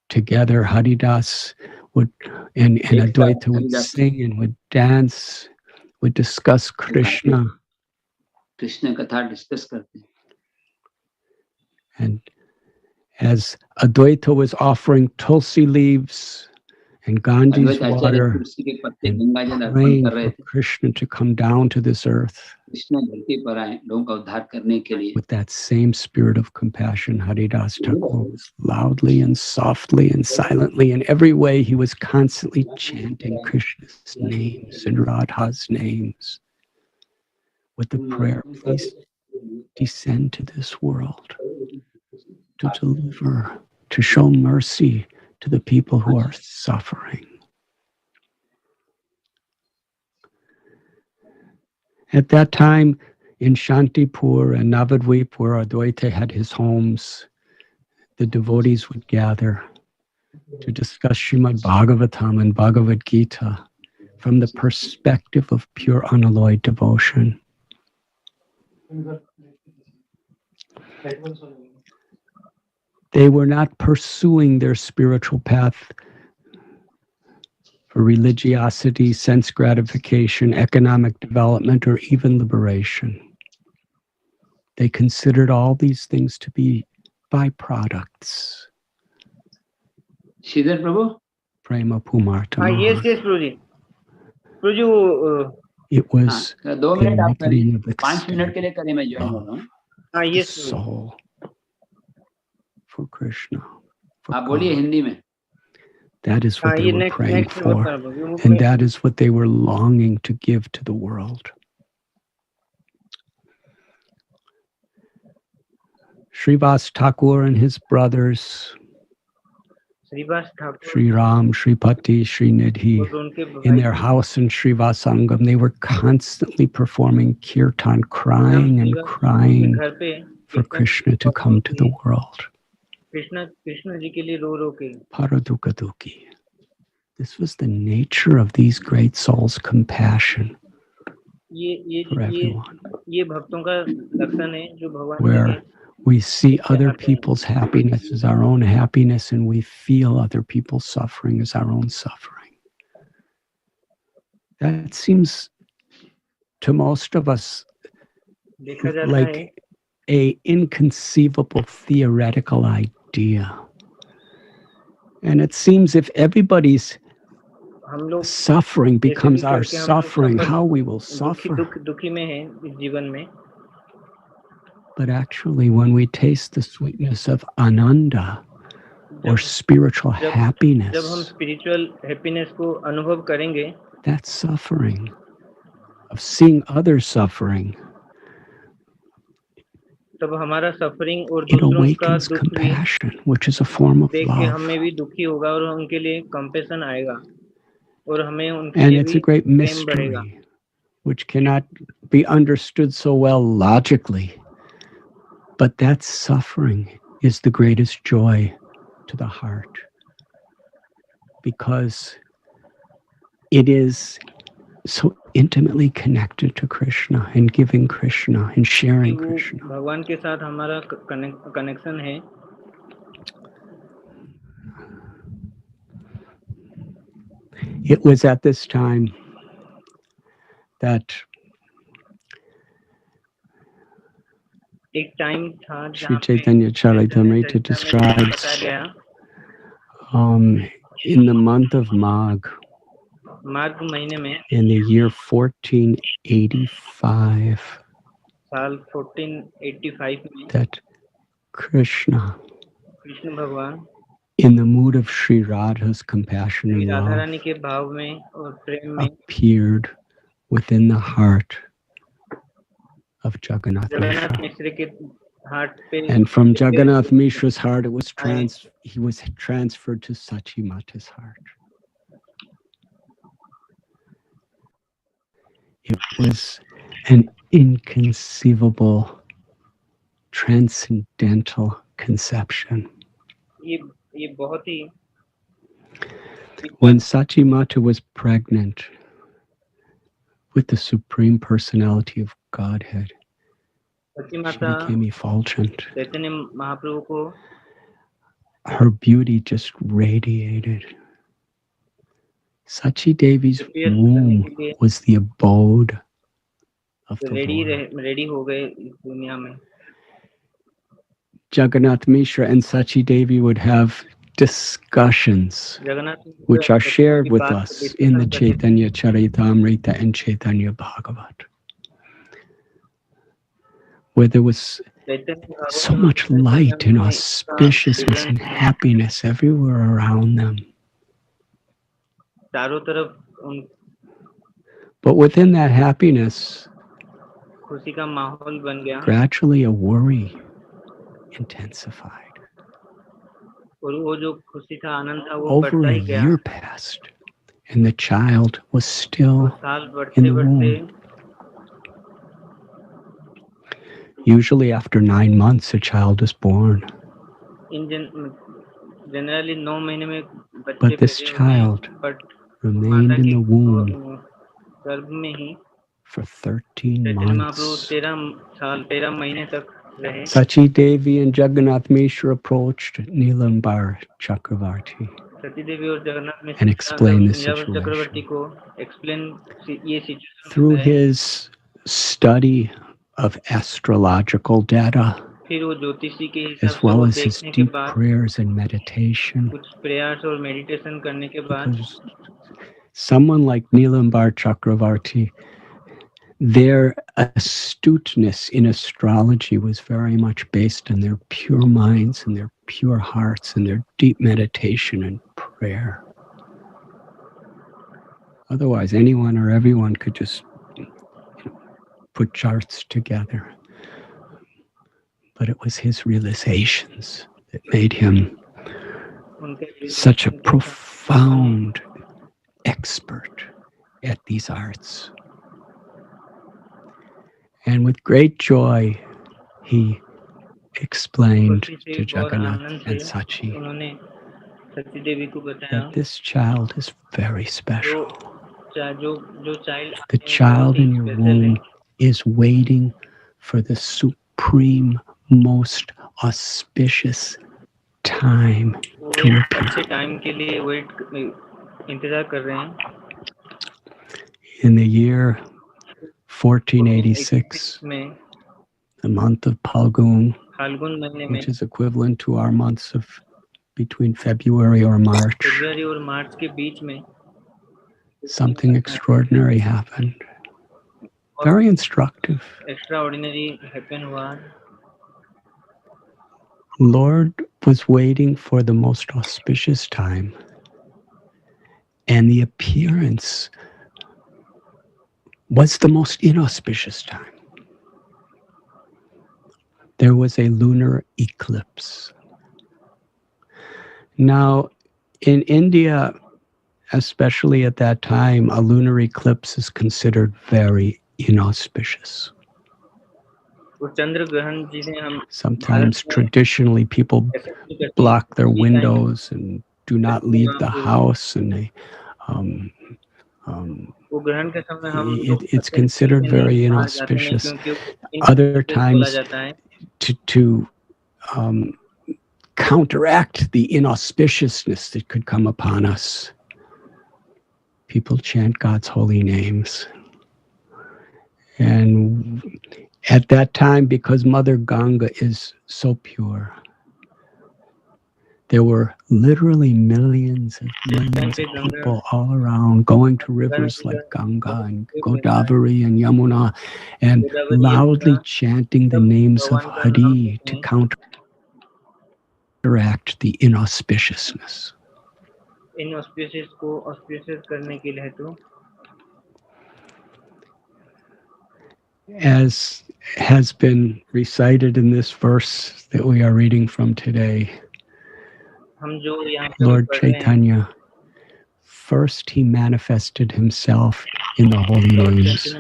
Together, Haridas would and Advaita would sing and would dance, would discuss Krishna. Krishna katha discuss karte. And as Advaita was offering tulsi leaves and Ganges water and praying for Krishna to come down to this earth, with that same spirit of compassion, Haridas Thakur was loudly and softly and silently, in every way, he was constantly chanting Krishna's names and Radha's names with the prayer, please descend to this world to deliver, to show mercy to the people who are suffering. At that time, in Shantipur and Navadvip, where Advaita had his homes, the devotees would gather to discuss Srimad Bhagavatam and Bhagavad Gita from the perspective of pure unalloyed devotion. They were not pursuing their spiritual path for religiosity, sense gratification, economic development, or even liberation. They considered all these things to be byproducts. Shridhar Prabhu? Prema Pumarta. Yes, Prabhuji. Prabhuji, it was the awakening of the soul for Krishna. For God. That is what they were praying for, and that is what they were longing to give to the world. Srivas Thakur and his brothers, Sri Ram, Sripati, Srinidhi, in their house in Srivasangam, they were constantly performing kirtan, crying and crying for Krishna to come to the world. Paradukaduki. This was the nature of these great souls' compassion for everyone. Where we see other people's happiness as our own happiness, and we feel other people's suffering as our own suffering. That seems to most of us like an inconceivable theoretical idea. And it seems if everybody's suffering becomes our suffering, how we will suffer. But actually, when we taste the sweetness of ananda, or spiritual happiness, that suffering, of seeing others suffering, it awakens compassion, which is a form of love. And it's a great mystery, which cannot be understood so well logically. But that suffering is the greatest joy to the heart, because it is so intimately connected to Krishna and giving Krishna and sharing Krishna. It was at this time that एक time था Sri जहाँ पे Chaitanya Charitamrita describes बताया गया in the month of Magh, मार्च महीने में in the year 1485, साल 1485 में that Krishna, कृष्ण भगवान in the mood of Sri Radha's compassion and Radha love, रानी के भाव में और प्रेम में appeared within the heart of Jagannath Jagannath Mishra. मिश्र के हाथ पे And from Jagannath Mishra's heart, he was transferred to Sachimata's heart. It was an inconceivable, transcendental conception. ये बहुत ही When Sachimata was pregnant with the Supreme Personality of Godhead, Sachi she माता became effulgent. Chaitanya Mahaprabhu को Her beauty just radiated. Sachi Devi's womb was the abode of the Lord. Ready हो गए इस दुनिया में Jagannath Mishra and Sachi Devi would have discussions which are shared with us in the Chaitanya Charitamrita and Chaitanya Bhagavat, where there was so much light and auspiciousness and happiness everywhere around them. चारों तरफ But within that happiness, खुशी का माहौल बन गया gradually a worry intensified. और वो जो खुशी था आनंद था वो Over बढ़ता a ही गया year passed, and the child was still साल in बढ़ते the बढ़ते womb. Usually after 9 months, a child is born. Generally 9 महीने में बच्चे But this पैदा होते हैं, child but remained माता in के the womb गर्भ में ही for 13 चैतन्य महाप्रभु months. 13 महीने तक रहे Sachi Devi and Jagannath Mishra approached Nilambar Chakravarti सती देवी और जगन्नाथ में and explained the Chakravarti situation. को एक्सप्लेन ये situation Through his study of astrological data, फिर वो ज्योतिषी के हिसाब as से well वो as his देखने के deep बाद prayers and meditation, कुछ प्रयास और मेडिटेशन करने के बाद because someone like Nilambar Chakravarti, their astuteness in astrology was very much based on their pure minds and their pure hearts and their deep meditation and prayer. Otherwise, anyone or everyone could just put charts together. But it was his realizations that made him such a profound expert at these arts. And with great joy, he explained to Jagannath and Sachi that this child is very special. The child in your womb is waiting for the supreme, most auspicious time to appear. In the year 1486, the month of Phalgun, which is equivalent to our months of between February or March, something extraordinary happened. Very instructive. Lord was waiting for the most auspicious time, and the appearance was the most inauspicious time. There was a lunar eclipse. Now, in India, especially at that time, a lunar eclipse is considered very inauspicious. Sometimes traditionally people block their windows and do not leave the house, and they it's considered very inauspicious. Other times, to counteract the inauspiciousness that could come upon us, people chant God's holy names. And At that time, because Mother Ganga is so pure, there were literally millions of people all around going to rivers like Ganga and Godavari and Yamuna and loudly chanting the names of Hari to counteract the inauspiciousness. inauspicious को auspicious करने के लिए तो as has been recited in this verse that we are reading from today, Lord Chaitanya, first he manifested himself in the holy names.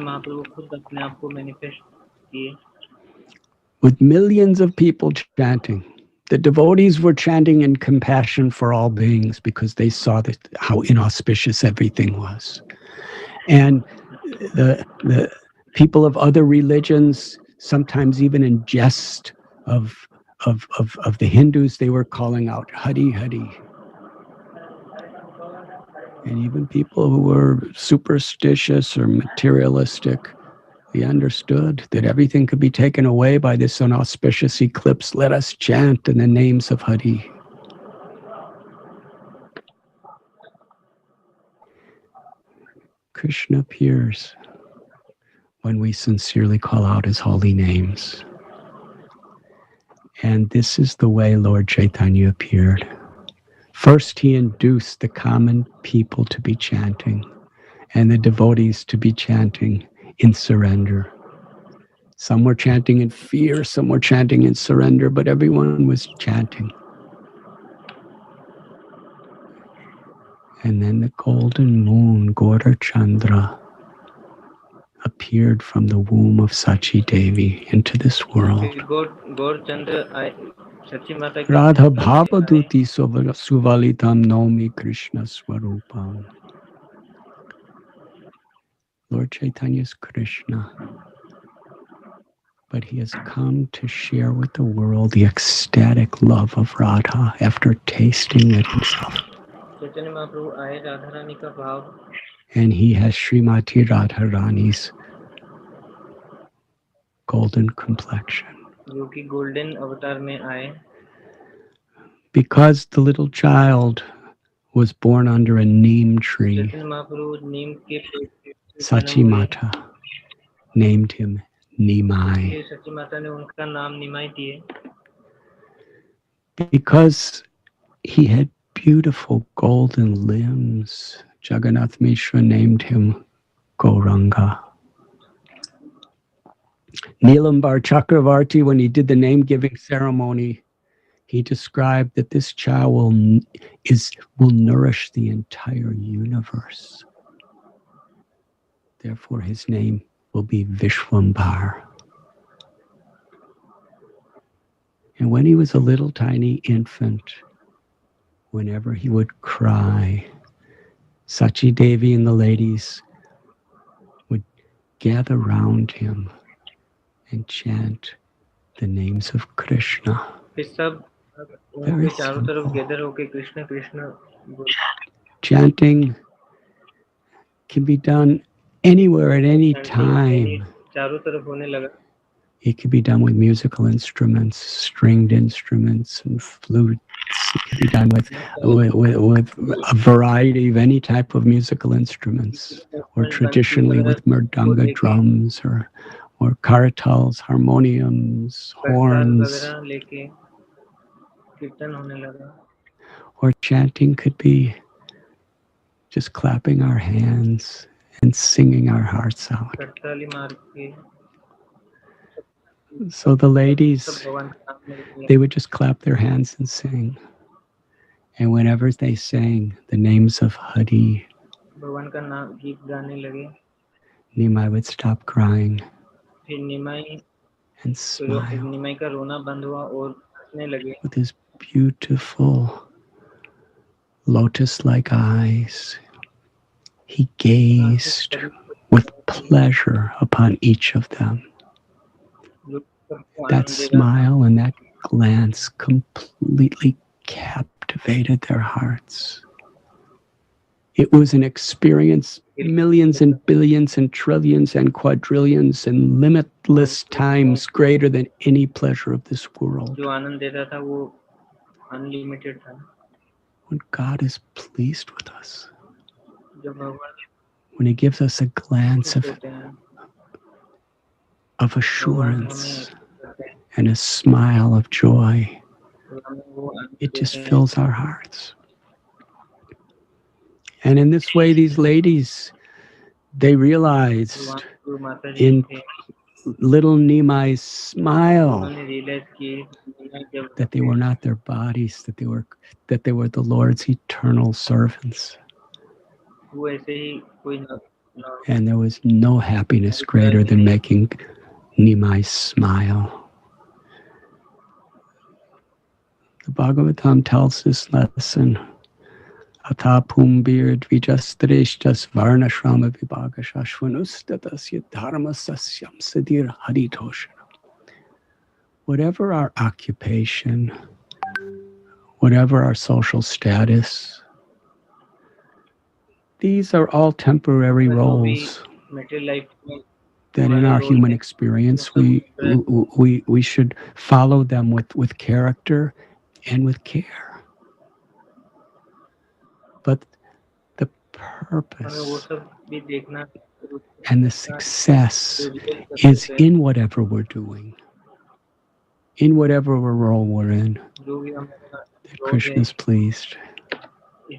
With millions of people chanting. The devotees were chanting in compassion for all beings because they saw that how inauspicious everything was. And the people of other religions, sometimes even in jest of the Hindus, they were calling out Hari Hari. And even people who were superstitious or materialistic, they understood that everything could be taken away by this inauspicious eclipse. Let us chant in the names of Hari. Krishna appears when we sincerely call out his holy names. And this is the way Lord Chaitanya appeared. First, he induced the common people to be chanting and the devotees to be chanting in surrender. Some were chanting in fear, some were chanting in surrender, but everyone was chanting. And then the golden moon, Gaur Chandra, appeared from the womb of Sachi Devi into this world. Radha Bhavaduti Suvalitam Naumi Krishna Swarupam. Lord Chaitanya is Krishna, but he has come to share with the world the ecstatic love of Radha after tasting it himself. And he has Srimati Radharani's golden complexion. Because the little child was born under a neem tree, Sachi Mata named him Nimai. Because he had beautiful golden limbs, Jagannath Mishra named him Gauranga. Nilambar Chakravarti, when he did the name-giving ceremony, he described that this child will nourish the entire universe. Therefore, his name will be Vishwambar. And when he was a little tiny infant, whenever he would cry, Sachi Devi and the ladies would gather round him and chant the names of Krishna. Very simple. Chanting can be done anywhere at any time. It can be done with musical instruments, stringed instruments and flutes. It can be done with a variety of any type of musical instruments, or traditionally with mridanga drums or karatals, harmoniums, horns. Or chanting could be just clapping our hands and singing our hearts out. So the ladies, they would just clap their hands and sing. And whenever they sang the names of Hari, Nimai would stop crying and smile with his beautiful lotus-like eyes. He gazed with pleasure upon each of them. That smile and that glance completely captivated their hearts. It was an experience millions and billions and trillions and quadrillions and limitless times greater than any pleasure of this world. जो आनंद देता था वो unlimited था. When God is pleased with us, जब भगवान when He gives us a glance खुश होते हैं, of assurance and a smile of joy, it just fills our hearts. And in this way, these ladies, they realized in little Nimai's smile that they were not their bodies, that they were the Lord's eternal servants. And there was no happiness greater than making Nimai smile. The Bhagavatam tells this lesson. Atapumbir dvijastreshtas varnashrama vibhagashashvanustatasya dharmasasyam sadir haritoshanam. Whatever our occupation, whatever our social status, these are all temporary roles that in our human experience we should follow them with character and with care. But the purpose and the success is in whatever we're doing, in whatever role we're in, that Krishna is pleased.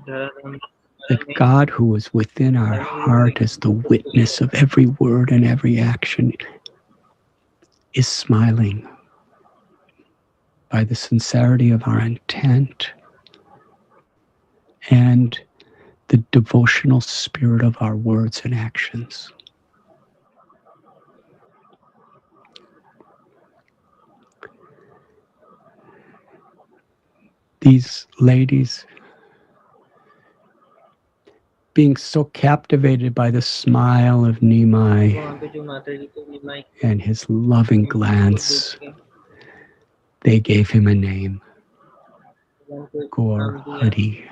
That God, who is within our heart as the witness of every word and every action, is smiling by the sincerity of our intent and the devotional spirit of our words and actions. These ladies, being so captivated by the smile of Nimai and his loving glance, they gave him a name, Gaur Hari.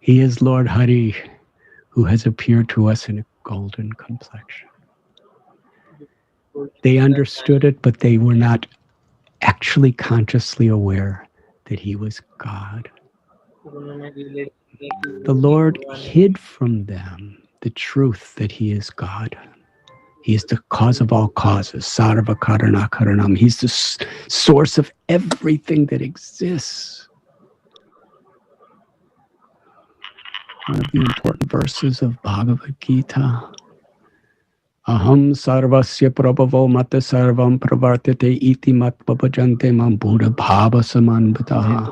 He is Lord Hari, who has appeared to us in a golden complexion. They understood it, but they were not actually consciously aware that he was God. The Lord hid from them the truth that he is God. He is the cause of all causes, sarva karana karanam. He's the source of everything that exists. One of the important verses of Bhagavad Gita. Aham sarvasya prabhavo mata sarvam pravartate iti mat babajante mam buddha bhava samanvitaha.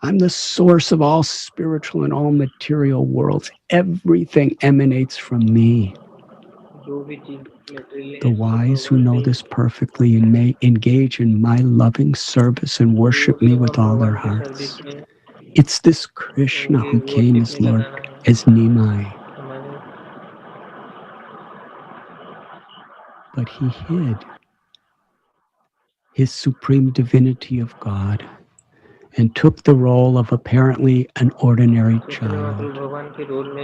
I'm the source of all spiritual and all material worlds. Everything emanates from me. The wise who know this perfectly and may engage in my loving service and worship me with all their hearts. It's this Krishna who came as Lord, as Nimai. But he hid his supreme divinity of God and took the role of apparently an ordinary child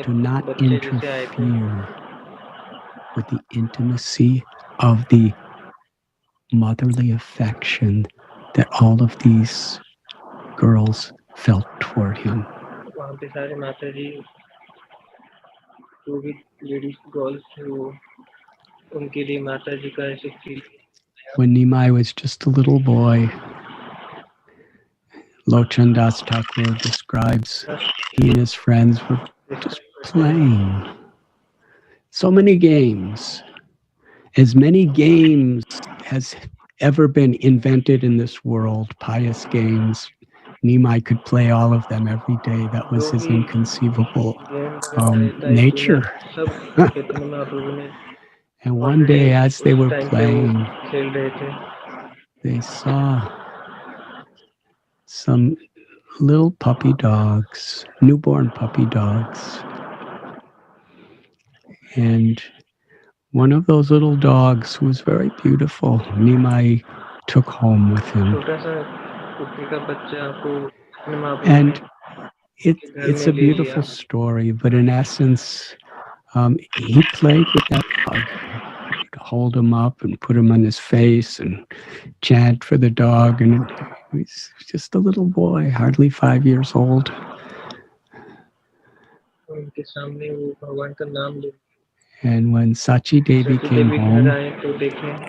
to not interfere with the intimacy of the motherly affection that all of these girls felt toward him. When Nimai was just a little boy, Lochan Das Thakur describes he and his friends were just playing. So many games. As many games as ever been invented in this world, pious games. Nimai could play all of them every day. That was his inconceivable nature. And one day as they were playing, they saw some little puppy dogs, newborn puppy dogs. And one of those little dogs, who was very beautiful, Nimai took home with him. And It's a beautiful story, but in essence, he played with that dog. He'd hold him up and put him on his face and chant for the dog. And he was just a little boy, hardly 5 years old. And when Sachi Devi came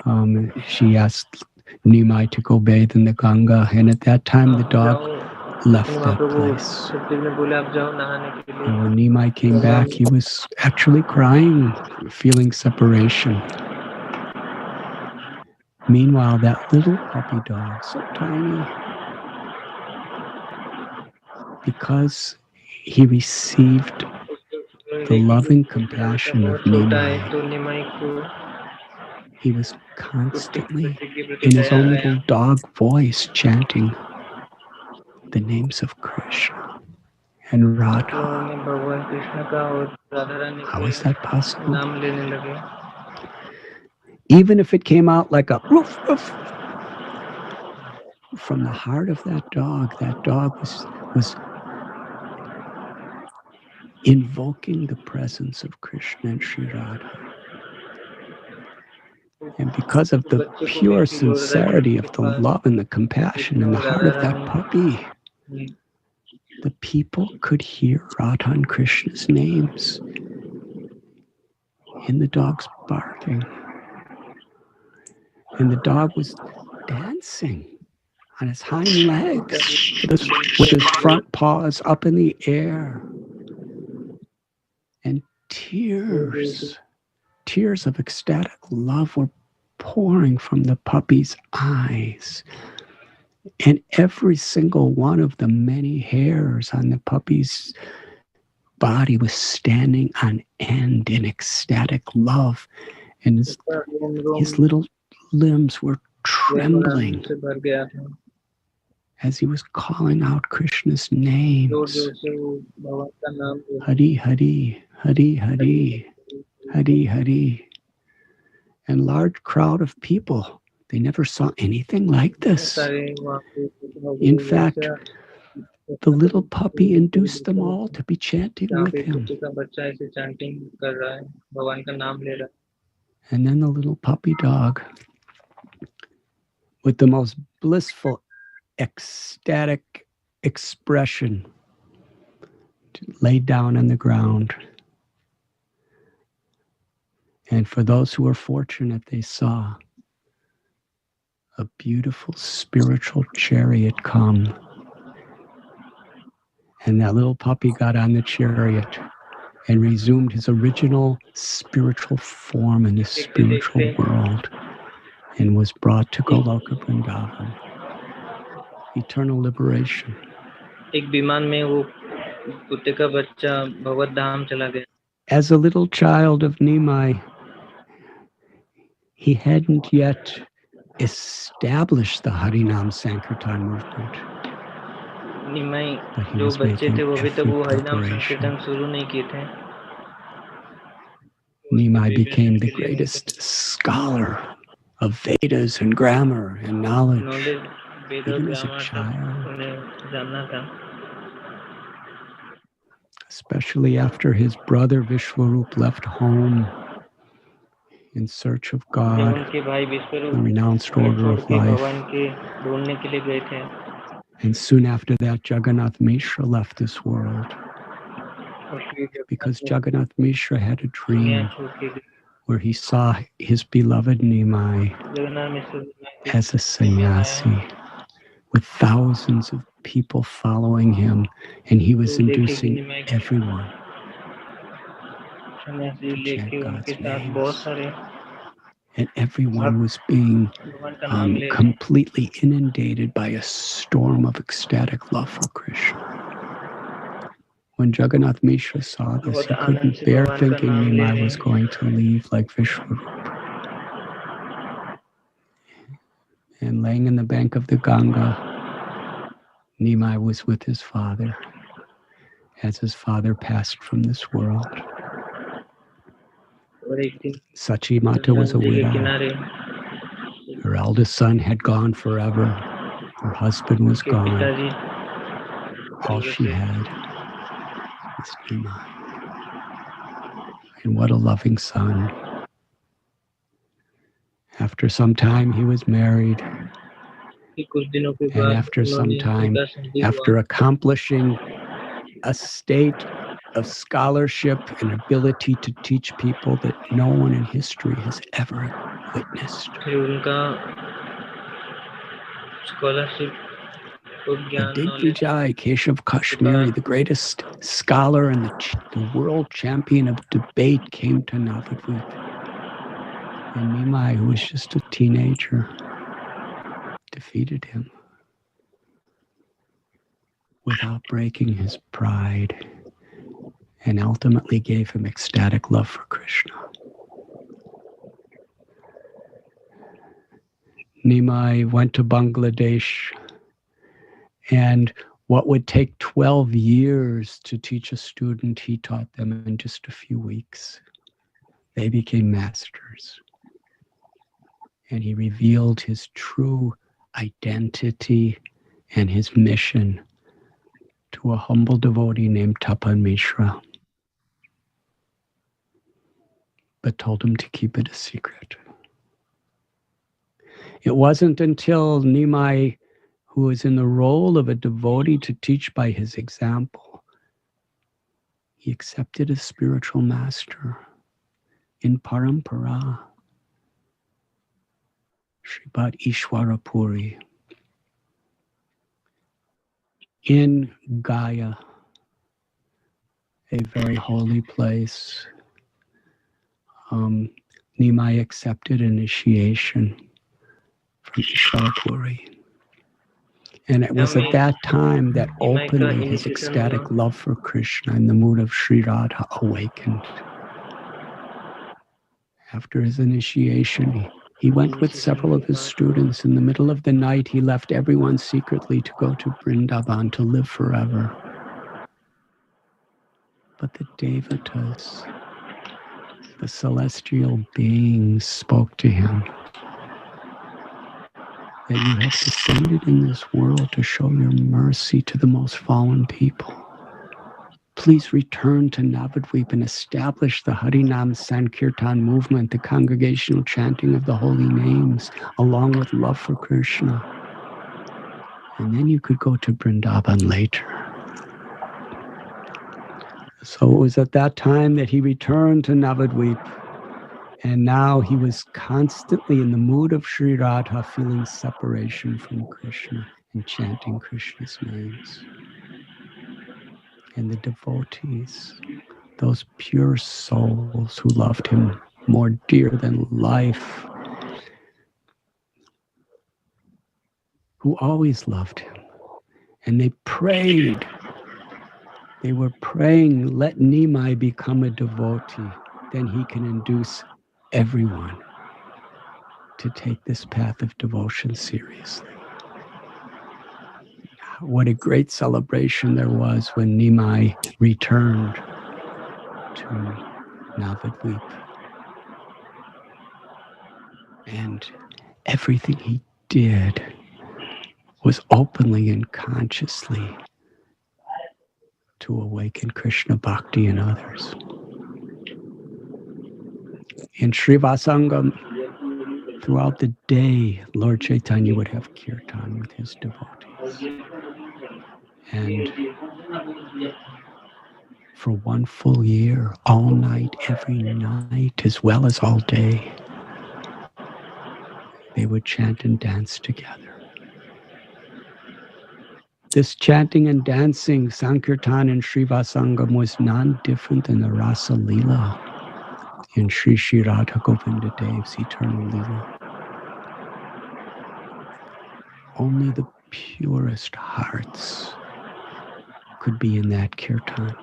home, she asked Nimai to go bathe in the Ganga. And at that time, the dog left that place. And when Nimai came back, he was actually crying, feeling separation. Meanwhile, that little puppy dog, so tiny, because he received the loving compassion of Nimai, he was constantly, in his own little dog voice, chanting the names of Krishna and Radha. How is that possible? Even if it came out like a roof, roof, from the heart of that dog was invoking the presence of Krishna and Sri Radha. And because of the pure sincerity of the love and the compassion in the heart of that puppy, the people could hear Radha and Krishna's names in the dog's barking. And the dog was dancing on his hind legs with his front paws up in the air. And tears of ecstatic love were pouring from the puppy's eyes. And every single one of the many hairs on the puppy's body was standing on end in ecstatic love. And his little limbs were trembling as he was calling out Krishna's names. Hari, Hari, Hari, Hari, Hari, Hari. And large crowd of people, they never saw anything like this. In fact, the little puppy induced them all to be chanting with him. And then the little puppy dog, with the most blissful, ecstatic expression, laid down on the ground. And for those who were fortunate, they saw a beautiful spiritual chariot come. And that little puppy got on the chariot and resumed his original spiritual form in the spiritual world and was brought to Goloka Vrindavan. Eternal liberation. As a little child of Nimai, he hadn't yet established the Harinam Sankirtan movement. But he was making every preparation. Nimai became the greatest scholar of Vedas and grammar and knowledge, even as a child. Especially after his brother Vishwarup left home in search of God, the renounced order of life. And soon after that, Jagannath Mishra left this world, because Jagannath Mishra had a dream where he saw his beloved Nimai as a sannyasi with thousands of people following him, and he was inducing everyone to chant God's names. And everyone was being completely inundated by a storm of ecstatic love for Krishna. When Jagannath Mishra saw this, he couldn't bear thinking Nimai was going to leave like Vishwarup. And laying in the bank of the Ganga, Nimai was with his father as his father passed from this world. Sachi Mata was a widow. Her eldest son had gone forever. Her husband was gone. All she had is Nimai. And what a loving son. After some time, he was married. And after some time, after accomplishing a state of scholarship and ability to teach people that no one in history has ever witnessed, the Digvijay Keshav Kashmiri, the greatest scholar and the world champion of debate, came to Navadvip. And Nimai, who was just a teenager, defeated him without breaking his pride, and ultimately gave him ecstatic love for Krishna. Nimai went to Bangladesh, and what would take 12 years to teach a student, he taught them in just a few weeks. They became masters. And he revealed his true identity and his mission to a humble devotee named Tapan Mishra, but told him to keep it a secret. It wasn't until Nimai, who was in the role of a devotee to teach by his example, he accepted a spiritual master in Parampara, Sripad Ishwara Puri, in Gaya, a very holy place. Nimai accepted initiation from Ishwara Puri. And it was at that time that openly his ecstatic love for Krishna in the mood of Sri Radha awakened. After his initiation, he went with several of his students. In the middle of the night, he left everyone secretly to go to Vrindavan to live forever. But the Devatas, the celestial beings, spoke to him that you have descended in this world to show your mercy to the most fallen people. Please return to Navadvip and establish the Harinam Sankirtan movement, the congregational chanting of the holy names, along with love for Krishna. And then you could go to Vrindavan later. So it was at that time that he returned to Navadvip. And now he was constantly in the mood of Sri Radha, feeling separation from Krishna and chanting Krishna's names. And the devotees, those pure souls who loved him more dear than life, who always loved him. And they prayed. They were praying, let Nimai become a devotee. Then he can induce everyone to take this path of devotion seriously. What a great celebration there was when Nimai returned to Navadvip. And everything he did was openly and consciously to awaken Krishna Bhakti in others. In Srivasangam, throughout the day, Lord Chaitanya would have kirtan with his devotees. And for one full year, all night, every night, as well as all day, they would chant and dance together. This chanting and dancing, Sankirtan and Srivasangam, was non-different than the Rasa Leela in Sri Sri Radha Govinda Dev's eternal Leela. Only the purest hearts could be in that kirtan.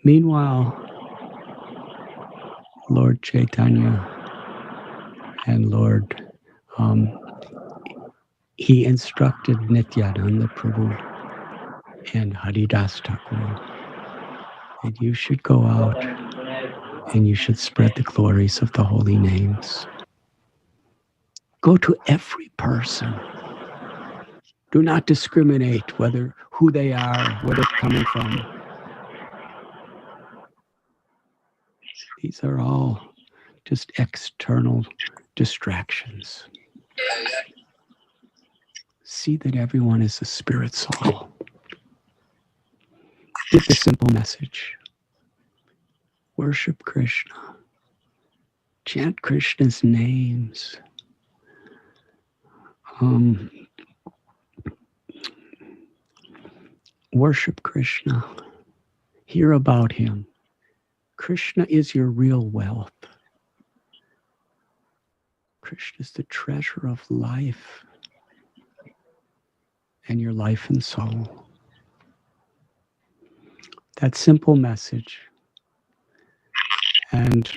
Meanwhile, Lord Chaitanya and Lord, he instructed Nityananda Prabhu and Haridas Thakur that you should go out and you should spread the glories of the holy names. Go to every person Do not discriminate who they are, where they're coming from. These are all just external distractions. See that everyone is a spirit soul. Give the simple message. Worship Krishna. Chant Krishna's names. Worship Krishna. Hear about him. Krishna is your real wealth. Krishna is the treasure of life and your life and soul. That simple message. And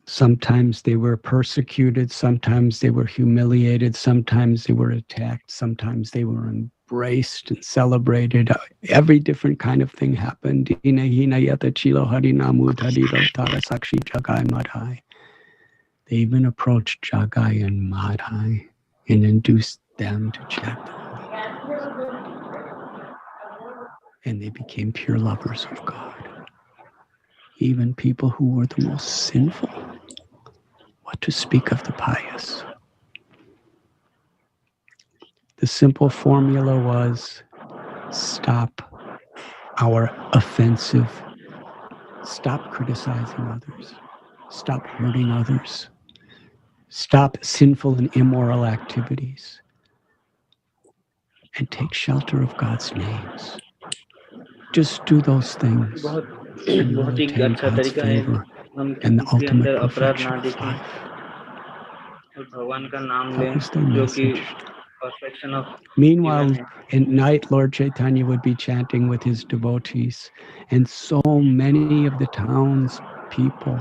sometimes they were persecuted, sometimes they were humiliated, sometimes they were attacked, sometimes they were embraced and celebrated. Every different kind of thing happened. They even approached Jagai and Madhai and induced them to chant. And they became pure lovers of God. Even people who were the most sinful. What to speak of the pious? The simple formula was stop our offensive, stop criticizing others, stop hurting others, stop sinful and immoral activities, and take shelter of God's names. Just do those things. And you will attain God's favor and the ultimate perfection of life. That was their message. Meanwhile, at night, Lord Chaitanya would be chanting with his devotees, and so many of the town's people,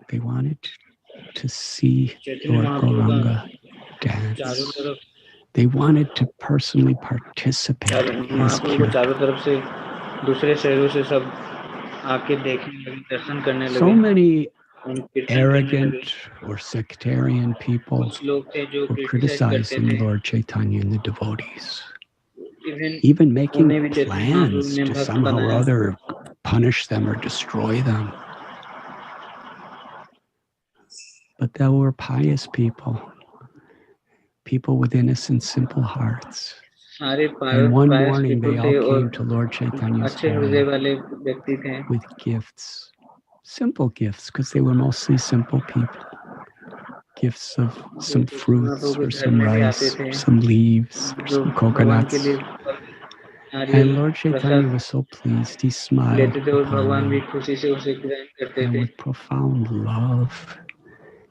they wanted to see Lord Gauranga dance. They wanted to personally participate in his kirtan. So many arrogant or sectarian people were criticizing Lord Chaitanya and the devotees, even making plans to somehow or other punish them or destroy them. But there were pious people, people with innocent, simple hearts. And one morning they all came to Lord Chaitanya's home with gifts, simple gifts, because they were mostly simple people. Gifts of some fruits or some rice or some leaves or some coconuts. And Lord Chaitanya was so pleased. He smiled upon them. And with profound love,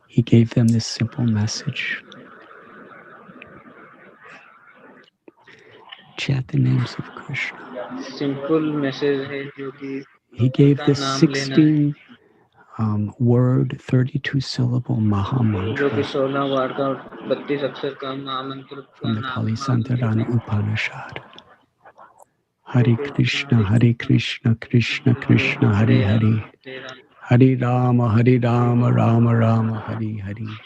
he gave them this simple message. Chant the names of Krishna. He gave this 16 word, 32 syllable Maha Mantra from the Pali Santarana Upanishad. Hare Krishna, Krishna Krishna, Hare Hare. Hare Rama, Rama Rama, Hare Hare.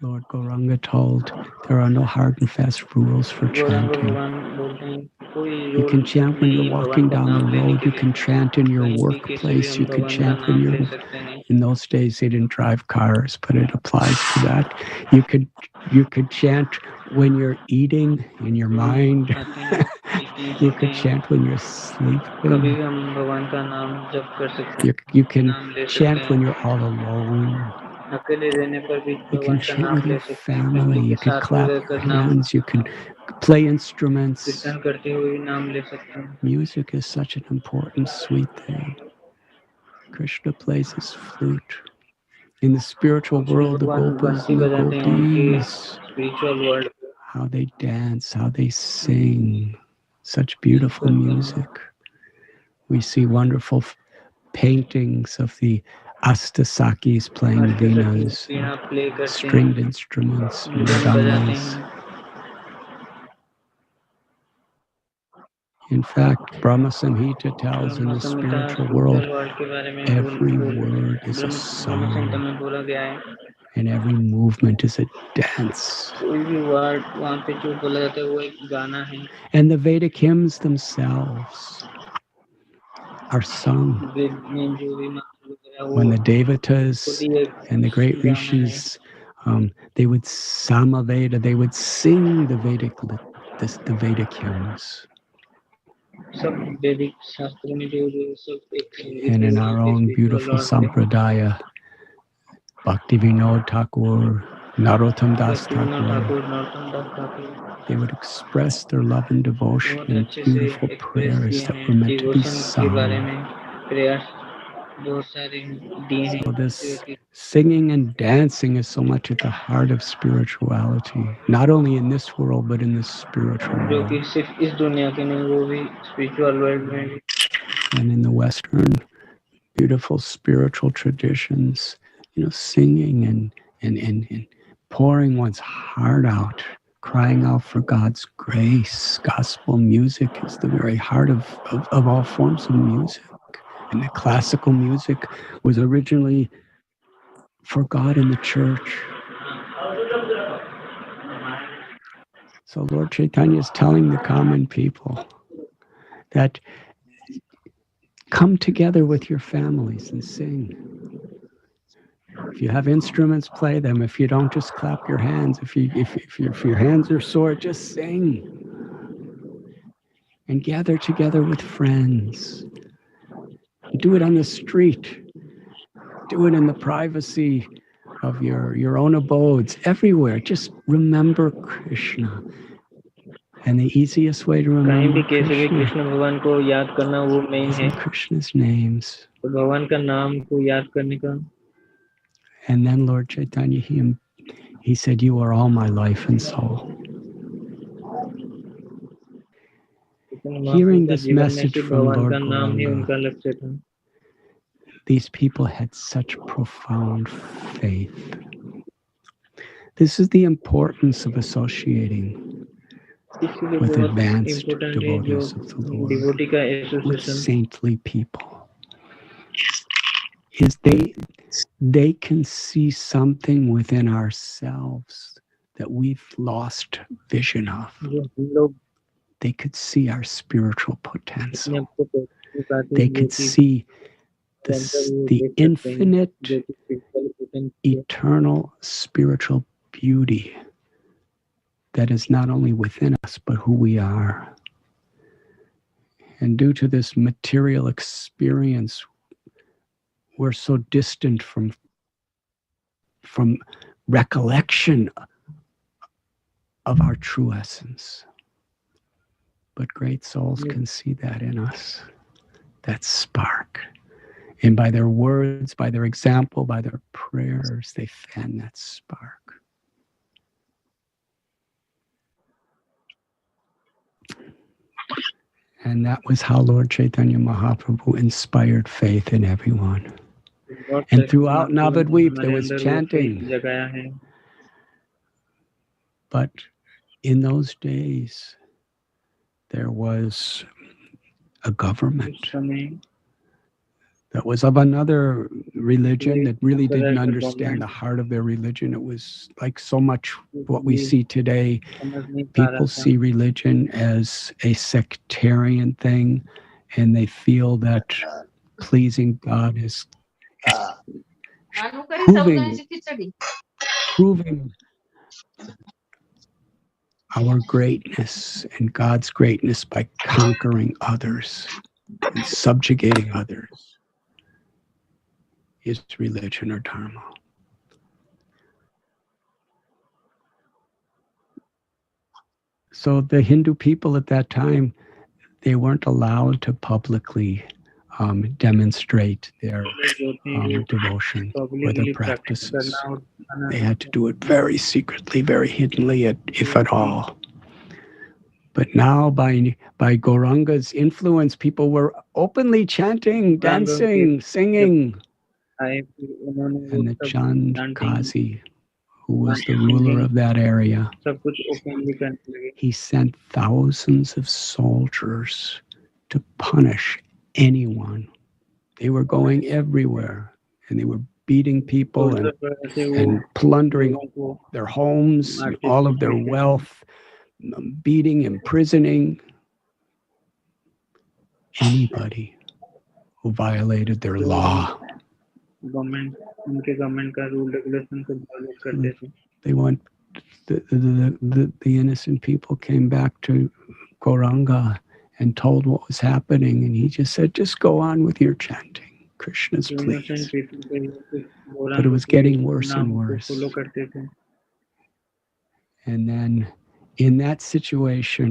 Lord Gauranga told there are no hard and fast rules for chanting. You can chant when you're walking down the road. You can chant in your workplace. You could chant when you're... In those days, they didn't drive cars, but it applies to that. You could chant when you're eating in your mind. You could chant when you're sleeping. You can chant when you're all alone. You can chant with your family. You can clap your hands. You can play instruments. Music is such an important, sweet thing. Krishna plays his flute. In the spiritual world, the gopas and the gopis, how they dance, how they sing, such beautiful music. We see wonderful paintings of the Astasakis playing venas, stringed instruments, mridangas. In fact, Brahma Samhita tells in the spiritual world, every word is a song. and every movement is a dance. And the Vedic hymns themselves are sung when the Devatas and the great Rishis, they would Samaveda, they would sing the Vedic hymns. And in our own beautiful Sampradaya, Bhakti Vinod Thakur, Narottam Das Thakur, they would express their love and devotion in beautiful prayers that were meant to be sung. So this singing and dancing is so much at the heart of spirituality, not only in this world, but in the spiritual world. And in the Western beautiful spiritual traditions, singing and pouring one's heart out, crying out for God's grace. Gospel music is the very heart of all forms of music. And the classical music was originally for God and the church. So Lord Chaitanya is telling the common people that come together with your families and sing. If you have instruments, play them. If you don't, just clap your hands. If your hands are sore, just sing. And gather together with friends. Do it on the street. Do it in the privacy of your own abodes. Everywhere. Just remember Krishna. And the easiest way to remember Krishna is in Krishna's names. And then Lord Chaitanya, he said, you are all my life and soul. Hearing this message from Lord Gauranga, these people had such profound faith. This is the importance of associating with advanced devotees of the Lord, with saintly people. Is they can see something within ourselves that we've lost vision of. They could see our spiritual potential. They could see the infinite, eternal spiritual beauty that is not only within us, but who we are. And due to this material experience, we're so distant from recollection of our true essence. But great souls can see that in us, that spark. And by their words, by their example, by their prayers, they fan that spark. And that was how Lord Chaitanya Mahaprabhu inspired faith in everyone. And throughout Navadvip, there was chanting. But in those days, there was a government that was of another religion that really didn't understand the heart of their religion. It was like so much what we see today. People see religion as a sectarian thing, and they feel that pleasing God is proving our greatness and God's greatness by conquering others and subjugating others is religion or dharma. So the Hindu people at that time, they weren't allowed to publicly demonstrate their devotion or their practices. They had to do it very secretly, very hiddenly, if at all. But now, by Gauranga's influence, people were openly chanting, dancing, singing. And the Chand Kazi, who was the ruler of that area, he sent thousands of soldiers to punish anyone. They were going everywhere, and they were beating people and plundering their homes, and all of their wealth, beating, imprisoning anybody who violated their law. They went. The innocent people came back to Gauranga and told what was happening, and he just said, "Just go on with your chanting, Krishna's please." But it was getting worse and worse. And then in that situation,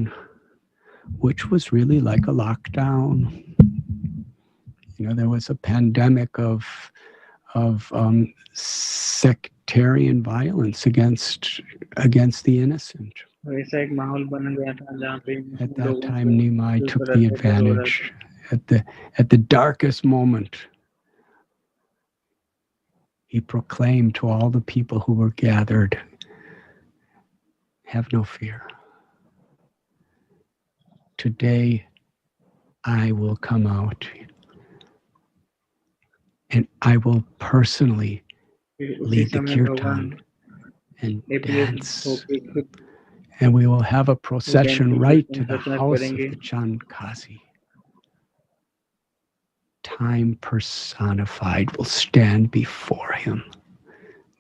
which was really like a lockdown, there was a pandemic of sectarian violence against the innocent. At that time, Nimai took the advantage. At the darkest moment, he proclaimed to all the people who were gathered, "Have no fear. Today, I will come out and I will personally lead the kirtan and dance. And we will have a procession right to the house of the Chandkasi. Time personified will stand before him.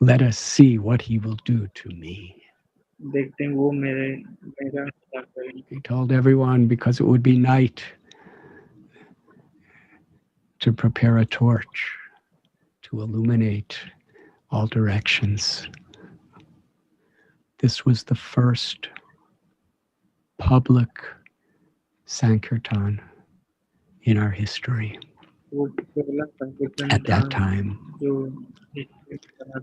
Let us see what he will do to me." He told everyone, because it would be night, to prepare a torch to illuminate all directions. This was the first public Sankirtan in our history. At that time,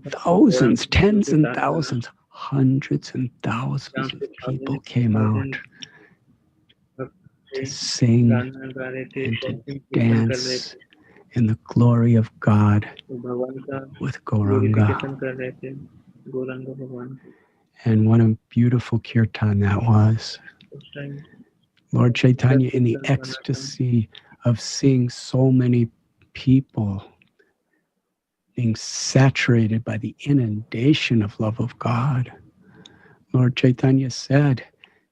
thousands, tens and thousands, hundreds and thousands of people came out to sing and to dance in the glory of God with Gauranga. And what a beautiful kirtan that was. Lord Chaitanya, in the ecstasy of seeing so many people being saturated by the inundation of love of God, Lord Chaitanya said,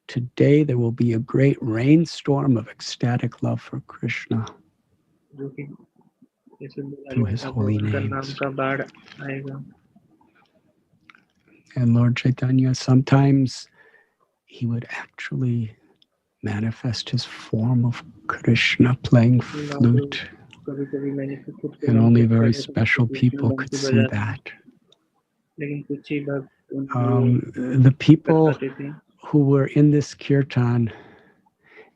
"Today there will be a great rainstorm of ecstatic love for Krishna through his holy names." And Lord Chaitanya, sometimes he would actually manifest his form of Krishna playing flute. And only very special people could see that. The people who were in this kirtan,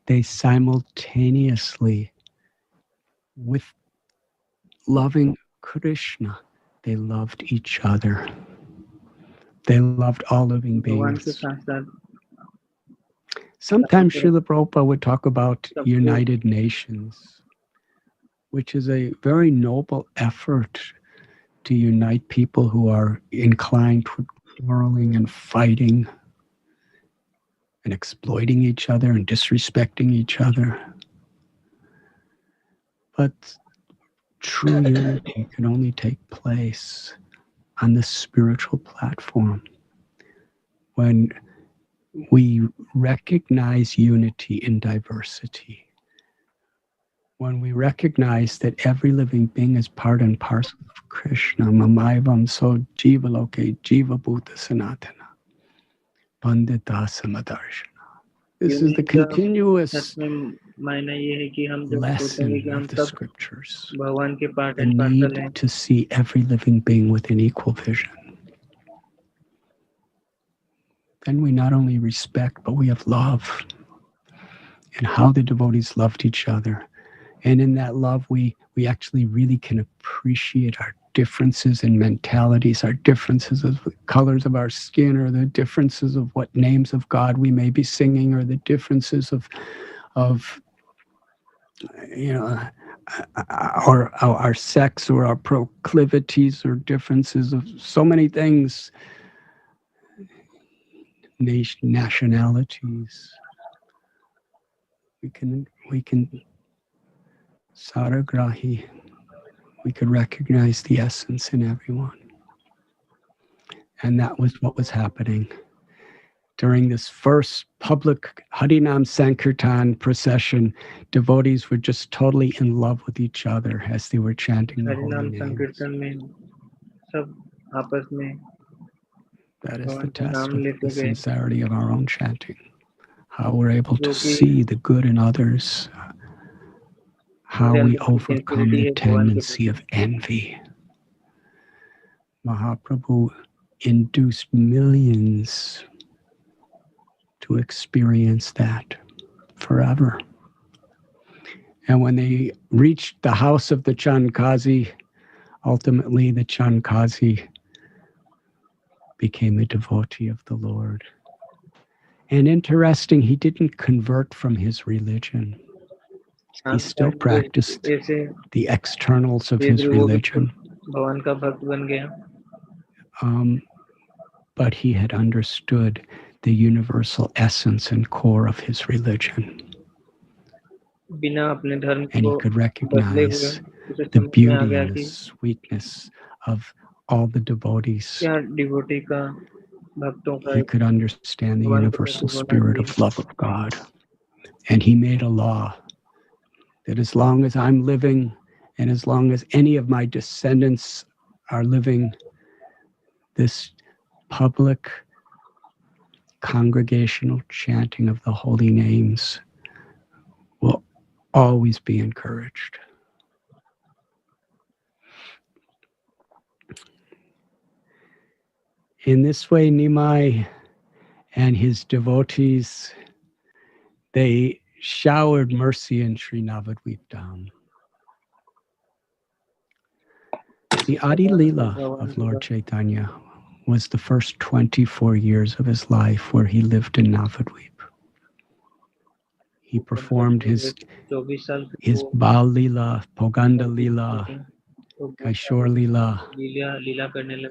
they simultaneously, with loving Krishna, they loved each other. They loved all living beings. Sometimes Srila Prabhupada would talk about United Nations, which is a very noble effort to unite people who are inclined toward quarreling and fighting and exploiting each other and disrespecting each other. But true unity can only take place on the spiritual platform when we recognize unity in diversity. When we recognize that every living being is part and parcel of Krishna, Mamaivam so jiva loke jiva bhuta sanatana, pandita samadarshana. This is the continuous lesson of the scriptures. The need to see every living being with an equal vision. Then we not only respect, but we have love. And how the devotees loved each other. And in that love, we actually really can appreciate our differences in mentalities, our differences of the colors of our skin, or the differences of what names of God we may be singing, or the differences of or our sex, or our proclivities, or differences of so many things, nationalities. We can Saragrahi, We could recognize the essence in everyone. And that was what was happening. During this first public Harinam Sankirtan procession, devotees were just totally in love with each other as they were chanting the holy names. That is the test of the sincerity of our own chanting. How we're able to see the good in others, how we overcome the tendency of envy. Mahaprabhu induced millions to experience that forever. And when they reached the house of the Chandkazi, ultimately the Chandkazi became a devotee of the Lord. And interesting, he didn't convert from his religion. He still practiced the externals of his religion. But he had understood the universal essence and core of his religion. And he could recognize the beauty and the sweetness of all the devotees. He could understand the universal spirit of love of God. And he made a law that as long as I'm living and as long as any of my descendants are living, this public congregational chanting of the holy names will always be encouraged. In this way, Nimai and his devotees, they showered mercy in Sri Navadvip Dham. The Adi Leela of Lord Chaitanya was the first 24 years of his life where he lived in Navadvip. He performed his Bal Leela, Poganda Leela, Kaishor Leela,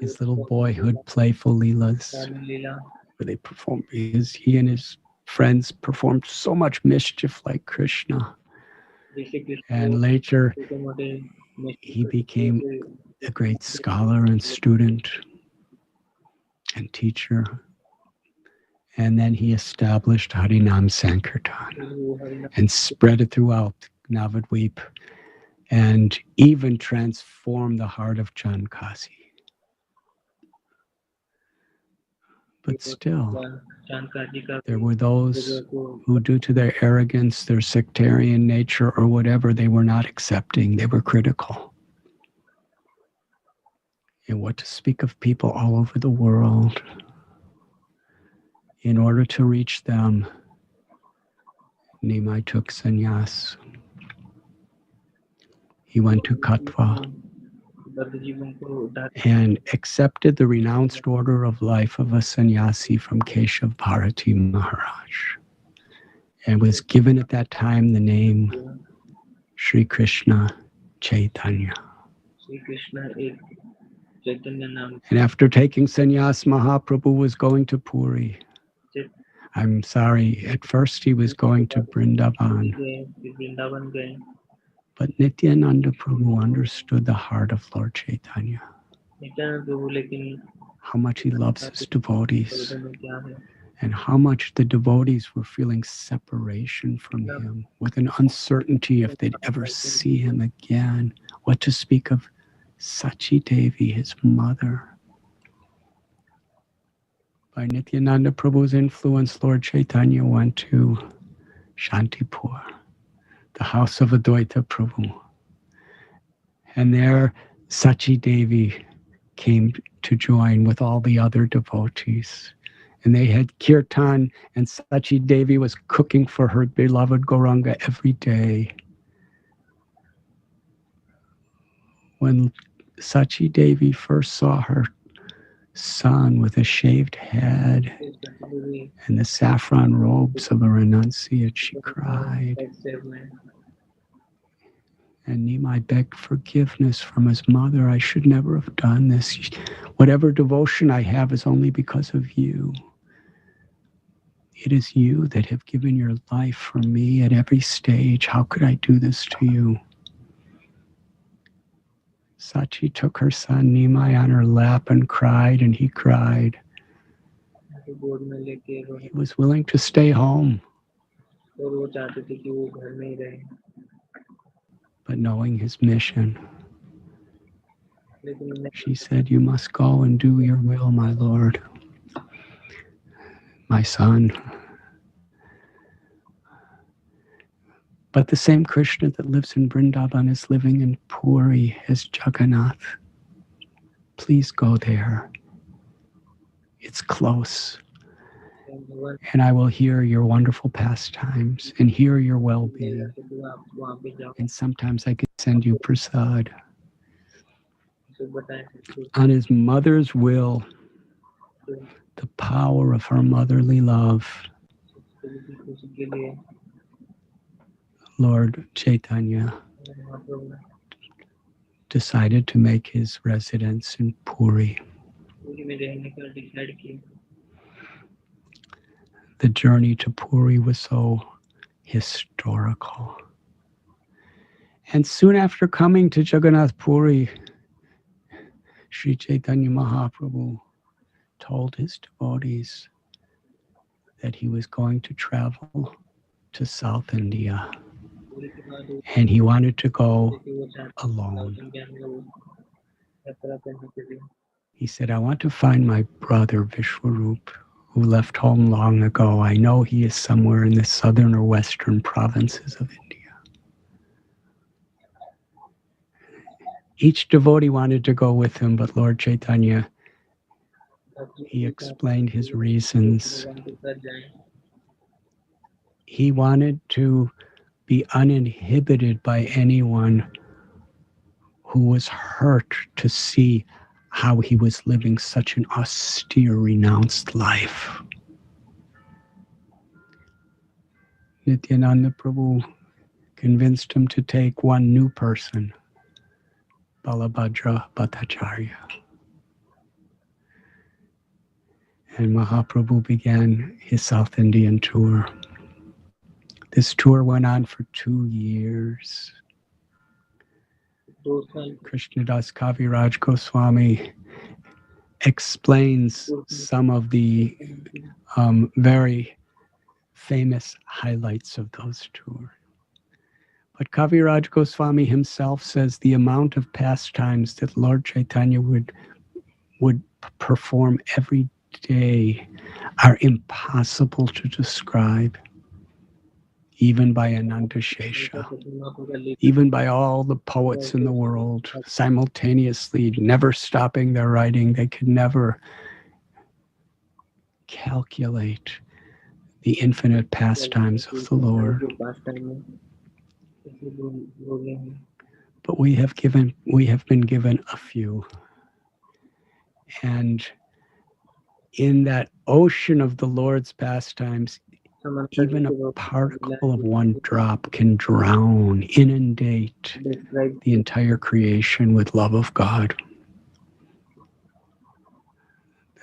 his little boyhood playful Leelas, where they performed, he and his friends performed so much mischief like Krishna. And later, he became a great scholar and student and teacher. And then he established Harinam Sankirtan and spread it throughout Navadvip and even transformed the heart of Chandkazi. But still, there were those who, due to their arrogance, their sectarian nature, or whatever, they were not accepting. They were critical. And what to speak of people all over the world. In order to reach them, Nimai took sannyas. He went to Katha and accepted the renounced order of life of a sannyasi from Keshav Bharati Maharaj, and was given at that time the name Sri Krishna Chaitanya. And after taking sannyas, Mahaprabhu was going to Puri. I'm sorry, at first he was going to Vrindavan. But Nityananda Prabhu understood the heart of Lord Chaitanya. How much he loves his devotees. And how much the devotees were feeling separation from him, with an uncertainty if they'd ever see him again. What to speak of Sachi Devi, his mother. By Nityananda Prabhu's influence, Lord Chaitanya went to Shantipur, the house of Advaita Prabhu. And there, Sachi Devi came to join with all the other devotees. And they had kirtan, and Sachi Devi was cooking for her beloved Gauranga every day. When Sachi Devi first saw her son with a shaved head and the saffron robes of a renunciate, she cried. And Nimai begged forgiveness from his mother. I should never have done this. Whatever devotion I have is only because of you. It is you that have given your life for me at every stage. How could I do this to you? Sachi took her son Nimai on her lap and cried, and he cried. He was willing to stay home, but knowing his mission, she said, "You must go and do your will, my Lord, my son." But the same Krishna that lives in Vrindavan is living in Puri as Jagannath. Please go there. It's close. And I will hear your wonderful pastimes and hear your well-being. And sometimes I could send you prasad. On his mother's will, the power of her motherly love, Lord Chaitanya decided to make his residence in Puri. The journey to Puri was so historical. And soon after coming to Jagannath Puri, Sri Chaitanya Mahaprabhu told his devotees that he was going to travel to South India. And he wanted to go alone. He said, "I want to find my brother Vishwarup, who left home long ago. I know he is somewhere in the southern or western provinces of India." Each devotee wanted to go with him, but Lord Chaitanya, he explained his reasons. He wanted to be uninhibited by anyone who was hurt to see how he was living such an austere, renounced life. Nityananda Prabhu convinced him to take one new person, Balabhadra Bhattacharya. And Mahaprabhu began his South Indian tour. This tour went on for 2 years. Krishnadas Kaviraj Goswami explains some of the very famous highlights of those tours. But Kaviraj Goswami himself says the amount of pastimes that Lord Chaitanya would perform every day are impossible to describe, even by Ananta Shesha, even by all the poets in the world, simultaneously, never stopping their writing. They could never calculate the infinite pastimes of the Lord. But we have been given a few. And in that ocean of the Lord's pastimes, even a particle of one drop can drown, inundate the entire creation with love of God.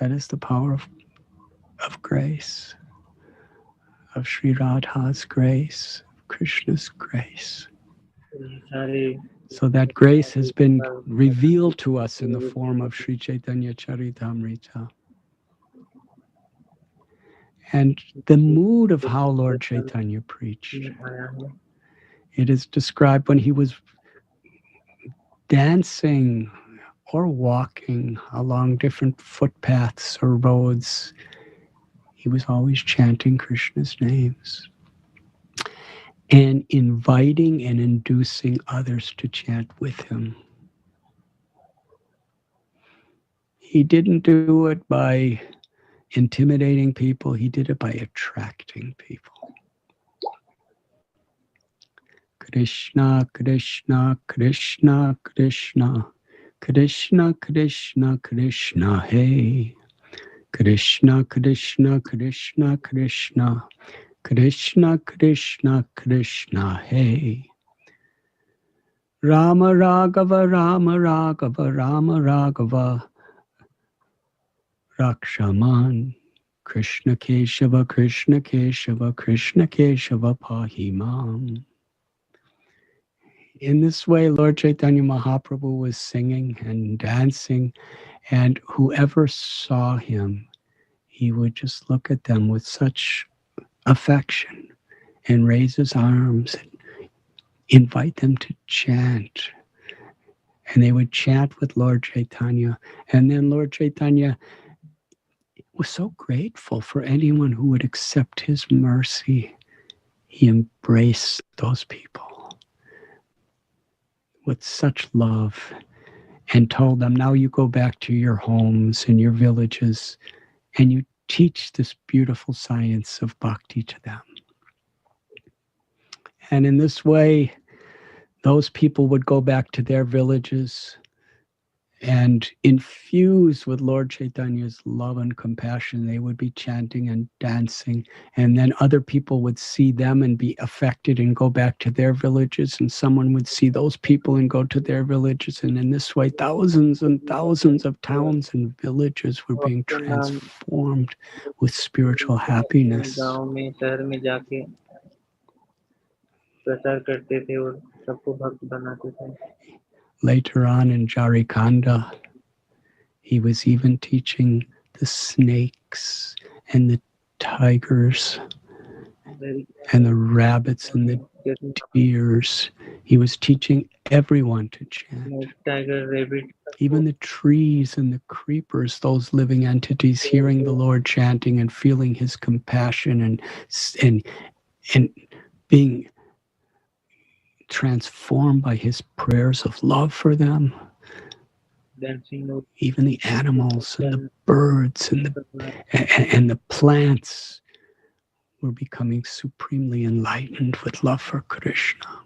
That is the power of grace, of Sri Radha's grace, Krishna's grace. So that grace has been revealed to us in the form of Sri Chaitanya Charitamrita. And the mood of how Lord Chaitanya preached. It is described when he was dancing or walking along different footpaths or roads. He was always chanting Krishna's names and inviting and inducing others to chant with him. He didn't do it by intimidating people. He did it by attracting people. Krishna, Krishna, Krishna, Krishna, Krishna, Krishna, Krishna, hey. Krishna, Krishna, Krishna, Krishna, Krishna, Krishna, Krishna, hey. Rama Raghava, Rama Raghava, Rama Raghava, Rakshaman. Krishna Keshava, Krishna Keshava, Krishna Keshava, Pahimam. In this way, Lord Chaitanya Mahaprabhu was singing and dancing, and whoever saw him, he would just look at them with such affection and raise his arms and invite them to chant. And they would chant with Lord Chaitanya. And then Lord Chaitanya was so grateful for anyone who would accept his mercy. He embraced those people with such love and told them, now you go back to your homes and your villages and you teach this beautiful science of bhakti to them. And in this way, those people would go back to their villages and infused with Lord Chaitanya's love and compassion, they would be chanting and dancing. And then other people would see them and be affected and go back to their villages. And someone would see those people and go to their villages. And in this way, thousands and thousands of towns and villages were being transformed with spiritual happiness. Later on in Jarikanda, he was even teaching the snakes and the tigers and the rabbits and the deers. He was teaching everyone to chant. Even the trees and the creepers, those living entities, hearing the Lord chanting and feeling his compassion and being transformed by his prayers of love for them. Even the animals and the birds and the plants were becoming supremely enlightened with love for Krishna.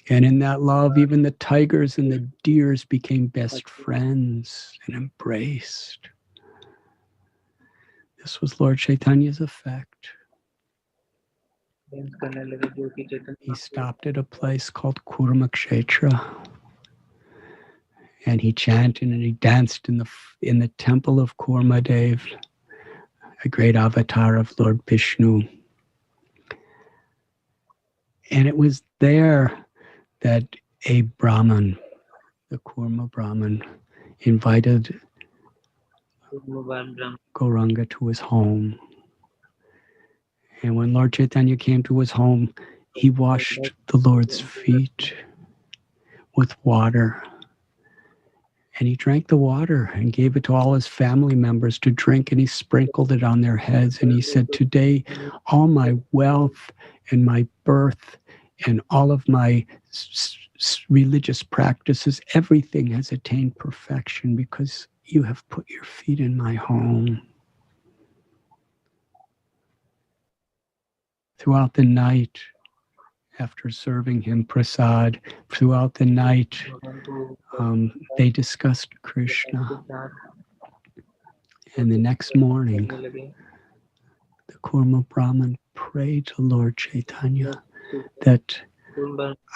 And in that love, even the tigers and the deers became best friends and embraced. This was Lord Chaitanya's effect. He stopped at a place called Kurmakshetra. And he chanted and he danced in the temple of Kurmadev, a great avatar of Lord Vishnu. And it was there that a Brahmin, the Kurma Brahmin, invited Gauranga to his home. And when Lord Chaitanya came to his home, he washed the Lord's feet with water. And he drank the water and gave it to all his family members to drink, and he sprinkled it on their heads. And he said, today, all my wealth and my birth and all of my religious practices, everything has attained perfection because you have put your feet in my home. Throughout the night, after serving him prasad, throughout the night, they discussed Krishna. And the next morning, the Kurma Brahmin prayed to Lord Chaitanya that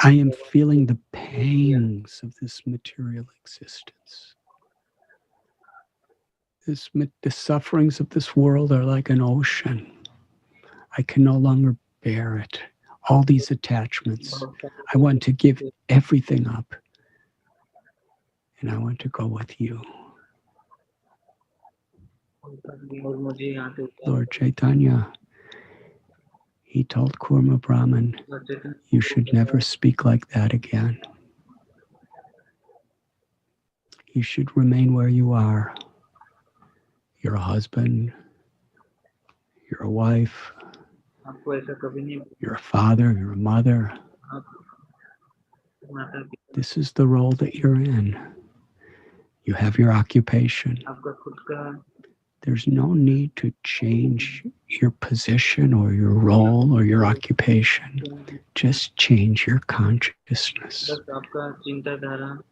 I am feeling the pangs of this material existence. The sufferings of this world are like an ocean. I can no longer bear it. All these attachments. I want to give everything up. And I want to go with you. Lord Chaitanya, he told Kurma Brahmin, you should never speak like that again. You should remain where you are. You're a husband. You're a wife. You're a father. You're a mother. This is the role that you're in. You have your occupation. There's no need to change your position or your role or your occupation. Just change your consciousness.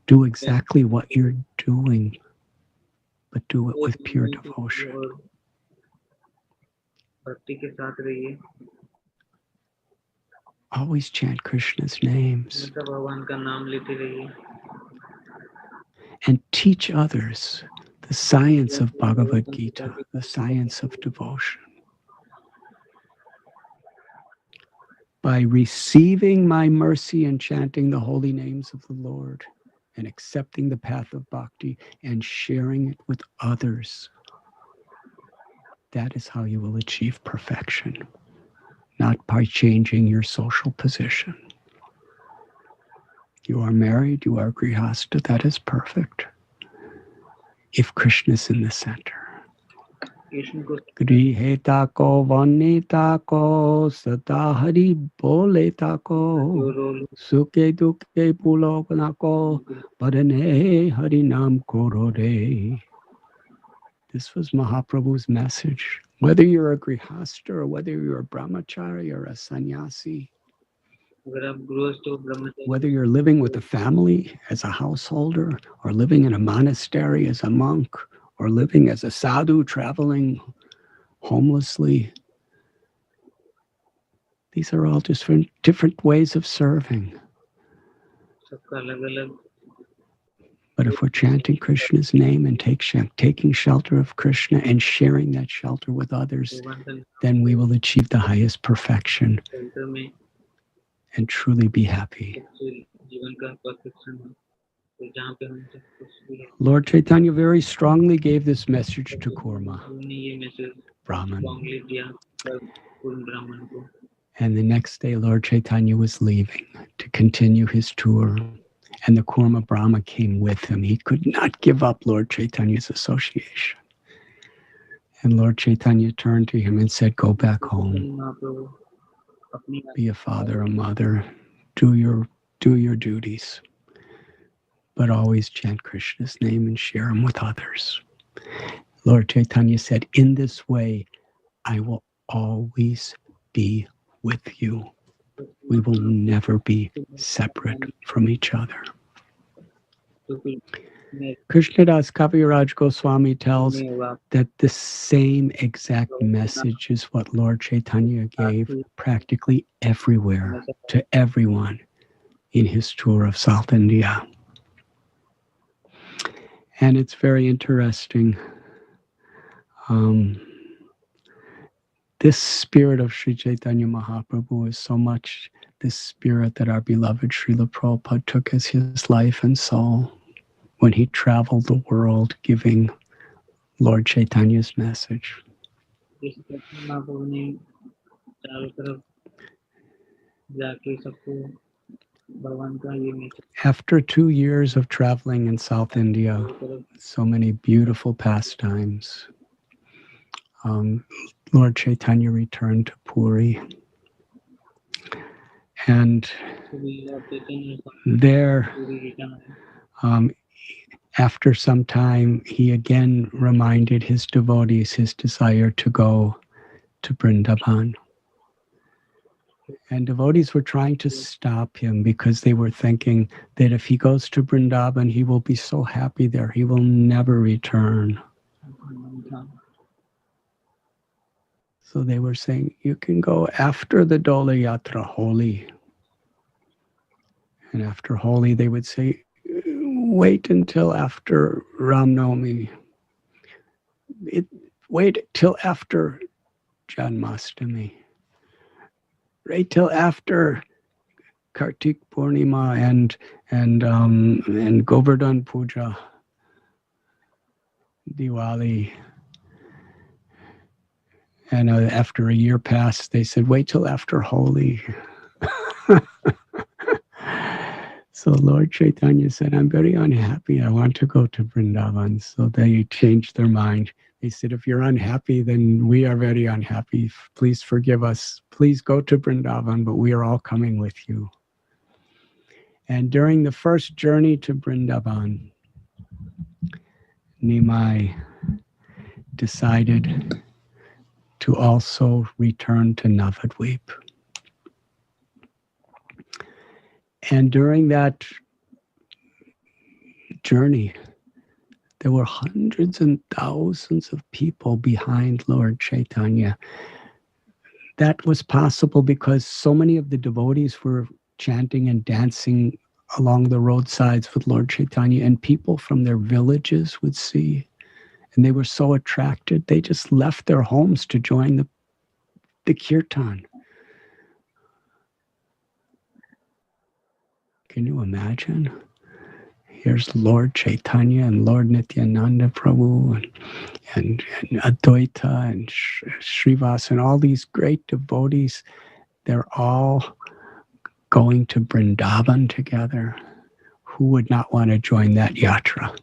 Do exactly what you're doing, but do it with pure devotion. Always chant Krishna's names. And teach others the science of Bhagavad Gita, the science of devotion. by receiving my mercy and chanting the holy names of the Lord and accepting the path of bhakti and sharing it with others. That is how you will achieve perfection, not by changing your social position. You are married, you are grihasta, that is perfect. If Krishna is in the center. Griheta ko vanita ko sada hari boleta ko suke duke pulogana ko padane hari nam korore. This was Mahaprabhu's message. Whether you're a grihasta or whether you're a brahmachari or a sannyasi, whether you're living with a family as a householder or living in a monastery as a monk or living as a sadhu traveling homelessly, these are all different ways of serving. But if we're chanting Krishna's name and taking shelter of Krishna and sharing that shelter with others, then we will achieve the highest perfection and truly be happy. Lord Chaitanya very strongly gave this message to Kurma, Brahman. And the next day, Lord Chaitanya was leaving to continue his tour. And the Kurma Brahma came with him. He could not give up Lord Chaitanya's association. And Lord Chaitanya turned to him and said, go back home. Be a father, a mother. Do your duties. But always chant Krishna's name and share him with others. Lord Chaitanya said, in this way, I will always be with you. We will never be separate from each other. Krishnadas Kaviraj Goswami tells that the same exact message is what Lord Chaitanya gave practically everywhere to everyone in his tour of South India. And it's very interesting. This spirit of Sri Chaitanya Mahaprabhu is so much the spirit that our beloved Srila Prabhupada took as his life and soul when he traveled the world giving Lord Chaitanya's message. After 2 years of traveling in South India, so many beautiful pastimes, Lord Chaitanya returned to Puri. And there, after some time, he again reminded his devotees his desire to go to Vrindavan. And devotees were trying to stop him because they were thinking that if he goes to Vrindavan, he will be so happy there, he will never return. So they were saying, you can go after the Dola Yatra, Holi. And after Holi, they would say, wait until after Ram Navami. Wait till after Janmashtami. Wait till after Kartik Purnima and Govardhan Puja, Diwali. And after a year passed, they said, wait till after Holi. So Lord Chaitanya said, I'm very unhappy. I want to go to Vrindavan. So they changed their mind. They said, if you're unhappy, then we are very unhappy. Please forgive us. Please go to Vrindavan, but we are all coming with you. And during the first journey to Vrindavan, Nimai decided to also return to Navadvip. And during that journey, there were hundreds and thousands of people behind Lord Chaitanya. That was possible because so many of the devotees were chanting and dancing along the roadsides with Lord Chaitanya, and people from their villages would see. And they were so attracted, they just left their homes to join the kirtan. Can you imagine? Here's Lord Chaitanya and Lord Nityananda Prabhu and Advaita and Srivas and all these great devotees. They're all going to Vrindavan together. Who would not want to join that yatra?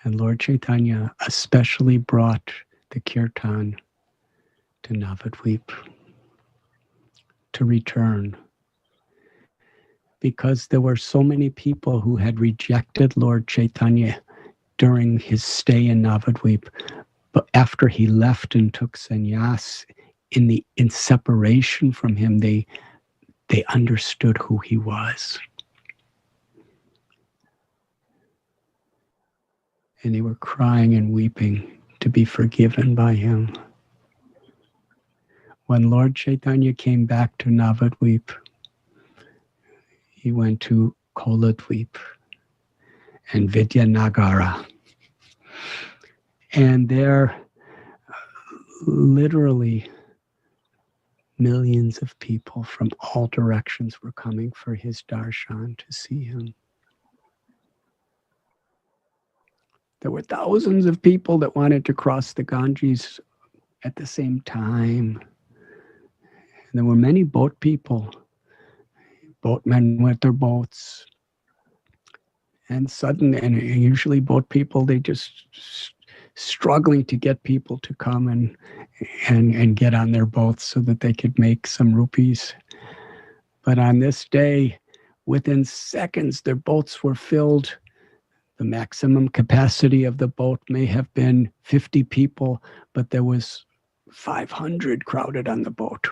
And Lord Chaitanya especially brought the kirtan to Navadvip to return, because there were so many people who had rejected Lord Chaitanya during his stay in Navadvip, but after he left and took sannyas, in separation from him, they understood who he was. And they were crying and weeping to be forgiven by him. When Lord Chaitanya came back to Navadvip, he went to Koladvip and Vidyanagara. And there, literally, millions of people from all directions were coming for his darshan to see him. There were thousands of people that wanted to cross the Ganges at the same time. And there were many boat people, boatmen with their boats. And usually boat people, they just struggling to get people to come and get on their boats so that they could make some rupees. But on this day, within seconds, their boats were filled. The maximum capacity of the boat may have been 50 people, but there was 500 crowded on the boat.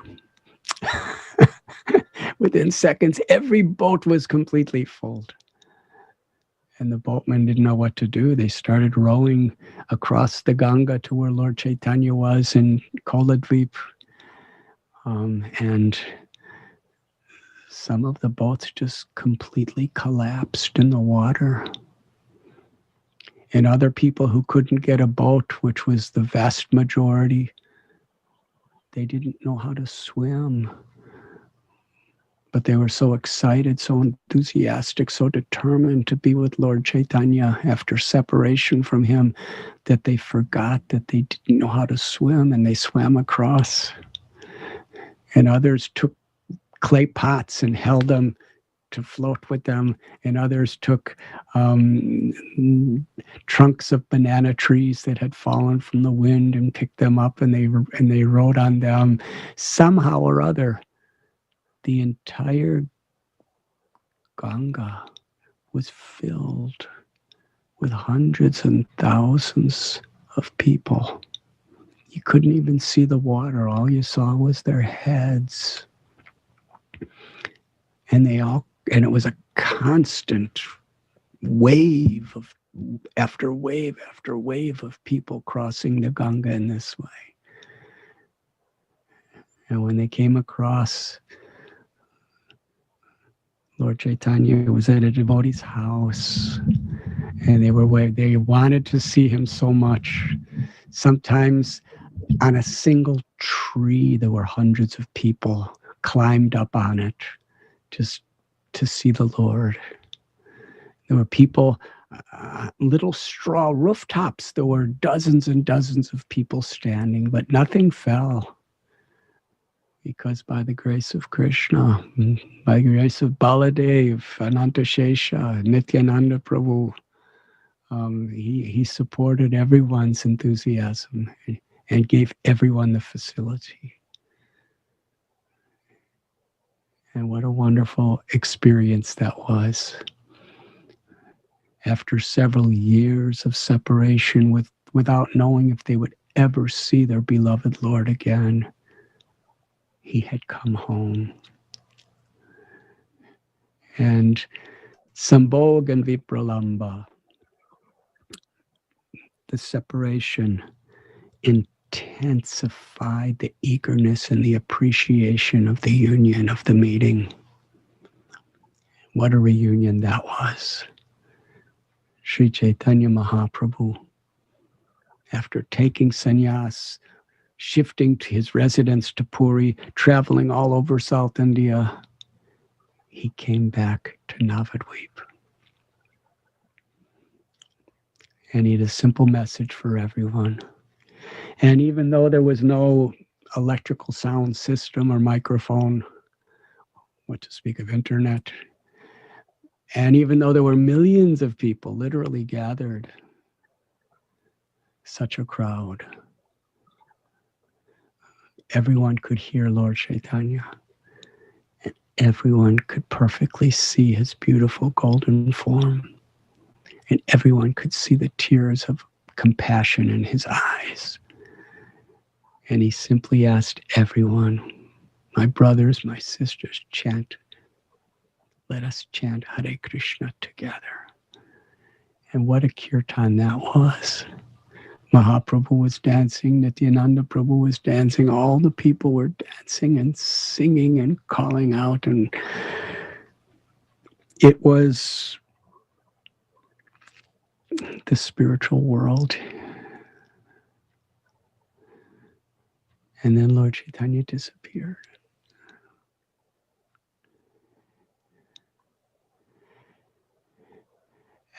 Within seconds, every boat was completely full. And the boatmen didn't know what to do. They started rowing across the Ganga to where Lord Chaitanya was in Koladvip. And some of the boats just completely collapsed in the water. And other people who couldn't get a boat, which was the vast majority, they didn't know how to swim. But they were so excited, so enthusiastic, so determined to be with Lord Chaitanya after separation from him that they forgot that they didn't know how to swim, and they swam across. And others took clay pots and held them to float with them, and others took trunks of banana trees that had fallen from the wind and picked them up, and they rode on them. Somehow or other, the entire Ganga was filled with hundreds and thousands of people. You couldn't even see the water. All you saw was their heads. And it was a constant wave after wave after wave of people crossing the Ganga in this way. And when they came across, Lord Chaitanya was at a devotee's house, and they wanted to see him so much. Sometimes on a single tree, there were hundreds of people climbed up on it just to see the Lord. There were people, little straw rooftops. There were dozens and dozens of people standing, but nothing fell. Because by the grace of Krishna, by the grace of Baladev, Anantashesha, Nityananda Prabhu, he supported everyone's enthusiasm and gave everyone the facility. And what a wonderful experience that was. After several years of separation without knowing if they would ever see their beloved Lord again, he had come home. And Sambhog and Vipralamba, the separation intensified the eagerness and the appreciation of the union of the meeting. What a reunion that was. Sri Chaitanya Mahaprabhu, after taking sannyas, shifting to his residence to Puri, traveling all over South India, he came back to Navadvip. And he had a simple message for everyone. And even though there was no electrical sound system or microphone, what to speak of internet, and even though there were millions of people literally gathered, such a crowd, everyone could hear Lord Chaitanya. And everyone could perfectly see his beautiful golden form. And everyone could see the tears of compassion in his eyes. And he simply asked everyone, my brothers, my sisters, chant. Let us chant Hare Krishna together. And what a kirtan that was. Mahaprabhu was dancing, Nityananda Prabhu was dancing, all the people were dancing and singing and calling out. And it was the spiritual world. And then Lord Chaitanya disappeared.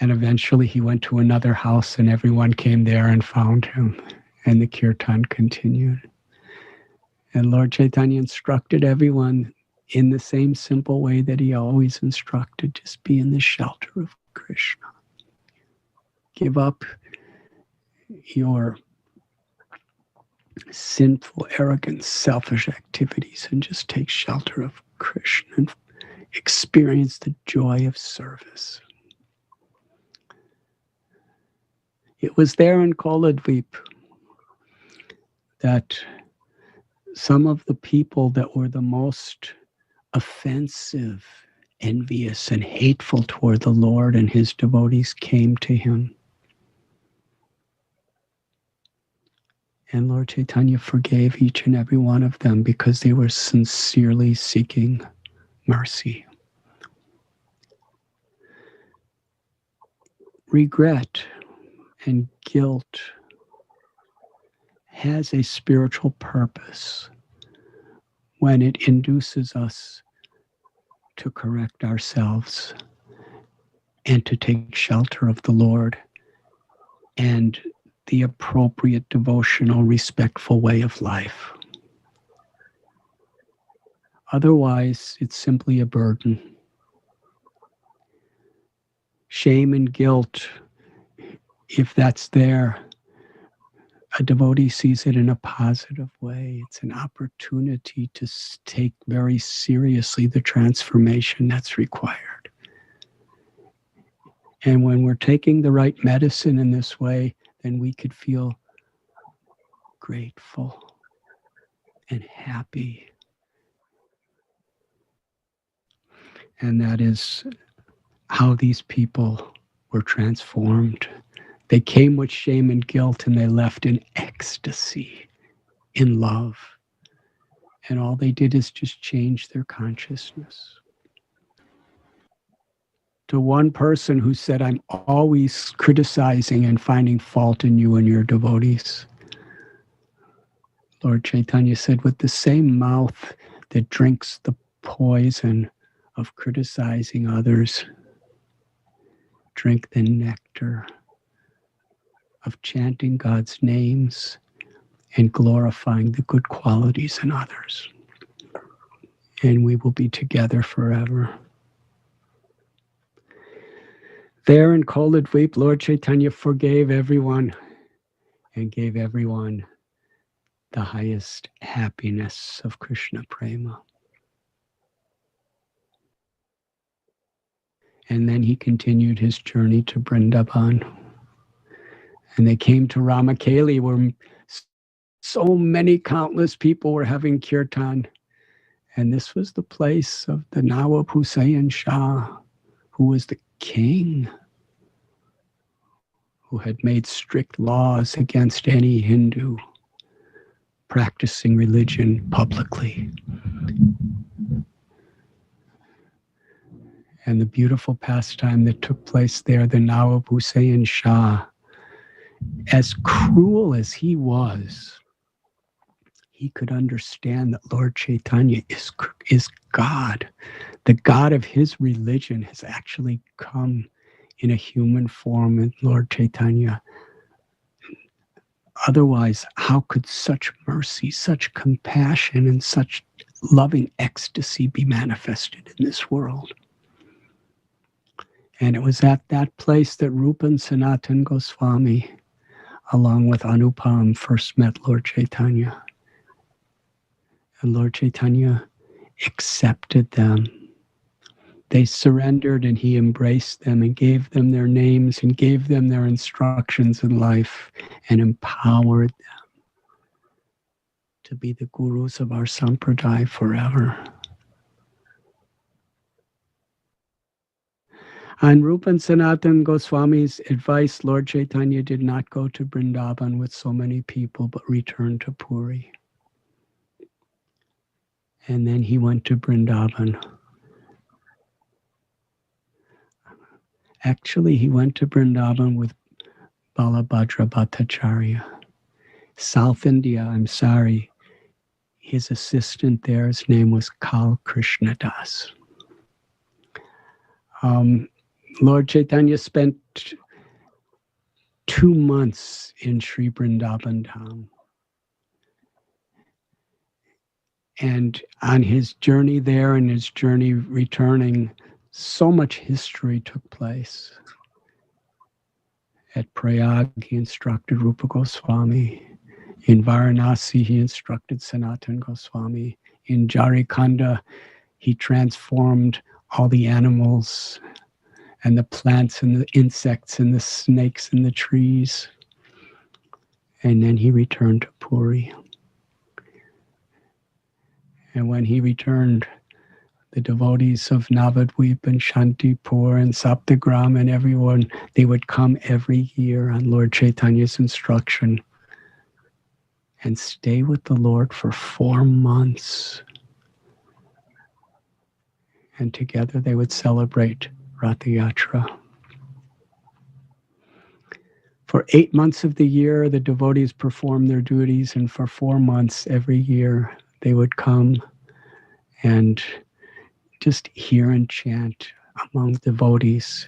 And eventually he went to another house and everyone came there and found him. And the kirtan continued. And Lord Chaitanya instructed everyone in the same simple way that he always instructed, just be in the shelter of Krishna. Give up your sinful, arrogant, selfish activities and just take shelter of Krishna and experience the joy of service. It was there in Koladvip that some of the people that were the most offensive, envious, and hateful toward the Lord and his devotees came to him. And Lord Chaitanya forgave each and every one of them because they were sincerely seeking mercy. Regret and guilt has a spiritual purpose when it induces us to correct ourselves and to take shelter of the Lord and the appropriate devotional, respectful way of life. Otherwise, it's simply a burden. Shame and guilt, if that's there, a devotee sees it in a positive way. It's an opportunity to take very seriously the transformation that's required. And when we're taking the right medicine in this way, then we could feel grateful and happy. And that is how these people were transformed. They came with shame and guilt and they left in ecstasy, in love. And all they did is just change their consciousness. To one person who said, I'm always criticizing and finding fault in you and your devotees, Lord Chaitanya said, with the same mouth that drinks the poison of criticizing others, drink the nectar of chanting God's names and glorifying the good qualities in others. And we will be together forever. There in Koladvip, Lord Chaitanya forgave everyone and gave everyone the highest happiness of Krishna Prema. And then he continued his journey to Vrindavan. And they came to Ramakeli, where so many countless people were having kirtan. And this was the place of the Nawab Hussain Shah, who was the king, who had made strict laws against any Hindu practicing religion publicly. And the beautiful pastime that took place there, the Nawab Hussain Shah, as cruel as he was, he could understand that Lord Chaitanya is God. The God of his religion has actually come in a human form in Lord Chaitanya. Otherwise, how could such mercy, such compassion, and such loving ecstasy be manifested in this world? And it was at that place that Rupa and Sanatan Goswami, along with Anupam, first met Lord Chaitanya. And Lord Chaitanya accepted them. They surrendered and he embraced them and gave them their names and gave them their instructions in life and empowered them to be the gurus of our sampradaya forever. On Rupa and Sanatan Goswami's advice, Lord Chaitanya did not go to Vrindavan with so many people, but returned to Puri. And then he went to Vrindavan. Actually, he went to Vrindavan with Balabhadra Bhattacharya. South India, I'm sorry. His assistant there, his name was Kal Krishna Das. Lord Chaitanya spent 2 months in Sri Vrindavan Dham. And on his journey there and his journey returning, so much history took place. At Prayag, he instructed Rupa Goswami. In Varanasi, he instructed Sanatan Goswami. In Jharkhand, he transformed all the animals and the plants and the insects and the snakes and the trees. And then he returned to Puri. And when he returned, the devotees of Navadvip and Shantipur and Saptagram and everyone, they would come every year on Lord Chaitanya's instruction and stay with the Lord for 4 months. And together they would celebrate Ratha Yatra. For 8 months of the year, the devotees performed their duties, and for 4 months every year, they would come and just hear and chant among devotees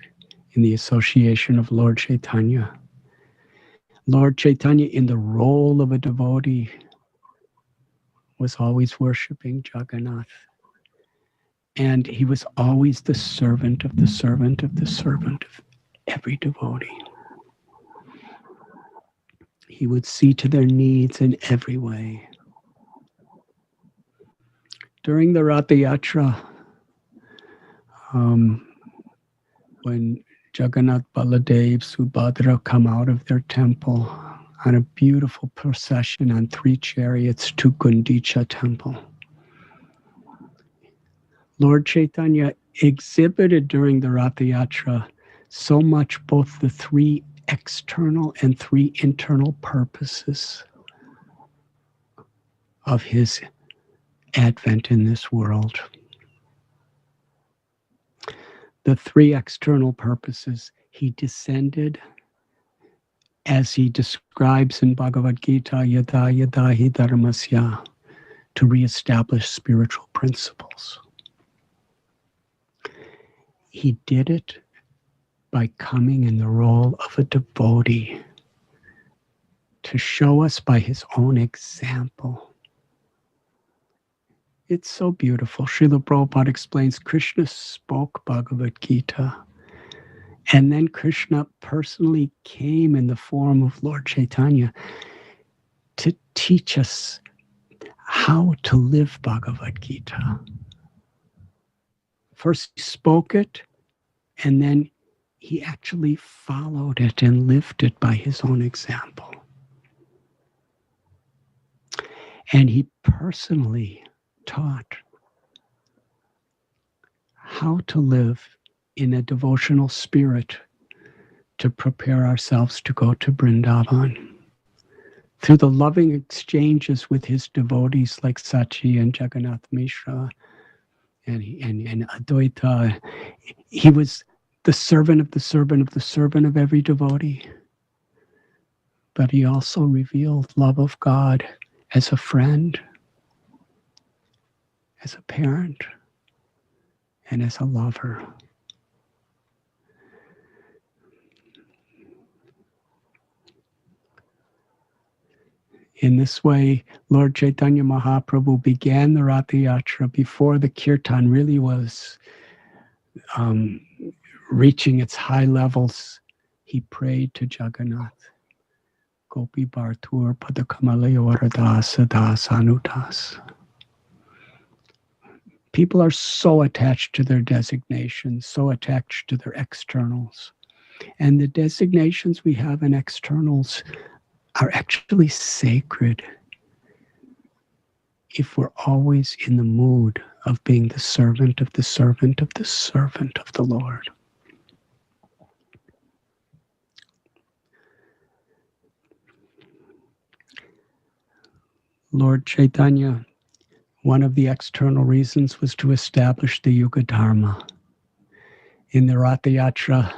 in the association of Lord Chaitanya. Lord Chaitanya, in the role of a devotee, was always worshiping Jagannath. And he was always the servant of the servant of the servant of every devotee. He would see to their needs in every way. During the Ratha Yatra, when Jagannath, Baladev, Subhadra come out of their temple on a beautiful procession on 3 chariots to Gundicha temple, Lord Chaitanya exhibited during the Ratha Yatra so much both the 3 external and 3 internal purposes of his advent in this world. The 3 external purposes: he descended, as he describes in Bhagavad Gita, yada yada hi dharmasya, to reestablish spiritual principles. He did it by coming in the role of a devotee to show us by his own example. It's so beautiful. Srila Prabhupada explains Krishna spoke Bhagavad Gita, and then Krishna personally came in the form of Lord Chaitanya to teach us how to live Bhagavad Gita. First he spoke it, and then he actually followed it and lived it by his own example. And he personally taught how to live in a devotional spirit to prepare ourselves to go to Vrindavan. Through the loving exchanges with his devotees like Sachi and Jagannath Mishra and Advaita, he was the servant of the servant of the servant of every devotee. But he also revealed love of God as a friend, as a parent, and as a lover. In this way, Lord Chaitanya Mahaprabhu began the Ratha Yatra before the Kirtan really was reaching its high levels. He prayed to Jagannath. Gopi Bhartur Padakamalayora Das Anudas. People are so attached to their designations, so attached to their externals. And the designations we have in externals are actually sacred if we're always in the mood of being the servant of the servant of the servant of the Lord. Lord Chaitanya, one of the external reasons was to establish the Yuga Dharma. In the Ratha Yatra,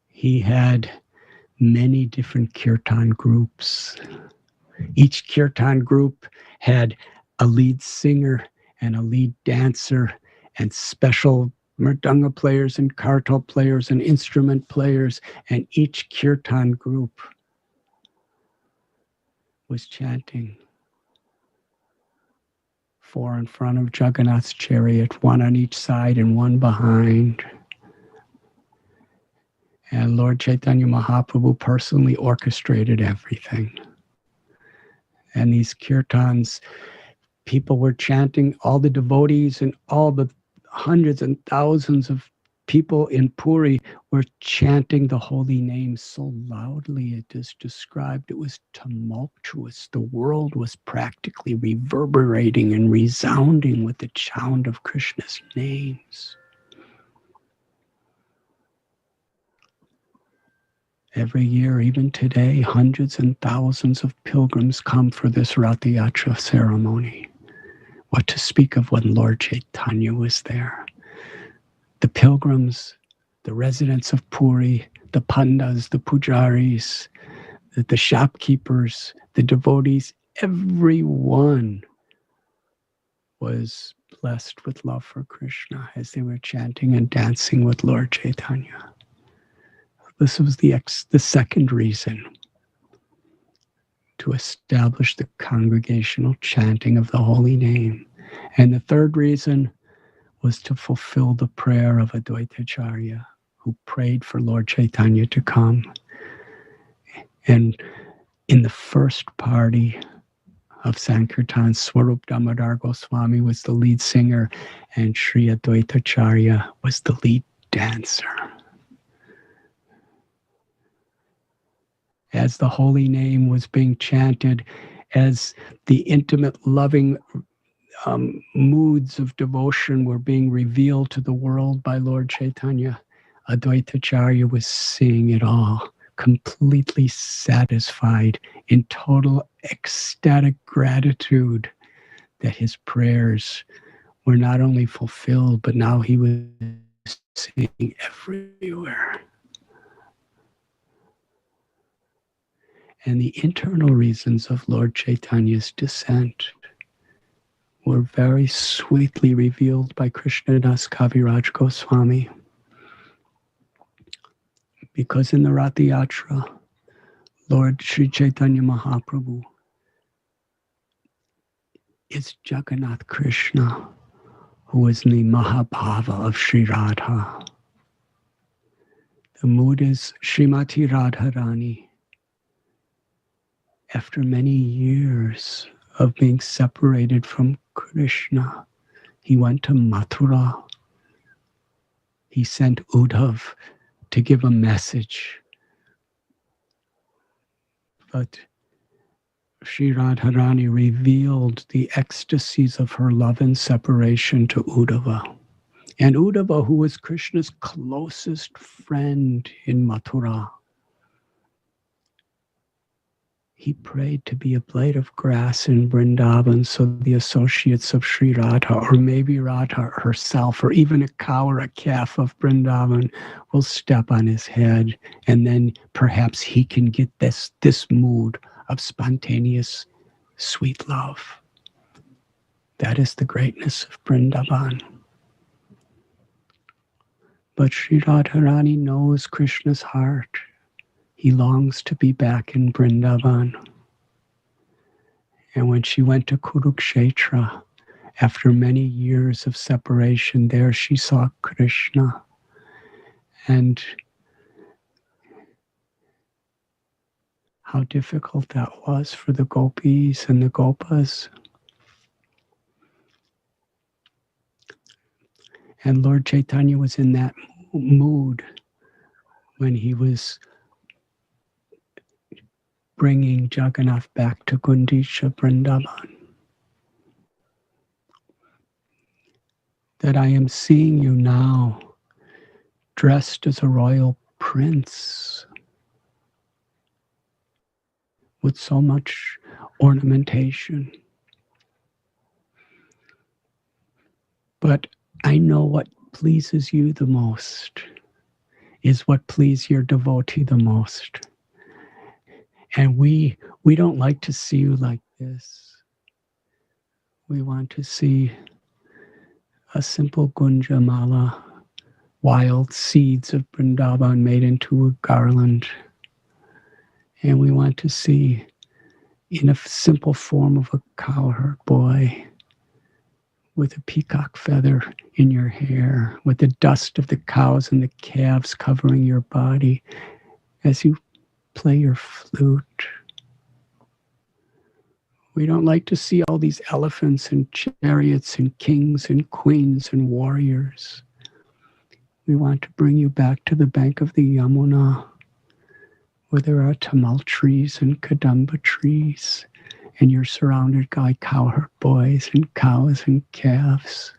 he had many different kirtan groups. Each kirtan group had a lead singer and a lead dancer and special mridanga players and kartal players and instrument players, and each kirtan group was chanting. 4 in front of Jagannath's chariot, 1 on each side and 1 behind. And Lord Chaitanya Mahaprabhu personally orchestrated everything. And these kirtans, people were chanting, all the devotees and all the hundreds and thousands of people in Puri were chanting the holy name so loudly it is described. It was tumultuous. The world was practically reverberating and resounding with the sound of Krishna's names. Every year, even today, hundreds and thousands of pilgrims come for this Ratha Yatra ceremony. What to speak of when Lord Chaitanya was there? The pilgrims, the residents of Puri, the pandas, the pujaris, the shopkeepers, the devotees, everyone was blessed with love for Krishna as they were chanting and dancing with Lord Chaitanya. This was the second reason to establish the congregational chanting of the holy name. And the third reason was to fulfill the prayer of Advaitacharya, who prayed for Lord Chaitanya to come. And in the first party of Sankirtan, Swarup Damodar Goswami was the lead singer, and Sri Advaitacharya was the lead dancer. As the holy name was being chanted, as the intimate, loving moods of devotion were being revealed to the world by Lord Chaitanya, Advaitacharya was seeing it all, completely satisfied, in total ecstatic gratitude that his prayers were not only fulfilled, but now he was seeing everywhere. And the internal reasons of Lord Chaitanya's descent were very sweetly revealed by Krishnadas Kaviraj Goswami. Because in the Ratha Yatra, Lord Sri Chaitanya Mahaprabhu is Jagannath Krishna, who is the Mahabhava of Sri Radha. The mood is Srimati Radharani. After many years of being separated from Krishna, he went to Mathura. He sent Uddhav to give a message. But Sri Radharani revealed the ecstasies of her love and separation to Uddhava. And Uddhava, who was Krishna's closest friend in Mathura, he prayed to be a blade of grass in Vrindavan so the associates of Sri Radha, or maybe Radha herself, or even a cow or a calf of Vrindavan will step on his head, and then perhaps he can get this mood of spontaneous sweet love. That is the greatness of Vrindavan. But Sri Radharani knows Krishna's heart. He longs to be back in Vrindavan. And when she went to Kurukshetra, after many years of separation, there she saw Krishna. And how difficult that was for the gopis and the gopas. And Lord Chaitanya was in that mood when he was bringing Jagannath back to Gundicha Vrindavan. That I am seeing you now, dressed as a royal prince, with so much ornamentation. But I know what pleases you the most is what pleases your devotee the most. And we don't like to see you like this. We want to see a simple gunjamala, wild seeds of Vrindavan made into a garland. And we want to see in a simple form of a cowherd boy with a peacock feather in your hair, with the dust of the cows and the calves covering your body as you play your flute. We don't like to see all these elephants and chariots and kings and queens and warriors. We want to bring you back to the bank of the Yamuna, where there are tamal trees and kadamba trees, and you're surrounded by cowherd boys and cows and calves.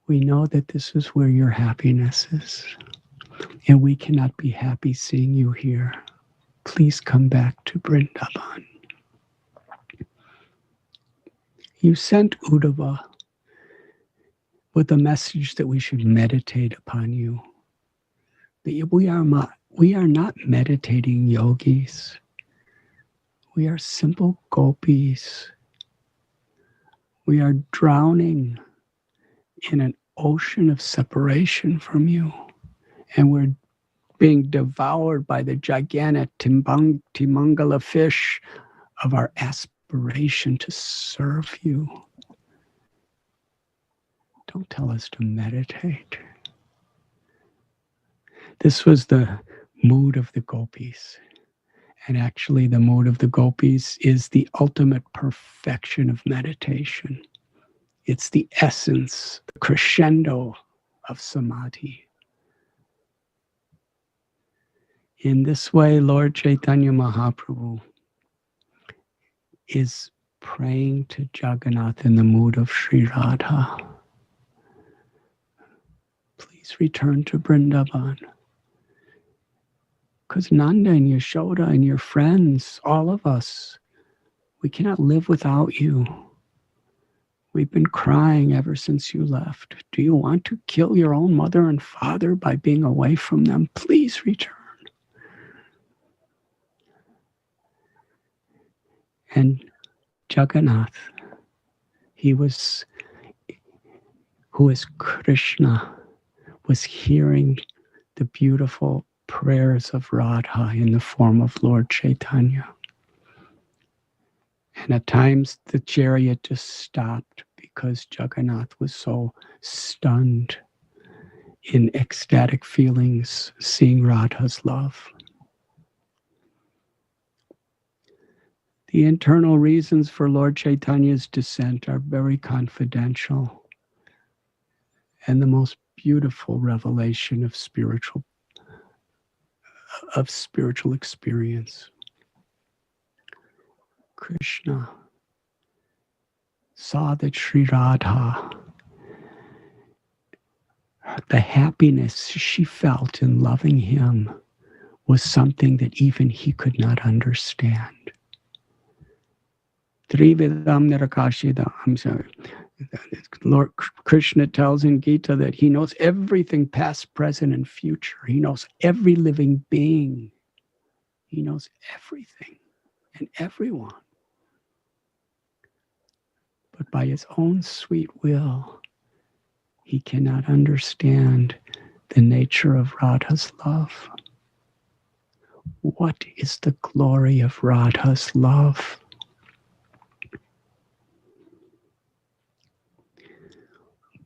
We know that this is where your happiness is, and we cannot be happy seeing you here. Please come back to Vrindavan. You sent Uddhava with a message that we should meditate upon you. But we are not meditating yogis. We are simple gopis. We are drowning in an ocean of separation from you. And we're being devoured by the gigantic Timangala fish of our aspiration to serve you. Don't tell us to meditate. This was the mood of the gopis. And actually the mood of the gopis is the ultimate perfection of meditation. It's the essence, the crescendo of samadhi. In this way, Lord Chaitanya Mahaprabhu is praying to Jagannath in the mood of Sri Radha. Please return to Vrindavan. Because Nanda and Yashoda and your friends, all of us, we cannot live without you. We've been crying ever since you left. Do you want to kill your own mother and father by being away from them? Please return. And Jagannath, who is Krishna, was hearing the beautiful prayers of Radha in the form of Lord Chaitanya. And at times the chariot just stopped because Jagannath was so stunned in ecstatic feelings seeing Radha's love. The internal reasons for Lord Chaitanya's descent are very confidential and the most beautiful revelation of spiritual experience. Krishna saw that Sri Radha, the happiness she felt in loving him was something that even he could not understand. Trividam Nirakashida, I'm sorry. Lord Krishna tells in Gita that he knows everything past, present, and future. He knows every living being. He knows everything and everyone. But by his own sweet will, he cannot understand the nature of Radha's love. What is the glory of Radha's love?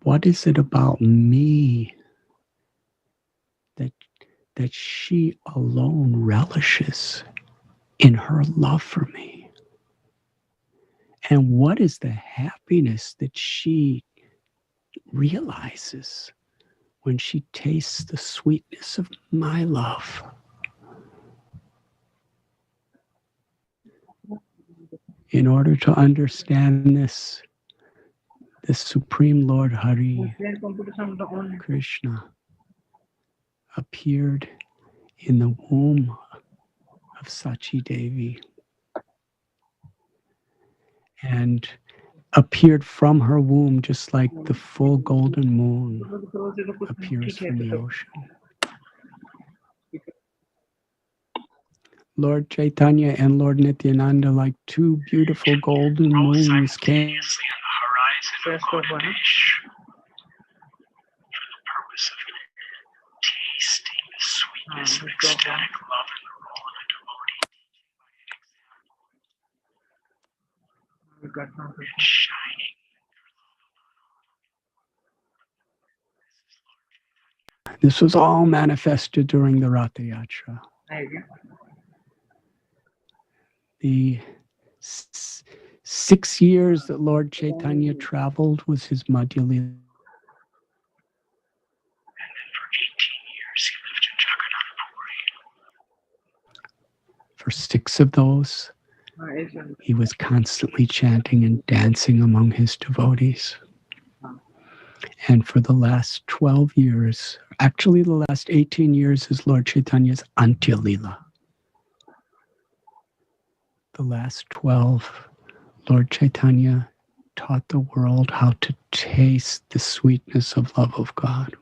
What is it about me that she alone relishes in her love for me? And what is the happiness that she realizes when she tastes the sweetness of my love? In order to understand this, the Supreme Lord Hari Krishna appeared in the womb of Sachi Devi and appeared from her womb just like the full golden moon appears from the ocean. Lord Chaitanya and Lord Nityananda, like two beautiful golden moons, came for the purpose of tasting the sweetness of ecstatic love in the role of a devotee, and shining. This was all manifested during the Ratha Yatra. The 6 years that Lord Chaitanya traveled was his Madhya Lila. And then for 18 years he lived in Jagannath Puri. For 6 of those, he was constantly chanting and dancing among his devotees. And for the last 12 years, actually the last 18 years, is Lord Chaitanya's Antya Lila. The last 12, Lord Chaitanya taught the world how to taste the sweetness of love of God.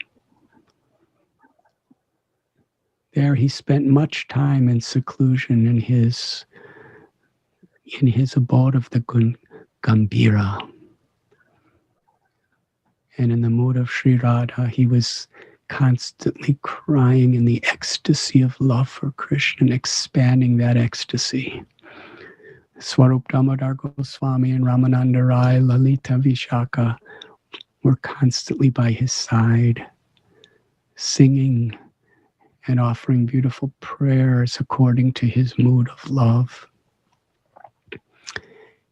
There he spent much time in seclusion in his abode of the Gambhira. And in the mood of Sri Radha, he was constantly crying in the ecstasy of love for Krishna and expanding that ecstasy. Swarup Damodar Goswami and Ramananda Rai, Lalita Vishaka were constantly by his side, singing and offering beautiful prayers according to his mood of love.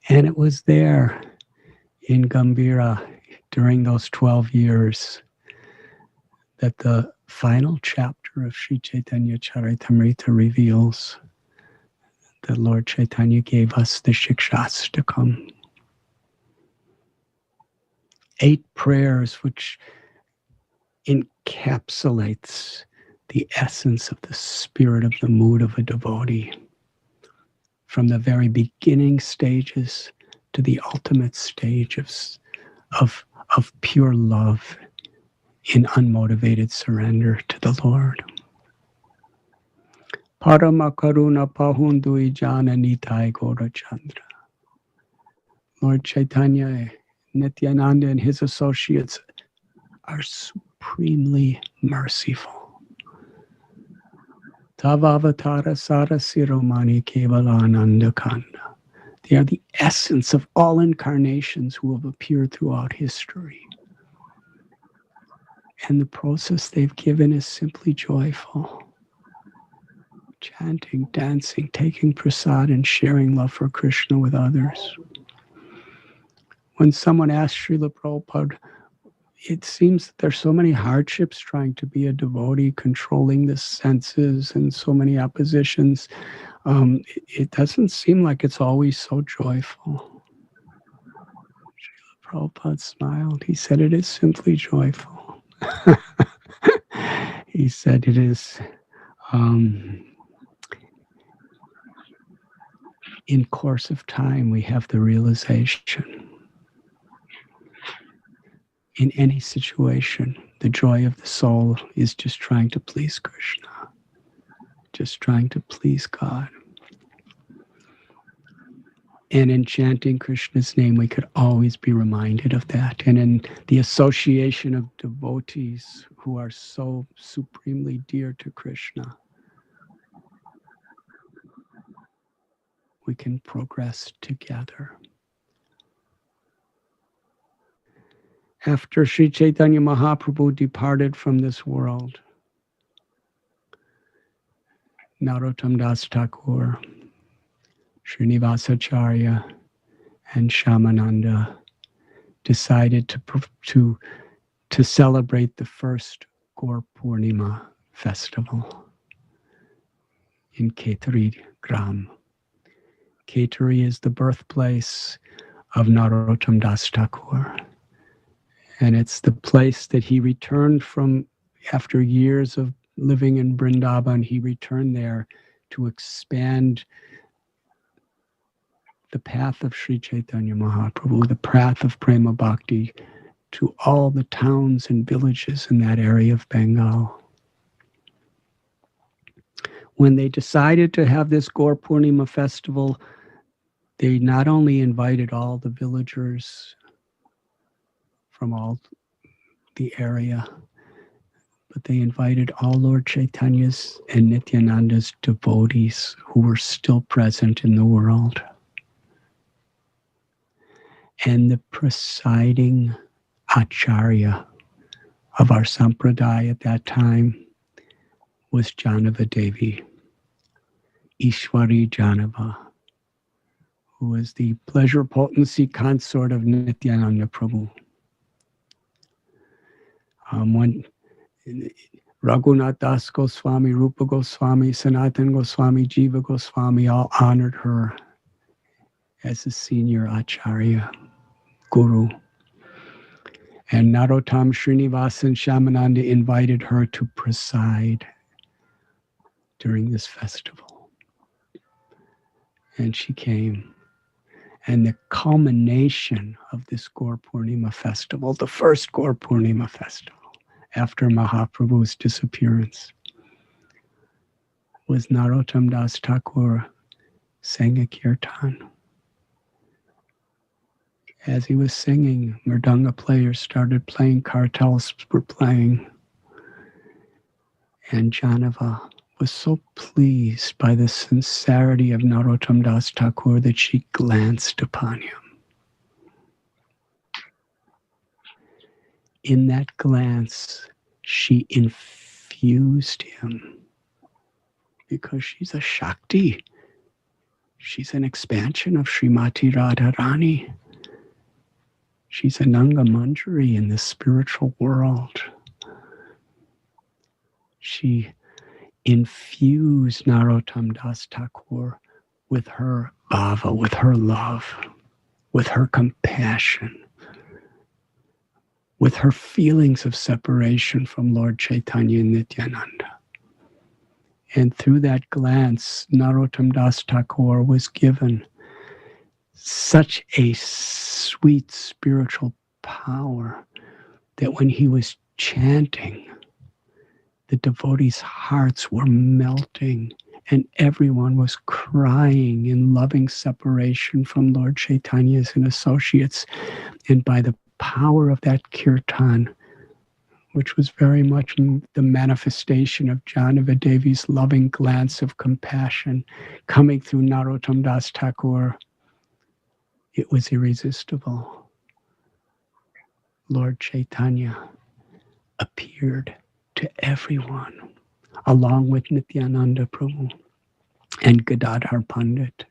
And it was there in Gambhira during those 12 years that the final chapter of Sri Chaitanya Charitamrita reveals that Lord Chaitanya gave us the Shikshastakam. 8 prayers which encapsulates the essence of the spirit of the mood of a devotee, from the very beginning stages to the ultimate stage of pure love in unmotivated surrender to the Lord. Parama Karuna Pahundui Jana Nitai Gaura Chandra. Lord Chaitanya, Nityananda, and his associates are supremely merciful. Tavavatara Sara Siromani Kevalananda Kanda. They are the essence of all incarnations who have appeared throughout history. And the process they've given is simply joyful. Chanting, dancing, taking prasad, and sharing love for Krishna with others. When someone asked Srila Prabhupada, it seems that there's so many hardships trying to be a devotee, controlling the senses and so many oppositions. It doesn't seem like it's always so joyful. Srila Prabhupada smiled. He said it is simply joyful. He said it is in course of time we have the realization. In any situation, the joy of the soul is just trying to please Krishna. just trying to please God. And in chanting Krishna's name, we could always be reminded of that. And in the association of devotees who are so supremely dear to Krishna, we can progress together. After Sri Chaitanya Mahaprabhu departed from this world, Narottam Das Thakur, Srinivasacharya, and Shyamananda decided to celebrate the first Gaur Purnima festival in Ketari Gram. Ketari is the birthplace of Narottam Das Thakur. And it's the place that he returned from after years of living in Vrindavan. He returned there to expand the path of Sri Chaitanya Mahaprabhu, the path of Prema Bhakti, to all the towns and villages in that area of Bengal. When they decided to have this Gaur Purnima festival, they not only invited all the villagers from all the area, but they invited all Lord Chaitanya's and Nityananda's devotees who were still present in the world. And the presiding acharya of our sampradaya at that time was Janava Devi, Ishwari Janava, who was the pleasure potency consort of Nityananda Prabhu. When Raghunath Das Goswami, Rupa Goswami, Sanatan Goswami, Jiva Goswami all honored her as a senior acharya, guru. And Narottam, Srinivas, and Shyamananda invited her to preside during this festival. And she came. And the culmination of this Gaur Purnima festival, the first Gaur Purnima festival after Mahaprabhu's disappearance, was Narottam Das Thakur sang a kirtan. As he was singing, mridanga players started playing, kartals were playing, and Janava was so pleased by the sincerity of Narottam Das Thakur that she glanced upon him. In that glance, she infused him because she's a Shakti. She's an expansion of Srimati Radharani. She's a Nanga Manjari in the spiritual world. She infuse Narottam Das Thakur with her bhava, with her love, with her compassion, with her feelings of separation from Lord Chaitanya and Nityananda. And through that glance, Narottam Das Thakur was given such a sweet spiritual power that when he was chanting, the devotees' hearts were melting and everyone was crying in loving separation from Lord Chaitanya's and associates. And by the power of that kirtan, which was very much the manifestation of Janava Devi's loving glance of compassion coming through Narottam Das Thakur, it was irresistible. Lord Chaitanya appeared to everyone, along with Nityananda Prabhu and Gadadhar Pandit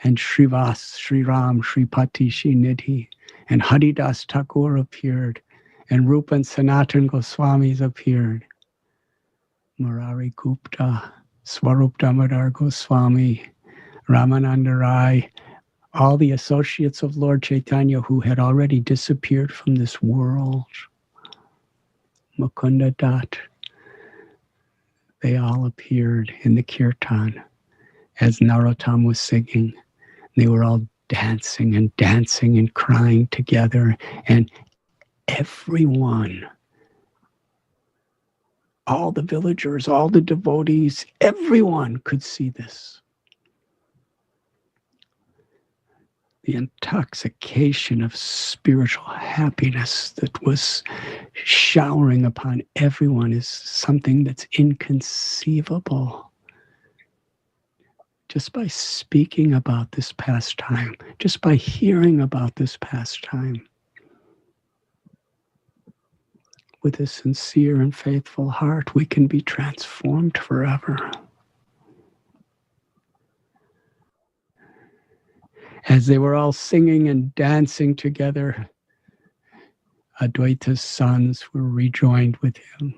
and Srivas, Sri Ram, Sripati, Shri Nidhi, and Haridas Thakur appeared, and Rupa and Sanatan Goswamis appeared. Murari Gupta, Swarup Damodar Goswami, Ramananda Rai, all the associates of Lord Chaitanya who had already disappeared from this world. Mukunda Dutt, they all appeared in the kirtan as Narottam was singing. They were all dancing and crying together, and everyone, all the villagers, all the devotees, everyone could see this. The intoxication of spiritual happiness that was showering upon everyone is something that's inconceivable. Just by speaking about this pastime, just by hearing about this pastime, with a sincere and faithful heart, we can be transformed forever. As they were all singing and dancing together, Advaita's sons were rejoined with him.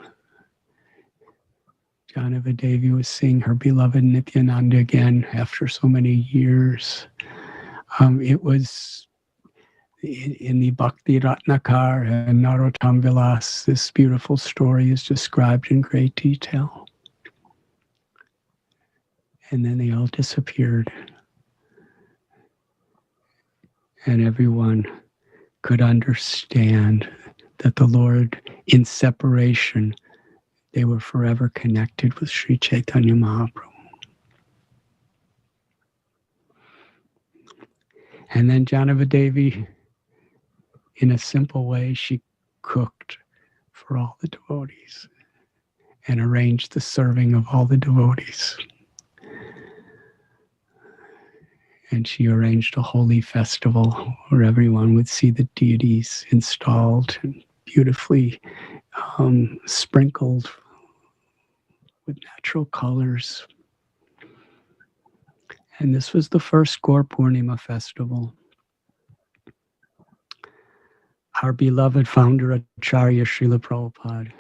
Janavadevi was seeing her beloved Nityananda again after so many years. It was in the Bhakti Ratnakar and Narottam Vilas, this beautiful story is described in great detail. And then they all disappeared. And everyone could understand that the Lord, in separation, they were forever connected with Sri Chaitanya Mahaprabhu. And then Janavadevi, in a simple way, she cooked for all the devotees and arranged the serving of all the devotees. And she arranged a holy festival where everyone would see the deities installed and beautifully sprinkled with natural colors. And this was the first Gaur Purnima festival. Our beloved founder, Acharya Srila Prabhupada,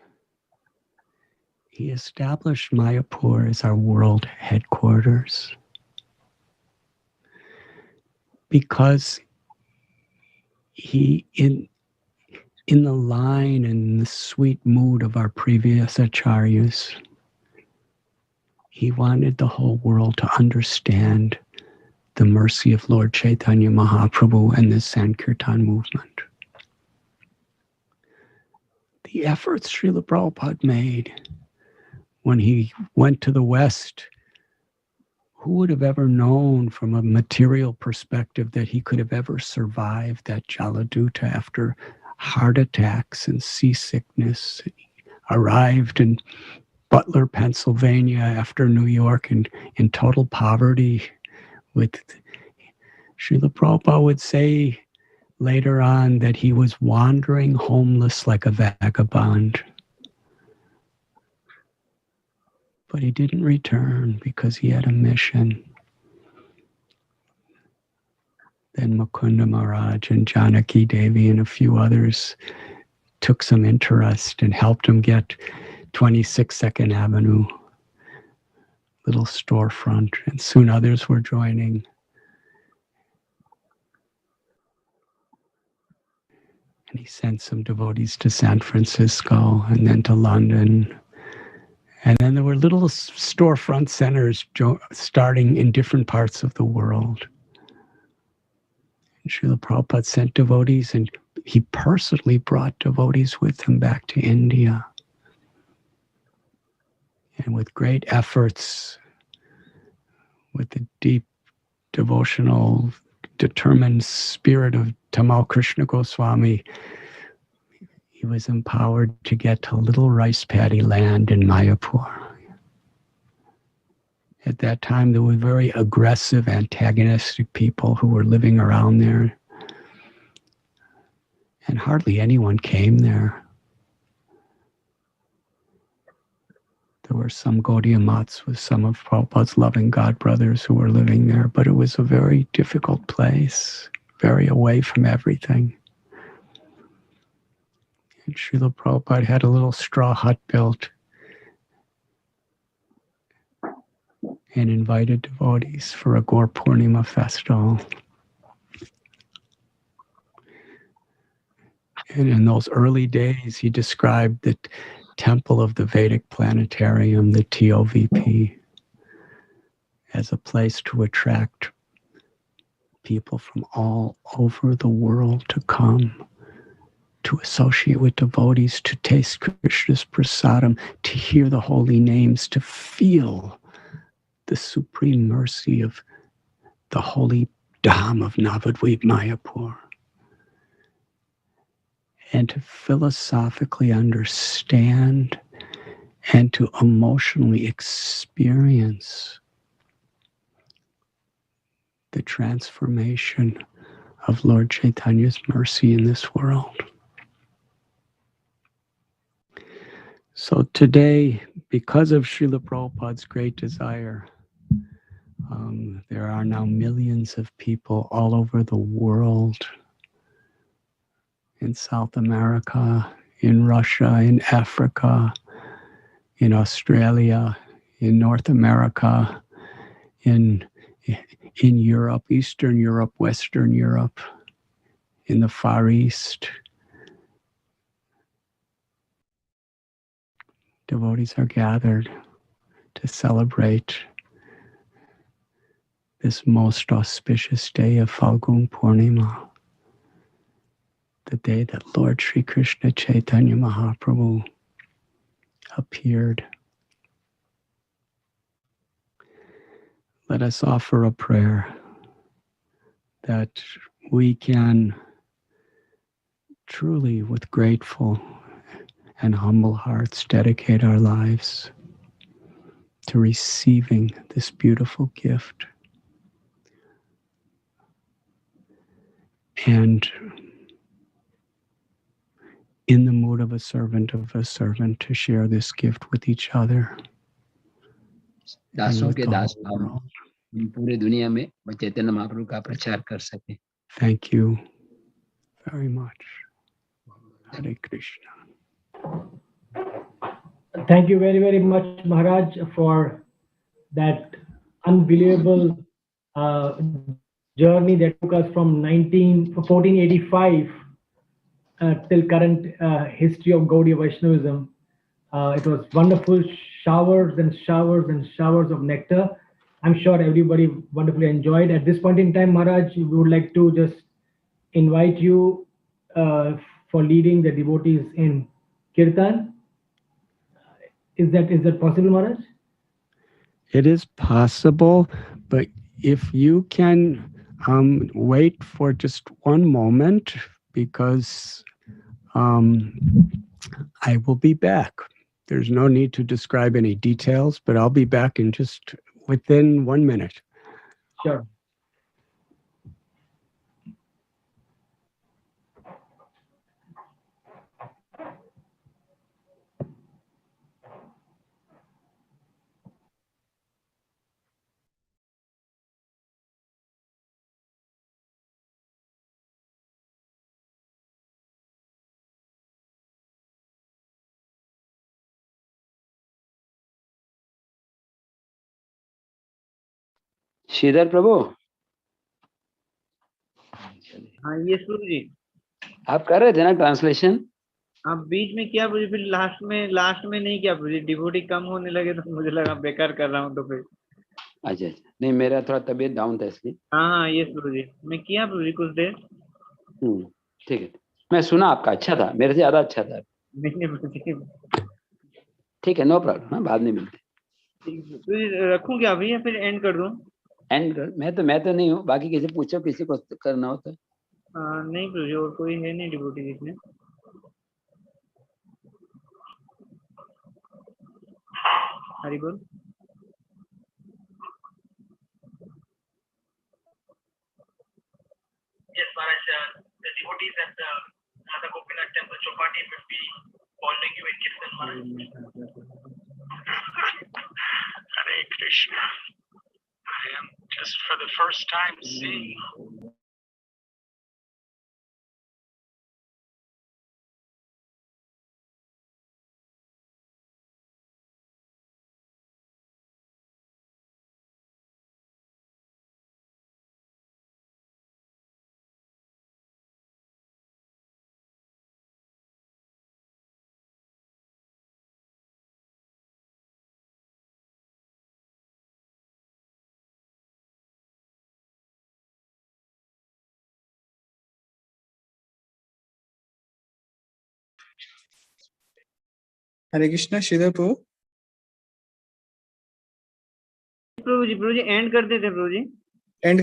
he established Mayapur as our world headquarters because he, in the line and the sweet mood of our previous acharyas, he wanted the whole world to understand the mercy of Lord Chaitanya Mahaprabhu and the Sankirtan movement. The efforts Srila Prabhupada made when he went to the West, who would have ever known from a material perspective that he could have ever survived that Jaladuta after heart attacks and seasickness? He arrived in Butler, Pennsylvania after New York and in total poverty. With Srila Prabhupada would say later on that he was wandering homeless like a vagabond. But he didn't return because he had a mission. Then Mukunda Maharaj and Janaki Devi and a few others took some interest and helped him get 26 2nd Avenue, little storefront, and soon others were joining. And he sent some devotees to San Francisco and then to London. And then there were little storefront centers starting in different parts of the world. And Srila Prabhupada sent devotees, and he personally brought devotees with him back to India. And with great efforts, with the deep devotional, determined spirit of Tamal Krishna Goswami, he was empowered to get to little rice paddy land in Mayapur. At that time, there were very aggressive, antagonistic people who were living around there. And hardly anyone came there. There were some Gaudiya Mats with some of Prabhupada's loving God brothers who were living there, but it was a very difficult place, very away from everything. And Srila Prabhupada had a little straw hut built and invited devotees for a Gaur Purnima festival. And in those early days, he described the temple of the Vedic Planetarium, the TOVP, as a place to attract people from all over the world to come to associate with devotees, to taste Krishna's prasadam, to hear the holy names, to feel the supreme mercy of the holy Dham of Navadvip Mayapur, and to philosophically understand and to emotionally experience the transformation of Lord Chaitanya's mercy in this world. So today, because of Srila Prabhupada's great desire, there are now millions of people all over the world, in South America, in Russia, in Africa, in Australia, in North America, in Europe, Eastern Europe, Western Europe, in the Far East. Devotees are gathered to celebrate this most auspicious day of Falgun Purnima, the day that Lord Sri Krishna Chaitanya Mahaprabhu appeared. Let us offer a prayer that we can truly, with grateful and humble hearts, dedicate our lives to receiving this beautiful gift and in the mood of a servant to share this gift with each other. दासों के दास भाव पूरे दुनिया में चैतन्य महाप्रभु का प्रचार कर सके. Thank you very much. Hare Krishna. Thank you very, very much, Maharaj, for that unbelievable journey that took us from 1485 till current history of Gaudiya Vaishnavism. It was wonderful, showers and showers and showers of nectar. I'm sure everybody wonderfully enjoyed. At this point in time, Maharaj, we would like to just invite you for leading the devotees in Kirtan. Is that possible, Maharaj? It is possible, but if you can wait for just one moment, because I will be back. There's no need to describe any details, but I'll be back in just within 1 minute. Sure. Shridhar प्रभु. हाँ ये सुर जी, आप कर रहे थे ना translation? आप बीच में किया मुझे, फिर लास्ट में नहीं किया मुझे, डिवोटी कम होने लगे तो मुझे लगा बेकार कर रहा हूँ तो फिर. अच्छा, नहीं मेरा थोड़ा तबीयत डाउन था इसलिए. हाँ ये सुर जी, मैं किया प्रभु जी कुछ देर. ठीक है, मैं सुना आपका, अच्छा था, मेरे से ज्यादा अच्छा था. ठीक है, नो प्रॉब्लम. हाँ, बाद में मिलते. रखूं क्या अभी या फिर एंड कर दूं? एंड कर. मैं तो नहीं हूँ, बाकी किसी पूछो, किसी को करना हो तो. नहीं प्रभु जी, और कोई है नहीं डिवोटी इसमें. हरि बोल. Yes, Maharaj, the devotees at the Radha Gopinath temple Chopati will be following you in Kirtan, Maharaj. Hare Krishna. I am just for the first time seeing Hare Krishna Shridhar Prabhu. Prabhu ji and कर देते प्रभु जी। एंड कर